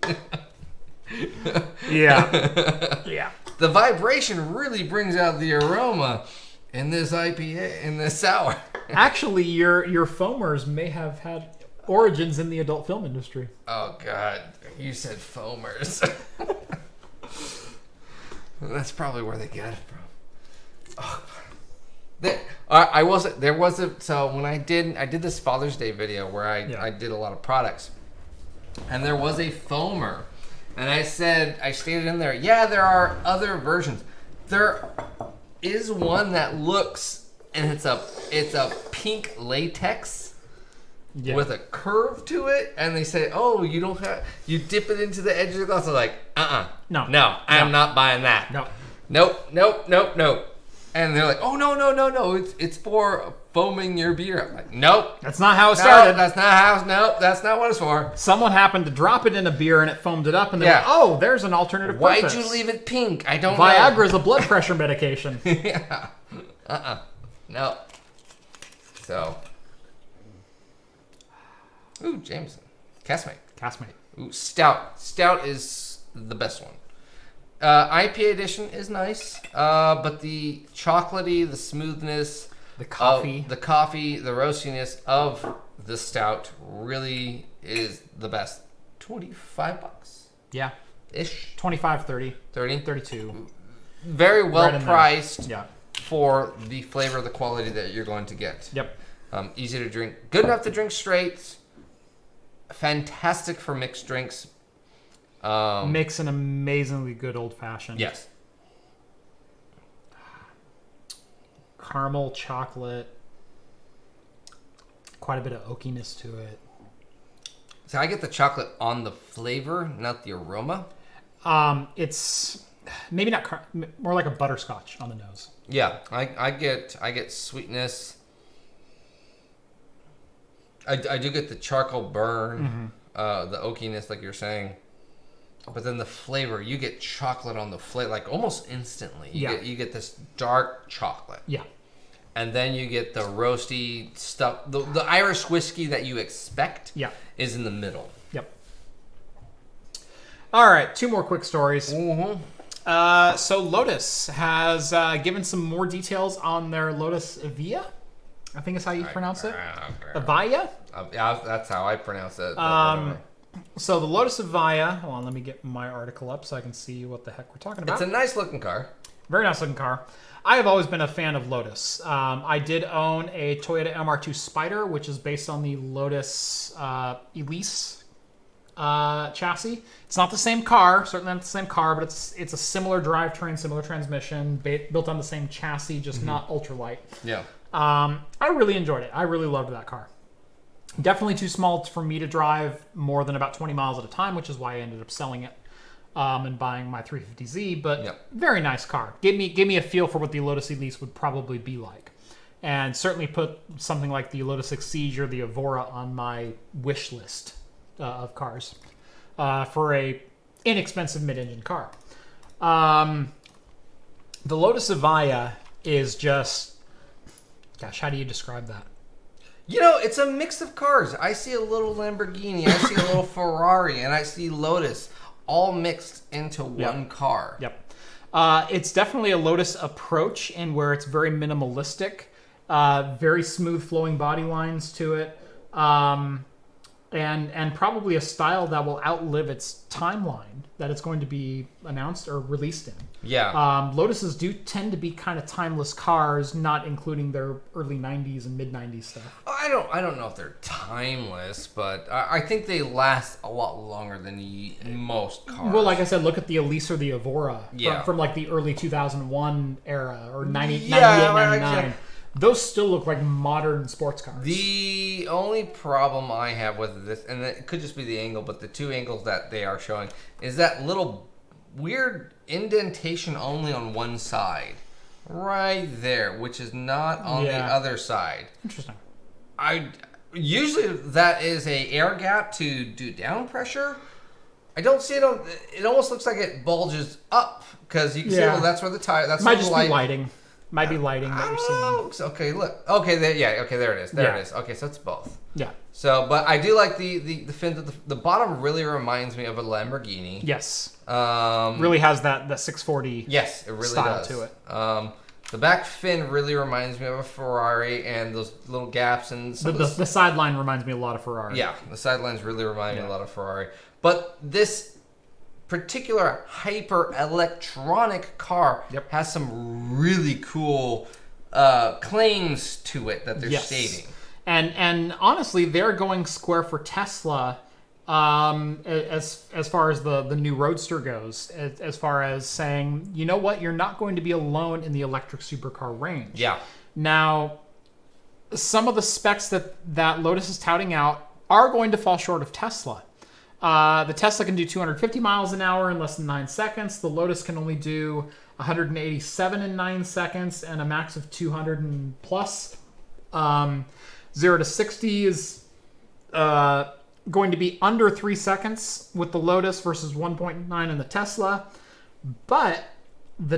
Yeah.
The vibration really brings out the aroma in this IPA, in this sour.
Actually, your foamers may have had Origins in the adult film industry.
Oh, God. You said foamers. That's probably where they get it from. Oh. So when I did this Father's Day video where I did a lot of products, and there was a foamer, and I stated in there, yeah, there are other versions. There is one that looks, and it's a pink latex with a curve to it, and they say, oh, you dip it into the edge of the glass. I'm like, no, I'm not buying that. Nope. And they're like, oh, no, it's for foaming your beer. I'm like, nope.
That's not how it started.
That's not what it's for.
Someone happened to drop it in a beer and it foamed it up, and they're like, oh, there's an alternative purpose.
Why'd you leave it pink? I don't know.
Viagra is a blood pressure medication.
Yeah. No. So. Ooh, Jameson. Castmate. Ooh, Stout. Stout is the best one. IPA edition is nice, but the chocolatey, the smoothness, the coffee, the roastiness of the stout really is the best. $25.
Yeah.
Ish.
25, 30.
30?
32.
Very well priced for the flavor, the quality that you're going to get.
Yep.
Easy to drink. Good enough to drink straight. Fantastic for mixed drinks.
Makes an amazingly good old fashioned.
Yes.
Caramel, chocolate, quite a bit of oakiness to it.
So I get the chocolate on the flavor, not the aroma.
It's maybe not more like a butterscotch on the nose.
Yeah, I get sweetness. I do get the charcoal burn, the oakiness, like you're saying. But then the flavor, you get chocolate on the flavor, like almost instantly. You get this dark chocolate.
Yeah.
And then you get the roasty stuff. The Irish whiskey that you expect is in the middle.
Yep. All right, 2 more quick stories.
Mm-hmm.
So Lotus has given some more details on their Lotus Evija. I think is how you pronounce it. Evija?
Yeah, that's how I pronounce it.
So the Lotus Evija, hold on, let me get my article up so I can see what the heck we're talking about.
It's a nice looking car.
Very nice looking car. I have always been a fan of Lotus. I did own a Toyota MR2 Spider, which is based on the Lotus Elise chassis. It's not the same car, certainly not the same car, but it's a similar drivetrain, similar transmission, built on the same chassis, just not ultralight.
Yeah.
I really enjoyed it. I really loved that car. Definitely too small for me to drive more than about 20 miles at a time, which is why I ended up selling it and buying my 350Z. But very nice car. Give me a feel for what the Lotus Elise would probably be like. And certainly put something like the Lotus Exige or the Evora on my wish list of cars for a inexpensive mid-engine car. The Lotus Evija is just... Gosh, how do you describe that?
You know, it's a mix of cars. I see a little Lamborghini, I see a little Ferrari, and I see Lotus all mixed into one car.
Yep. It's definitely a Lotus approach in where it's very minimalistic, very smooth flowing body lines to it, and probably a style that will outlive its timeline that it's going to be announced or released in.
Yeah.
Lotuses do tend to be kind of timeless cars, not including their early 90s and mid 90s stuff.
I don't know if they're timeless, but I think they last a lot longer than most cars.
Well, like I said, look at the Elise or the Evora from like the early 2001 era or 98, 99. Those still look like modern sports cars.
The only problem I have with this, and it could just be the angle, but the 2 angles that they are showing, is that little weird indentation only on one side. Right there, which is not on the other side.
Interesting.
Usually that is a air gap to do down pressure. I don't see it on... It almost looks like it bulges up, because you can see, well, that's where the tire... That's
might just be lighting. Might be lighting that you're seeing.
Okay, look. Okay, there it is. There it is. Okay, so it's both.
Yeah.
So, but I do like the fin. The bottom really reminds me of a Lamborghini.
Yes. Really has that 640.
Yes, it really
style
does.
To it.
The back fin really reminds me of a Ferrari, and those little gaps and
the sideline reminds me a lot of Ferrari.
Yeah, the sidelines really remind me a lot of Ferrari. But this particular hyper electronic car has some really cool claims to it that they're stating.
And honestly, they're going square for Tesla as far as the new Roadster goes, as far as saying, you know what, you're not going to be alone in the electric supercar range.
Yeah.
Now, some of the specs that Lotus is touting out are going to fall short of Tesla. The Tesla can do 250 miles an hour in less than 9 seconds. The Lotus can only do 187 in 9 seconds and a max of 200 and plus. 0 to 60 is going to be under 3 seconds with the Lotus versus 1.9 in the Tesla. But the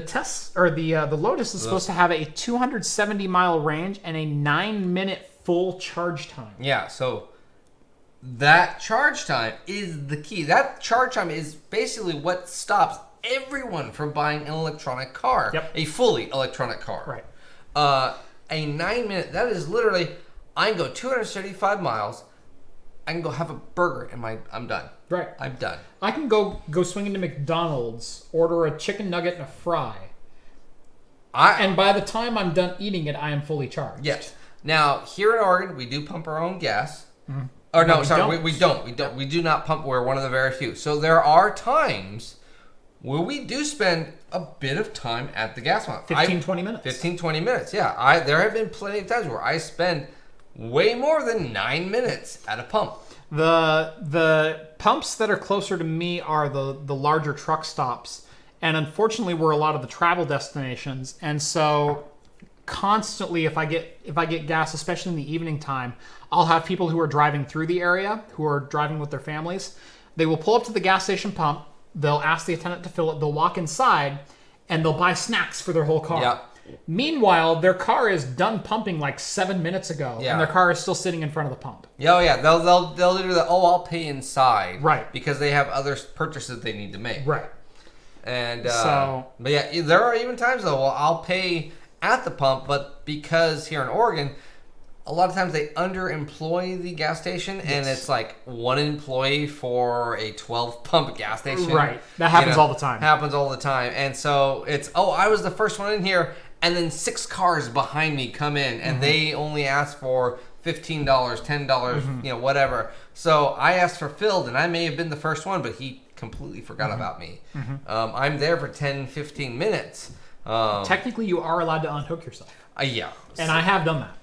Lotus is supposed to have a 270 mile range and a 9-minute full charge time.
Yeah, so that charge time is the key. That charge time is basically what stops everyone from buying an electronic car. A fully electronic car.
Right.
A 9-minute, that is literally, I can go 275 miles, I can go have a burger, and I'm done.
Right.
I'm done.
I can go swing into McDonald's, order a chicken nugget and a fry. And by the time I'm done eating it, I am fully charged.
Yes. Now, here in Oregon, we do pump our own gas.
Mm-hmm.
Or no, sorry, we don't. We do not pump. We're one of the very few. So there are times where we do spend a bit of time at the gas pump.
20 minutes.
15, 20 minutes, yeah. There have been plenty of times where I spend way more than 9 minutes at a pump.
The pumps that are closer to me are the larger truck stops. And unfortunately, we're a lot of the travel destinations. And so constantly, if I get gas, especially in the evening time, I'll have people who are driving through the area, who are driving with their families. They will pull up to the gas station pump. They'll ask the attendant to fill it. They'll walk inside, and they'll buy snacks for their whole car.
Yeah.
Meanwhile, their car is done pumping like 7 minutes ago, and their car is still sitting in front of the pump.
Oh yeah, they'll do that. Oh, I'll pay inside,
right? Because
they have other purchases they need to make,
right?
And but yeah, there are even times though. Well, I'll pay at the pump, but because here in Oregon, a lot of times they underemploy the gas station, and it's like one employee for a 12-pump gas station.
Right. That happens all the time.
Happens all the time. And so it's, I was the first one in here, and then 6 cars behind me come in, and they only ask for $15, $10, whatever. So I asked for filled, and I may have been the first one, but he completely forgot about me. I'm there for 10, 15 minutes.
Technically, you are allowed to unhook yourself.
Yeah.
And I have done that.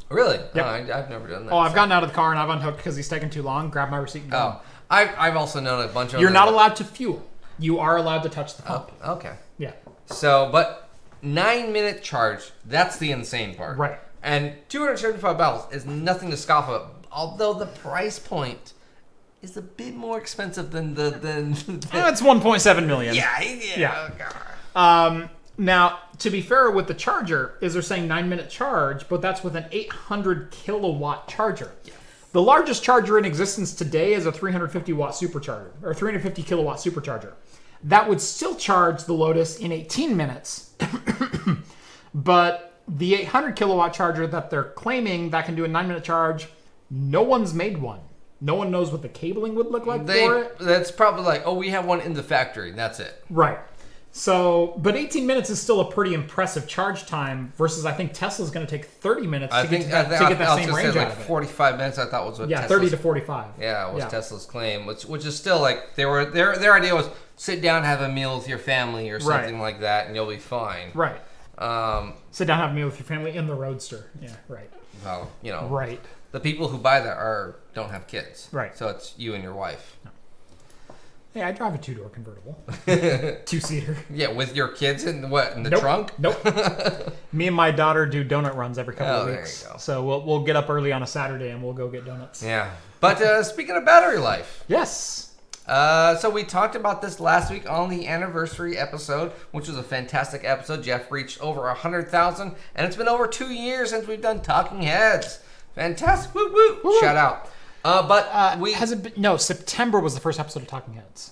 Really?
Yep.
No, I've never done that.
I've gotten out of the car and I've unhooked because he's taking too long. Grab my receipt and go.
I've also known a bunch of.
You're not allowed to fuel. You are allowed to touch the pump.
Okay.
Yeah.
So, but 9-minute charge, that's the insane part.
Right.
And $275 is nothing to scoff at, although the price point is a bit more expensive than
it's $1.7 million.
Yeah. Oh,
now, to be fair with the charger, they're saying 9-minute charge, but that's with an 800 kilowatt charger. Yes. The largest charger in existence today is a 350 watt supercharger, or 350 kilowatt supercharger. That would still charge the Lotus in 18 minutes. But the 800 kilowatt charger that they're claiming that can do a 9-minute charge, no one's made one. No one knows what the cabling would look like for it.
That's probably like, we have one in the factory, and that's it.
Right. So, but 18 minutes is still a pretty impressive charge time versus I think Tesla's going to take 30 minutes to get that same range out of it.
45 minutes I thought was what Tesla's...
30 to 45.
Yeah, was Tesla's claim, which is still like, their idea was sit down, have a meal with your family or something like that, and you'll be fine.
Right. Sit down, have a meal with your family in the Roadster. Yeah, right.
Well,
Right.
The people who buy that don't have kids.
Right.
So it's you and your wife.
No. Hey, I drive a 2-door convertible. 2-seater.
Yeah, with your kids in the trunk?
Nope. Me and my daughter do donut runs every couple of weeks.
There you go.
So we'll get up early on a Saturday and we'll go get donuts.
Yeah. But speaking of battery life.
Yes.
So we talked about this last week on the anniversary episode, which was a fantastic episode. Jeff reached over 100,000, and it's been over 2 years since we've done Talking Heads. Fantastic. Woo woo. Woo. Shout out.
September was the first episode of Talking Heads.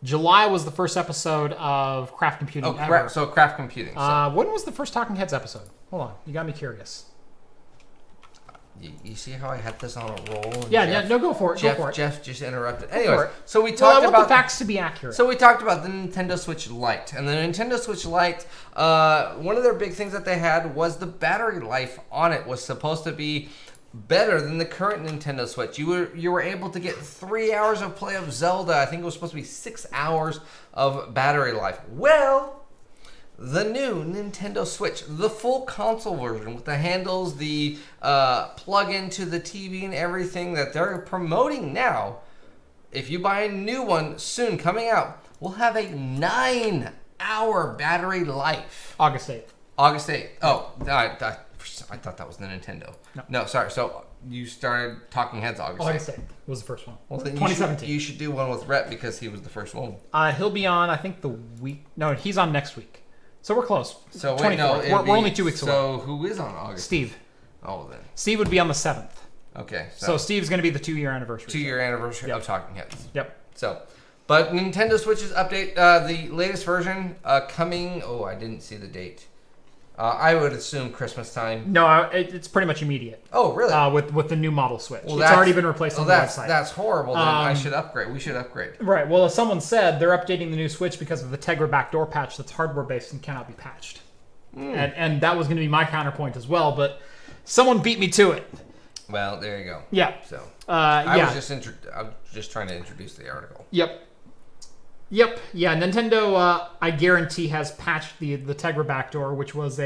July was the first episode of Craft Computing ever.
So Craft Computing. So.
When was the first Talking Heads episode? Hold on. You got me curious.
You see how I had this on a roll?
Yeah, no, go for it.
Jeff just interrupted. Anyways, so we talked about...
I want the facts to be accurate.
So we talked about the Nintendo Switch Lite. And the Nintendo Switch Lite, one of their big things that they had was the battery life on it was supposed to be better than the current Nintendo Switch. You were able to get 3 hours of play of Zelda. I think it was supposed to be 6 hours of battery life. Well... The new Nintendo Switch, the full console version with the handles, the plug into the TV and everything that they're promoting now, if you buy a new one soon coming out, will have a 9-hour battery life.
August 8th.
August 8th. Oh, I thought that was the Nintendo. No, sorry. So you started Talking Heads August 8th.
Was the first one.
Well, then
2017.
You should do one with Rhett because he was the first one.
He'll be on, I think, the week... No, he's on next week. So we're close.
So wait, no,
we're only 2 weeks away.
So who is on August?
Steve.
Oh, then.
Steve would be on the 7th.
Okay.
So Steve's going to be the 2-year anniversary.
2-year anniversary of Talking Heads.
Yep.
So, but Nintendo Switch's update, the latest version coming. Oh, I didn't see the date. I would assume Christmas time.
No, it's pretty much immediate.
Oh, really?
With the new model Switch.
Well,
it's already been replaced on the website.
That's horrible. Then I should upgrade. We should upgrade.
Right. Well, as someone said, they're updating the new Switch because of the Tegra backdoor patch that's hardware-based and cannot be patched. And that was going to be my counterpoint as well, but someone beat me to it.
Well, there you go.
Yeah.
So
I
was just trying to introduce the article.
Yep. Yeah, Nintendo, I guarantee, has patched the Tegra backdoor, which was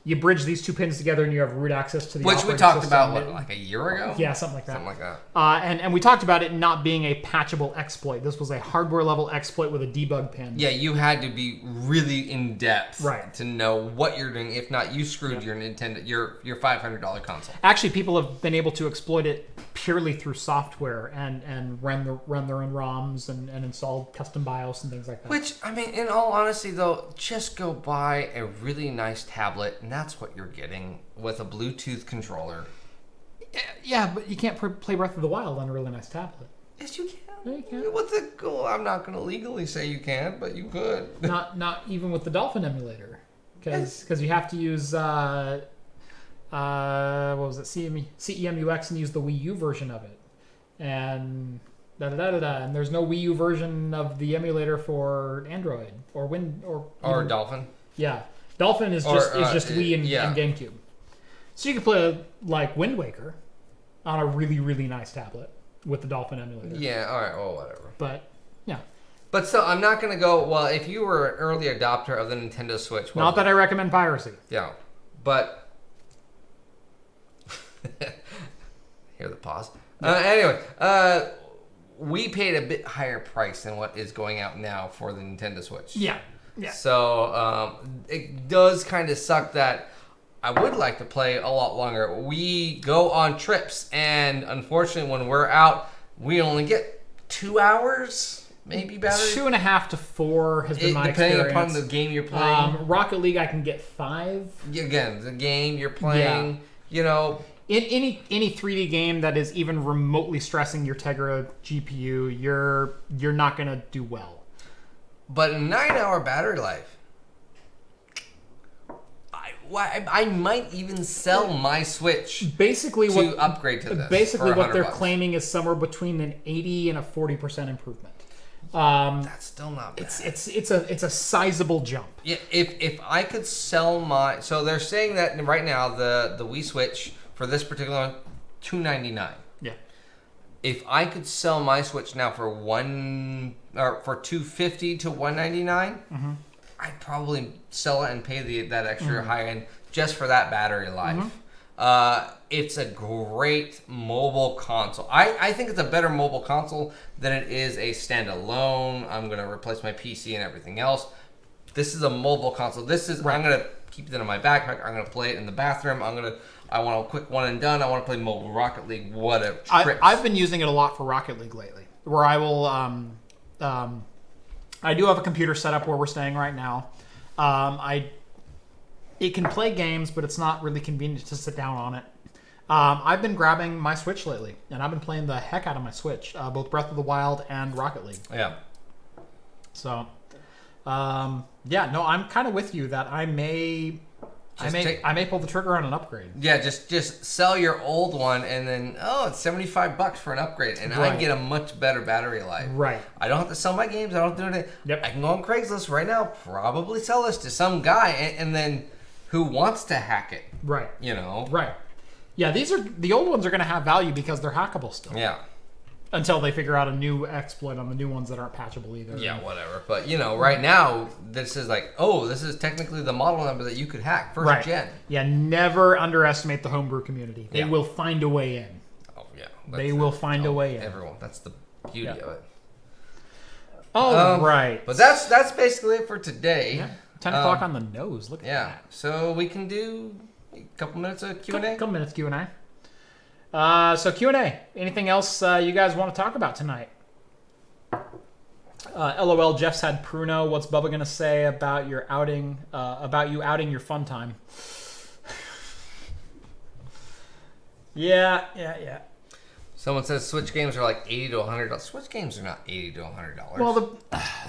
you bridge these two pins together and you have root access to the
Which we talked about, like a year ago?
Yeah, something like that.
Something like that.
And we talked about it not being a patchable exploit. This was a hardware-level exploit with a debug pin.
Yeah, you had to be really in-depth to know what you're doing. If not, you screwed your Nintendo, your $500 console.
Actually, people have been able to exploit it purely through software and run their own ROMs and install custom BIOS and things like that.
Which, I mean, in all honesty, though, just go buy a really nice tablet, and that's what you're getting with a Bluetooth controller.
Yeah, but you can't play Breath of the Wild on a really nice tablet.
Yes, you can.
Yeah, you can.
What's the goal? I'm not going to legally say you can, but you could.
Not even with the Dolphin emulator, because you have to use what was it, CEMUX, and use the Wii U version of it, and and there's no Wii U version of the emulator for Android or
Dolphin.
Yeah, Dolphin is just Wii and GameCube. So you can play like Wind Waker on a really, really nice tablet with the Dolphin emulator.
Yeah, all right, well, whatever.
But, yeah.
But still, I'm not going to go, well, if you were an early adopter of the Nintendo Switch...
Not that I recommend piracy.
Yeah, but... Hear the pause. Anyway, we paid a bit higher price than what is going out now for the Nintendo Switch.
Yeah.
So, it does kind of suck that I would like to play a lot longer. We go on trips, and unfortunately, when we're out, we only get 2 hours, maybe battery.
2.5 to 4 has been my experience.
Depending upon the game you're playing.
Rocket League, I can get 5.
Again, the game you're playing, you know.
In any 3D game that is even remotely stressing your Tegra GPU, you're not going to do well.
But a 9-hour battery life. I might even sell my Switch to upgrade to this.
Basically, what they're claiming is somewhere between an 80 and a 40% improvement.
That's still not bad.
It's a sizable jump.
Yeah, if I could sell my, so they're saying that right now the Wii Switch for this particular one, $299.
Yeah.
If I could sell my Switch now for $250 to $199. I'd probably sell it and pay that extra high end just for that battery life. It's a great mobile console. I think it's a better mobile console than it is a standalone. I'm going to replace my PC and everything else. This is a mobile console. I'm going to keep it in my backpack. I'm going to play it in the bathroom. I want a quick one and done. I want to play mobile Rocket League, whatever.
I've been using it a lot for Rocket League lately, where I will... I do have a computer set up where we're staying right now. It can play games, but it's not really convenient to sit down on it. I've been grabbing my Switch lately, and I've been playing the heck out of my Switch, both Breath of the Wild and Rocket League.
Yeah.
So, yeah, no, I'm kind of with you that I may pull the trigger on an upgrade.
Yeah, just sell your old one and then it's $75 for an upgrade, and I get a much better battery life.
Right.
I don't have to sell my games. I don't have to do anything.
Yep.
I can go on Craigslist right now, probably sell this to some guy, and then who wants to hack it?
Right.
Right.
Yeah, the old ones are going to have value because they're hackable still.
Yeah.
Until they figure out a new exploit on the new ones that aren't patchable either.
Yeah, whatever. But, right now, this is like, this is technically the model number that you could hack, first gen.
Yeah, never underestimate the homebrew community. They will find a way in.
Oh, yeah.
They will find a way in.
Everyone. That's the beauty of it.
Oh, right.
But that's basically it for today.
Yeah. 10 o'clock on the nose. Look at that.
So we can do a couple minutes of Q&A?
Couple minutes Q&A. So Q&A. Anything else you guys want to talk about tonight? LOL, Jeff's had Pruno. What's Bubba going to say about your outing? About you outing your fun time? Yeah.
Someone says Switch games are like $80 to $100. Switch games are not $80 to $100.
Well,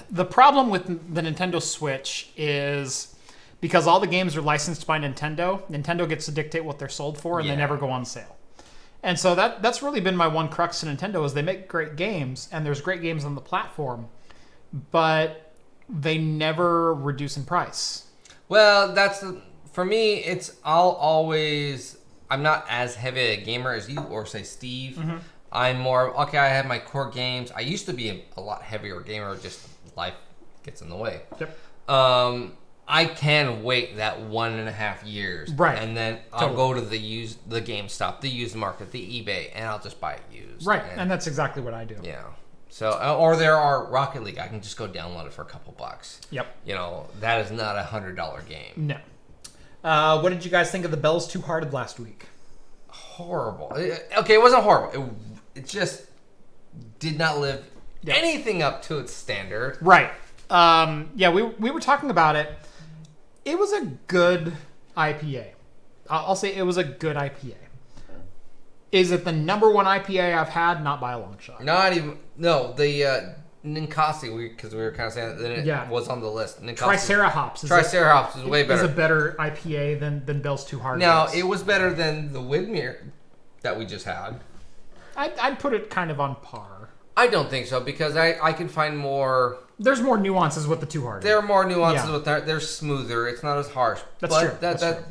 the problem with the Nintendo Switch is because all the games are licensed by Nintendo gets to dictate what they're sold for, and they never go on sale. And so that's really been my one crux to Nintendo is they make great games, and there's great games on the platform, but they never reduce in price.
Well, for me, I'm not as heavy a gamer as you or say Steve. Mm-hmm. I'm more, I have my core games. I used to be a lot heavier gamer, just life gets in the way.
Yep.
I can wait that 1.5 years.
Right.
And then I'll go to the GameStop, the used market, the eBay, and I'll just buy it used.
Right. And that's exactly what I do.
Yeah. So, or there are Rocket League. I can just go download it for a couple bucks.
Yep.
That is not $100 game.
No. What did you guys think of the Bells Two Hearted last week?
Horrible. Okay, it wasn't horrible. It just did not live anything up to its standard.
Right. We were talking about it. It was a good IPA. I'll say it was a good IPA. Is it the number one IPA I've had? Not by a long shot.
Not even. No, the Ninkasi, because we were kind of saying that it was on the list.
Triceratops.
Triceratops is way better.
It's a better IPA than Bell's Two Hearted.
Now, it was better than the Widmer that we just had.
I'd put it kind of on par.
I don't think so, because I can find more...
There's more nuances with the Two Hearted.
There are more nuances with that. They're smoother. It's not as harsh.
That's true.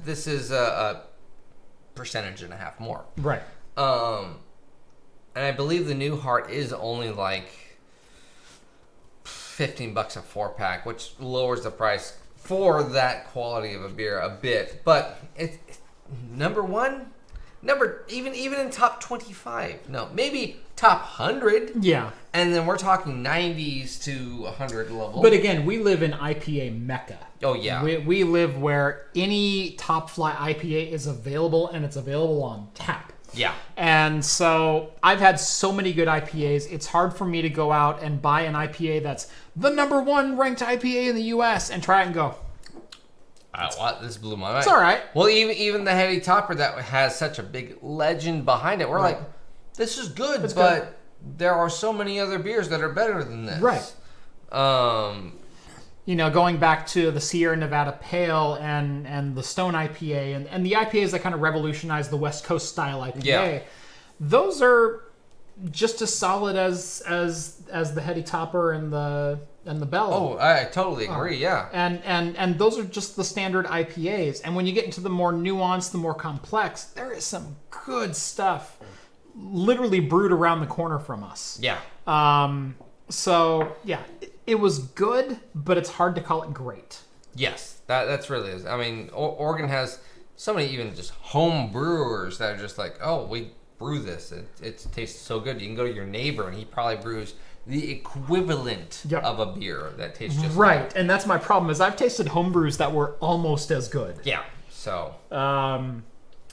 This is a percentage and a half more.
Right.
And I believe the New Heart is only like $15 a 4-pack, which lowers the price for that quality of a beer a bit. But it's number one, even in top 25. No, maybe top 100.
Yeah.
And then we're talking 90s to 100 level.
But again, we live in IPA Mecca.
Oh, yeah.
We live where any top flight IPA is available, and it's available on tap.
Yeah.
And so I've had so many good IPAs. It's hard for me to go out and buy an IPA that's the number one ranked IPA in the U.S. and try it and go,
this blew my mind.
It's all right.
Well, even the Heavy Topper that has such a big legend behind it, we're like, this is good, but there are so many other beers that are better than this.
Right. Going back to the Sierra Nevada Pale and the Stone IPA and the IPAs that kind of revolutionized the West Coast style IPA, those are just as solid as the Heady Topper and the Bell.
Oh, I totally agree. Yeah.
And those are just the standard IPAs. And when you get into the more nuanced, the more complex, there is some good stuff literally brewed around the corner from us.
Yeah.
It was good, but it's hard to call it great.
Yes, that's really is. I mean, Oregon has so many even just home brewers that are just like, oh, we brew this. It tastes so good. You can go to your neighbor and he probably brews the equivalent of a beer that tastes just
right. And that's my problem is I've tasted home brews that were almost as good.
Yeah. So.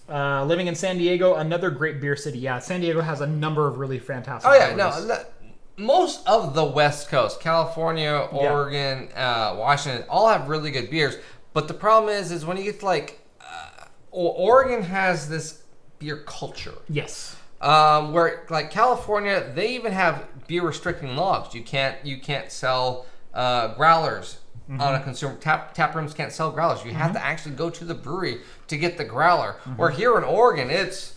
Living in San Diego, another great beer city. Yeah, San Diego has a number of really fantastic.
Oh yeah, breweries. Most of the West Coast, California, Oregon, Washington, all have really good beers. But the problem is when you get to Oregon has this beer culture.
Yes.
Where like California, they even have beer restricting laws. You can't sell growlers on a consumer. Tap rooms can't sell growlers. You have to actually go to the brewery to get the growler. Where here in Oregon, it's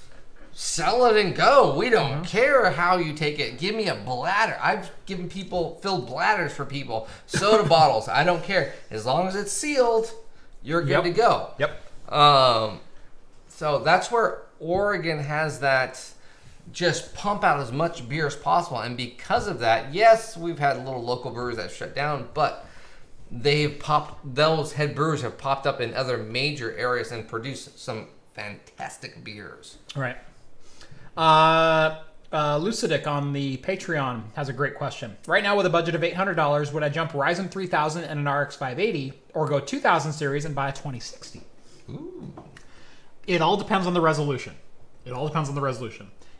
sell it and go. We don't care how you take it. Give me a bladder. I've given people filled bladders for people. Soda bottles. I don't care. As long as it's sealed, you're good to go.
Yep.
So that's where Oregon has that just pump out as much beer as possible. And because of that, yes, we've had little local breweries that shut down, but those head brewers have popped up in other major areas and produced some fantastic beers.
Right. Lucidic on the Patreon has a great question. Right now, with a budget of $800, would I jump Ryzen 3000 and an RX 580, or go 2000 series and buy a 2060?
Ooh.
It all depends on the resolution.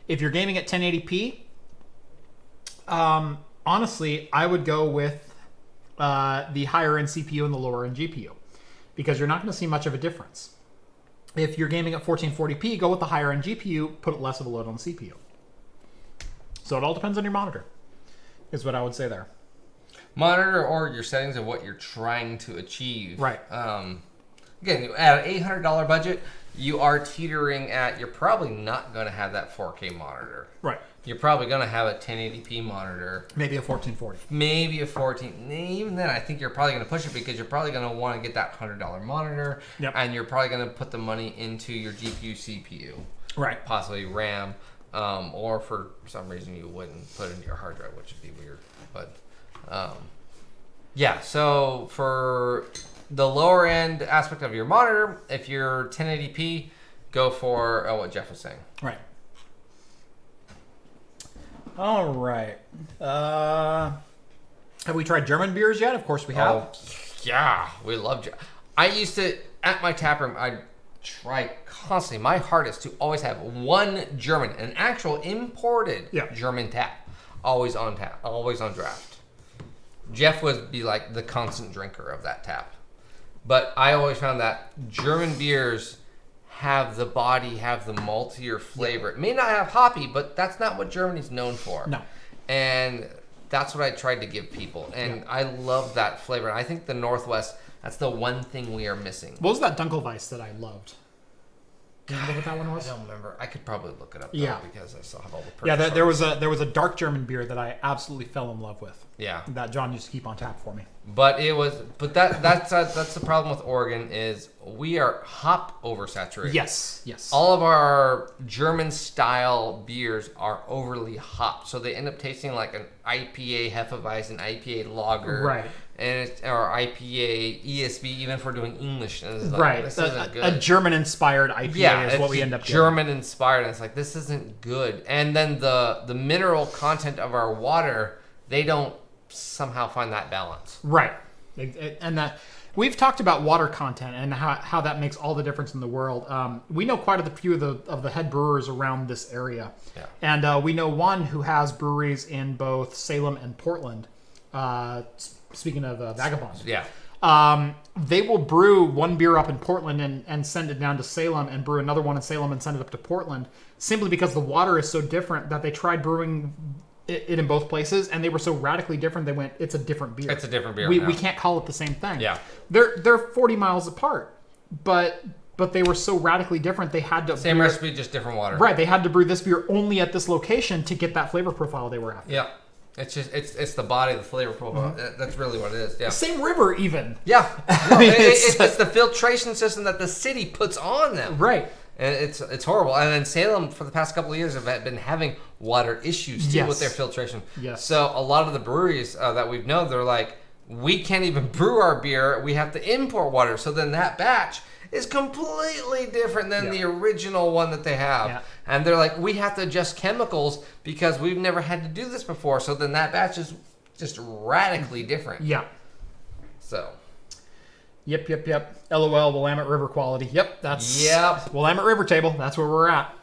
If you're gaming at 1080p, honestly, I would go with the higher end CPU and the lower end GPU, because you're not going to see much of a difference. If you're gaming at 1440p, go with the higher end GPU, put less of a load on the CPU. So it all depends on your monitor, is what I would say there.
Monitor or your settings of what you're trying to achieve.
Right.
Again, at an $800 budget, you are teetering at, you're probably not going to have that 4K monitor.
Right.
You're probably going to have a 1080p monitor.
Maybe a 1440.
Maybe a 14. Even then, I think you're probably going to push it, because you're probably going to want to get that $100 monitor.
Yep.
And you're probably going to put the money into your GPU, CPU.
Right.
Possibly RAM. Or for some reason you wouldn't put it in your hard drive, which would be weird. But, yeah. So for the lower end aspect of your monitor, if you're 1080p, go for what Jeff was saying.
Right. All right. Have we tried German beers yet? Of course we have.
Oh, yeah. We love I used to, at my tap room, I'd try constantly. My heart is to always have one German, an actual imported German tap. Always on tap. Always on draft. Jeff would be like the constant drinker of that tap. But I always found that German beers have the body, have the maltier flavor. It may not have hoppy, but that's not what Germany's known for.
No.
And that's what I tried to give people. And I love that flavor. And I think the Northwest, that's the one thing we are missing.
What was that Dunkelweiss that I loved? Do you remember what that one was?
I don't remember. I could probably look it up though, because I still have all the
Yeah, there was a dark German beer that I absolutely fell in love with.
Yeah.
That John used to keep on tap for me.
But that's the problem with Oregon, is we are hop oversaturated.
Yes.
All of our German style beers are overly hopped, so they end up tasting like an IPA Hefeweizen, IPA lager,
right?
Or IPA ESB, even if we're doing English. And it's like,
right,
this isn't good.
A German-inspired IPA is what we end up getting.
German-inspired, and it's like, this isn't good. And then the mineral content of our water, they don't somehow find that balance.
Right. And that we've talked about water content and how that makes all the difference in the world. We know quite a few of the head brewers around this area.
Yeah.
And we know one who has breweries in both Salem and Portland. Speaking of Vagabond.
Yeah.
They will brew one beer up in Portland and send it down to Salem, and brew another one in Salem and send it up to Portland, simply because the water is so different that they tried brewing it in both places, and they were so radically different, they went, it's a different beer.
It's a different beer.
We can't call it the same thing.
Yeah.
They're 40 miles apart, but they were so radically different, they had to...
Same recipe, just different water.
Right, they had to brew this beer only at this location to get that flavor profile they were after.
Yeah. It's just it's the body, the flavor profile. Mm-hmm. That's really what it is. Yeah.
Same river, even.
Yeah. No, it's the filtration system that the city puts on them.
Right.
And it's horrible. And then Salem, for the past couple of years, have been having water issues too with their filtration.
Yes.
So a lot of the breweries that we've known, they're like, we can't even brew our beer. We have to import water. So then that batch is completely different than the original one that they have. Yeah. And they're like, we have to adjust chemicals because we've never had to do this before. So then that batch is just radically different.
Yeah.
So.
Yep. LOL, Willamette River quality. Yep, that's... Yep. Willamette River table. That's where we're at.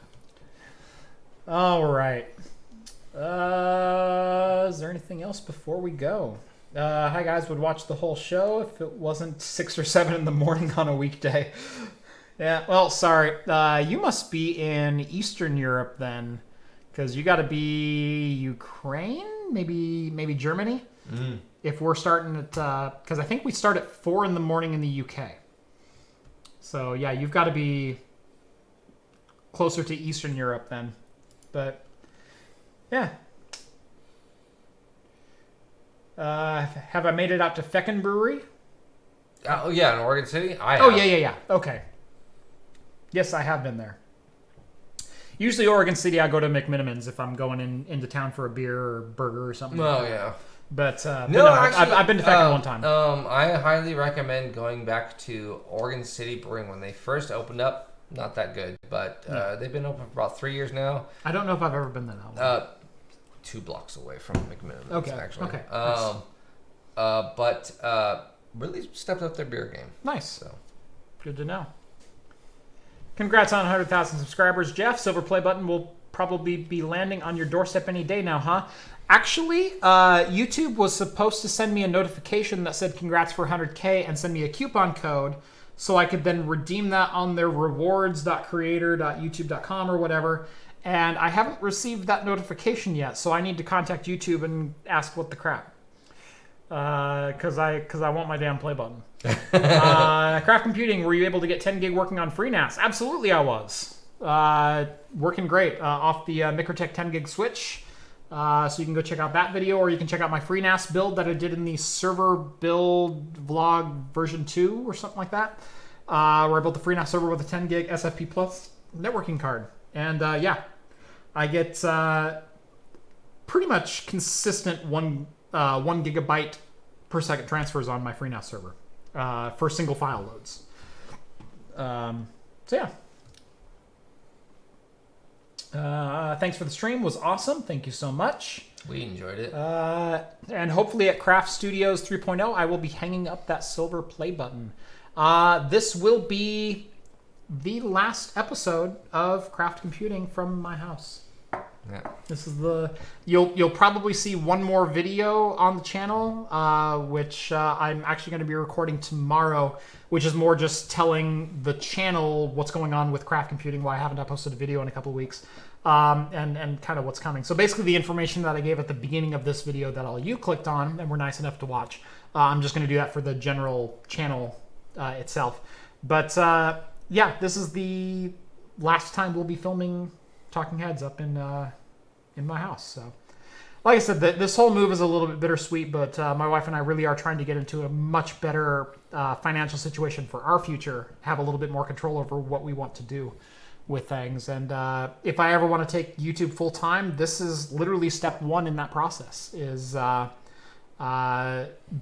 All right. Is there anything else before we go? Hi, guys. Would watch the whole show if it wasn't 6 or 7 in the morning on a weekday. Yeah, well, sorry. You must be in Eastern Europe then, because you got to be Ukraine? Maybe Germany? if we're starting at, because I think we start at 4 in the morning in the UK. So yeah, you've got to be closer to Eastern Europe then. But yeah. Have I made it out to Feckin Brewery?
Oh yeah, in Oregon City.
Oh yeah. Okay. Yes, I have been there. Usually Oregon City, I go to McMinimans if I'm going into town for a beer or burger or something.
Oh yeah.
But
no, actually,
I've been to Feckin one time.
I highly recommend going back to Oregon City Brewing when they first opened up. Not that good, but they've been open for about 3 years now.
I don't know if I've ever been there now.
2 blocks away from McMinimans, actually.
Okay.
But really stepped up their beer game.
Nice.
So
good to know. Congrats on 100,000 subscribers, Jeff. Silver play button will probably be landing on your doorstep any day now, huh? Actually, YouTube was supposed to send me a notification that said congrats for 100K and send me a coupon code so I could then redeem that on their rewards.creator.youtube.com or whatever. And I haven't received that notification yet, so I need to contact YouTube and ask what the crap. Because I want my damn play button. Craft Computing, were you able to get 10 gig working on FreeNAS? Absolutely I was. Working great off the Microtech 10 gig switch. So you can go check out that video, or you can check out my FreeNAS build that I did in the server build vlog version 2 or something like that. Where I built the FreeNAS server with a 10 gig SFP Plus networking card. And yeah, I get pretty much consistent 1 gigabyte per second transfers on my FreeNAS server for single file loads. So yeah. Thanks for the stream. Was awesome. Thank you so much.
We enjoyed it.
And hopefully at Craft Studios 3.0, I will be hanging up that silver play button. This will be the last episode of Craft Computing from my house.
Yeah.
This is you'll probably see one more video on the channel, which I'm actually going to be recording tomorrow, which is more just telling the channel what's going on with Craft Computing, why I haven't posted a video in a couple of weeks, and kind of what's coming. So basically the information that I gave at the beginning of this video that all you clicked on and were nice enough to watch, I'm just going to do that for the general channel itself. But yeah, this is the last time we'll be filming Talking Heads up in my house. So like I said, this whole move is a little bit bittersweet, but my wife and I really are trying to get into a much better financial situation for our future, have a little bit more control over what we want to do with things. And if I ever want to take YouTube full time, this is literally step 1 in that process, is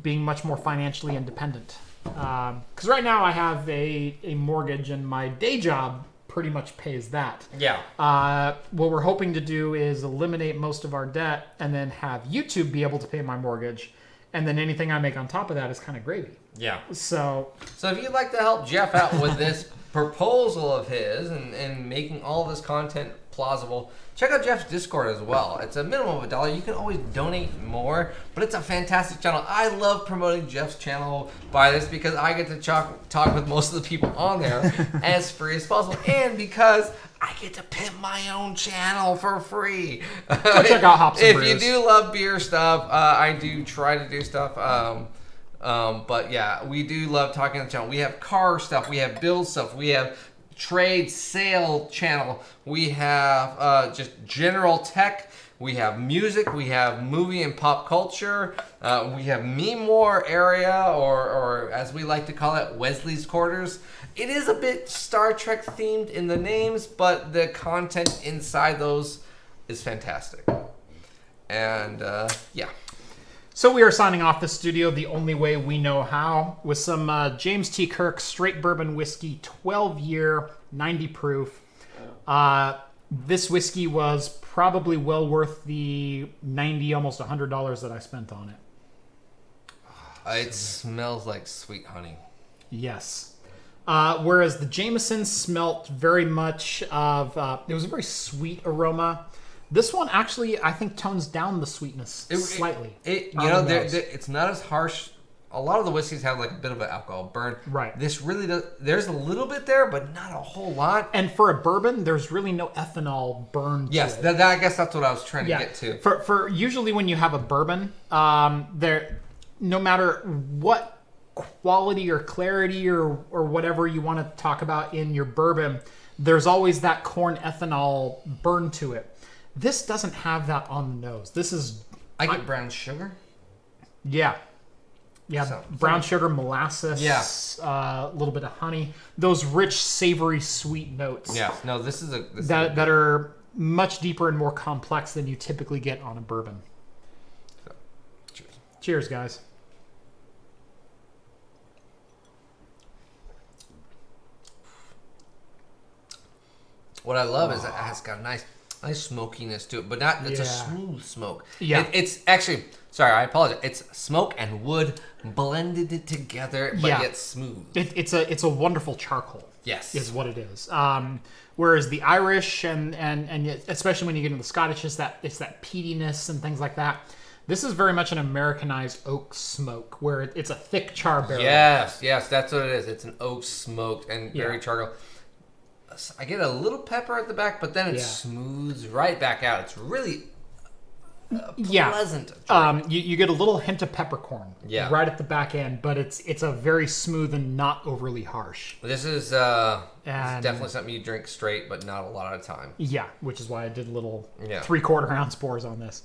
being much more financially independent. Because right now I have a mortgage, and my day job pretty much pays that.
Yeah.
What we're hoping to do is eliminate most of our debt and then have YouTube be able to pay my mortgage, and then anything I make on top of that is kind of gravy.
Yeah.
So
if you'd like to help Jeff out with this proposal of his and making all this content plausible, check out Jeff's Discord as well. It's a minimum of $1. You can always donate more, but it's a fantastic channel. I love promoting Jeff's channel by this because I get to talk with most of the people on there as free as possible, and because I get to pimp my own channel for free.
Go check out Hops and
If
Brews.
you do love beer stuff, I do try to do stuff. But yeah, we do love talking on the channel. We have car stuff, we have build stuff, we have trade sale channel, we have just general tech, we have music, we have movie and pop culture, we have meme war area, or as we like to call it, Wesley's Quarters. It is a bit Star Trek themed in the names, but the content inside those is fantastic. And yeah.
So we are signing off the studio the only way we know how, with some James T. Kirk straight bourbon whiskey, 12-year, 90 proof. This whiskey was probably well worth the $90, almost $100 that I spent on it.
It smells like sweet honey.
Yes. Whereas the Jameson smelt very much of, it was a very sweet aroma. This one actually, I think, tones down the sweetness slightly.
It's not as harsh. A lot of the whiskeys have like a bit of an alcohol burn.
Right.
This really does. There's a little bit there, but not a whole lot.
And for a bourbon, there's really no ethanol burn to
yes,
it.
I guess that's what I was trying to get to.
For usually when you have a bourbon, no matter what quality or clarity or whatever you want to talk about in your bourbon, there's always that corn ethanol burn to it. This doesn't have that on the nose. This is...
I get brown sugar?
Yeah. Yeah, so, brown sugar, molasses, a little bit of honey. Those rich, savory, sweet notes.
Yeah, no, this is
that are much deeper and more complex than you typically get on a bourbon. So, cheers. Cheers, guys.
What I love is that it's got a nice smokiness to it, but not. It's a smooth smoke.
Yeah,
it's actually. Sorry, I apologize. It's smoke and wood blended it together, but yet smooth.
It's a wonderful charcoal.
Yes,
is what it is. Whereas the Irish and especially when you get into the Scottish, it's that peatiness and things like that. This is very much an Americanized oak smoke, where it's a thick char barrel.
Yes, that's what it is. It's an oak smoked and very charcoal. I get a little pepper at the back, but then it smooths right back out. It's really pleasant.
You get a little hint of peppercorn right at the back end, but it's a very smooth and not overly harsh.
This is definitely something you drink straight, but not a lot of time.
Yeah, which is why I did little 3/4 ounce pours on this.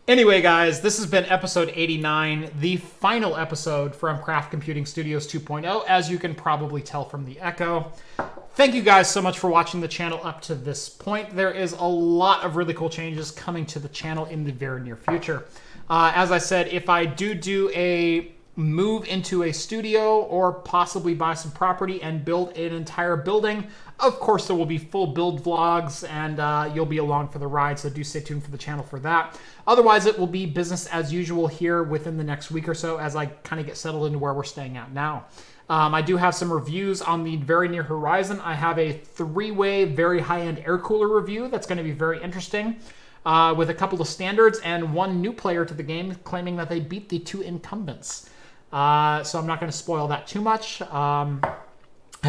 Anyway, guys, this has been episode 89, the final episode from Craft Computing Studios 2.0, as you can probably tell from the echo. Thank you guys so much for watching the channel up to this point. There is a lot of really cool changes coming to the channel in the very near future. As I said, if I do a move into a studio or possibly buy some property and build an entire building, of course there will be full build vlogs and you'll be along for the ride, so do stay tuned for the channel for that. Otherwise, it will be business as usual here within the next week or so as I kind of get settled into where we're staying at now. I do have some reviews on the very near horizon. I have a 3-way, very high-end air cooler review that's going to be very interesting with a couple of standards and one new player to the game claiming that they beat the 2 incumbents. So I'm not going to spoil that too much as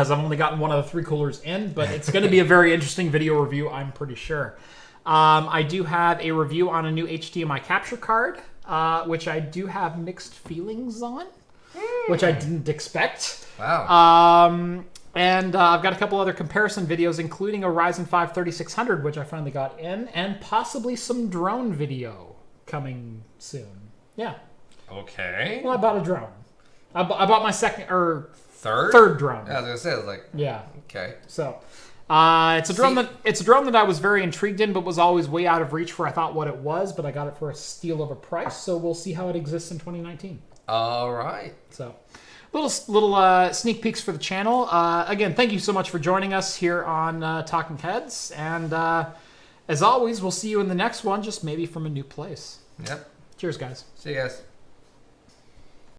I've only gotten one of the 3 coolers in, but it's going to be a very interesting video review, I'm pretty sure. I do have a review on a new HDMI capture card, which I do have mixed feelings on. Which I didn't expect.
Wow.
And I've got a couple other comparison videos, including a Ryzen 5 3600, which I finally got in, and possibly some drone video coming soon. Yeah.
Okay.
Well, I bought a drone. I bought my
third
drone.
Yeah, I was gonna say, I was like,
yeah.
Okay.
So, it's a drone that I was very intrigued in, but was always way out of reach for I thought what it was. But I got it for a steal of a price, so we'll see how it exists in 2019.
All right.
So, little sneak peeks for the channel. Again, thank you so much for joining us here on Talking Heads. And as always, we'll see you in the next one, just maybe from a new place.
Yep.
Cheers, guys.
See you guys.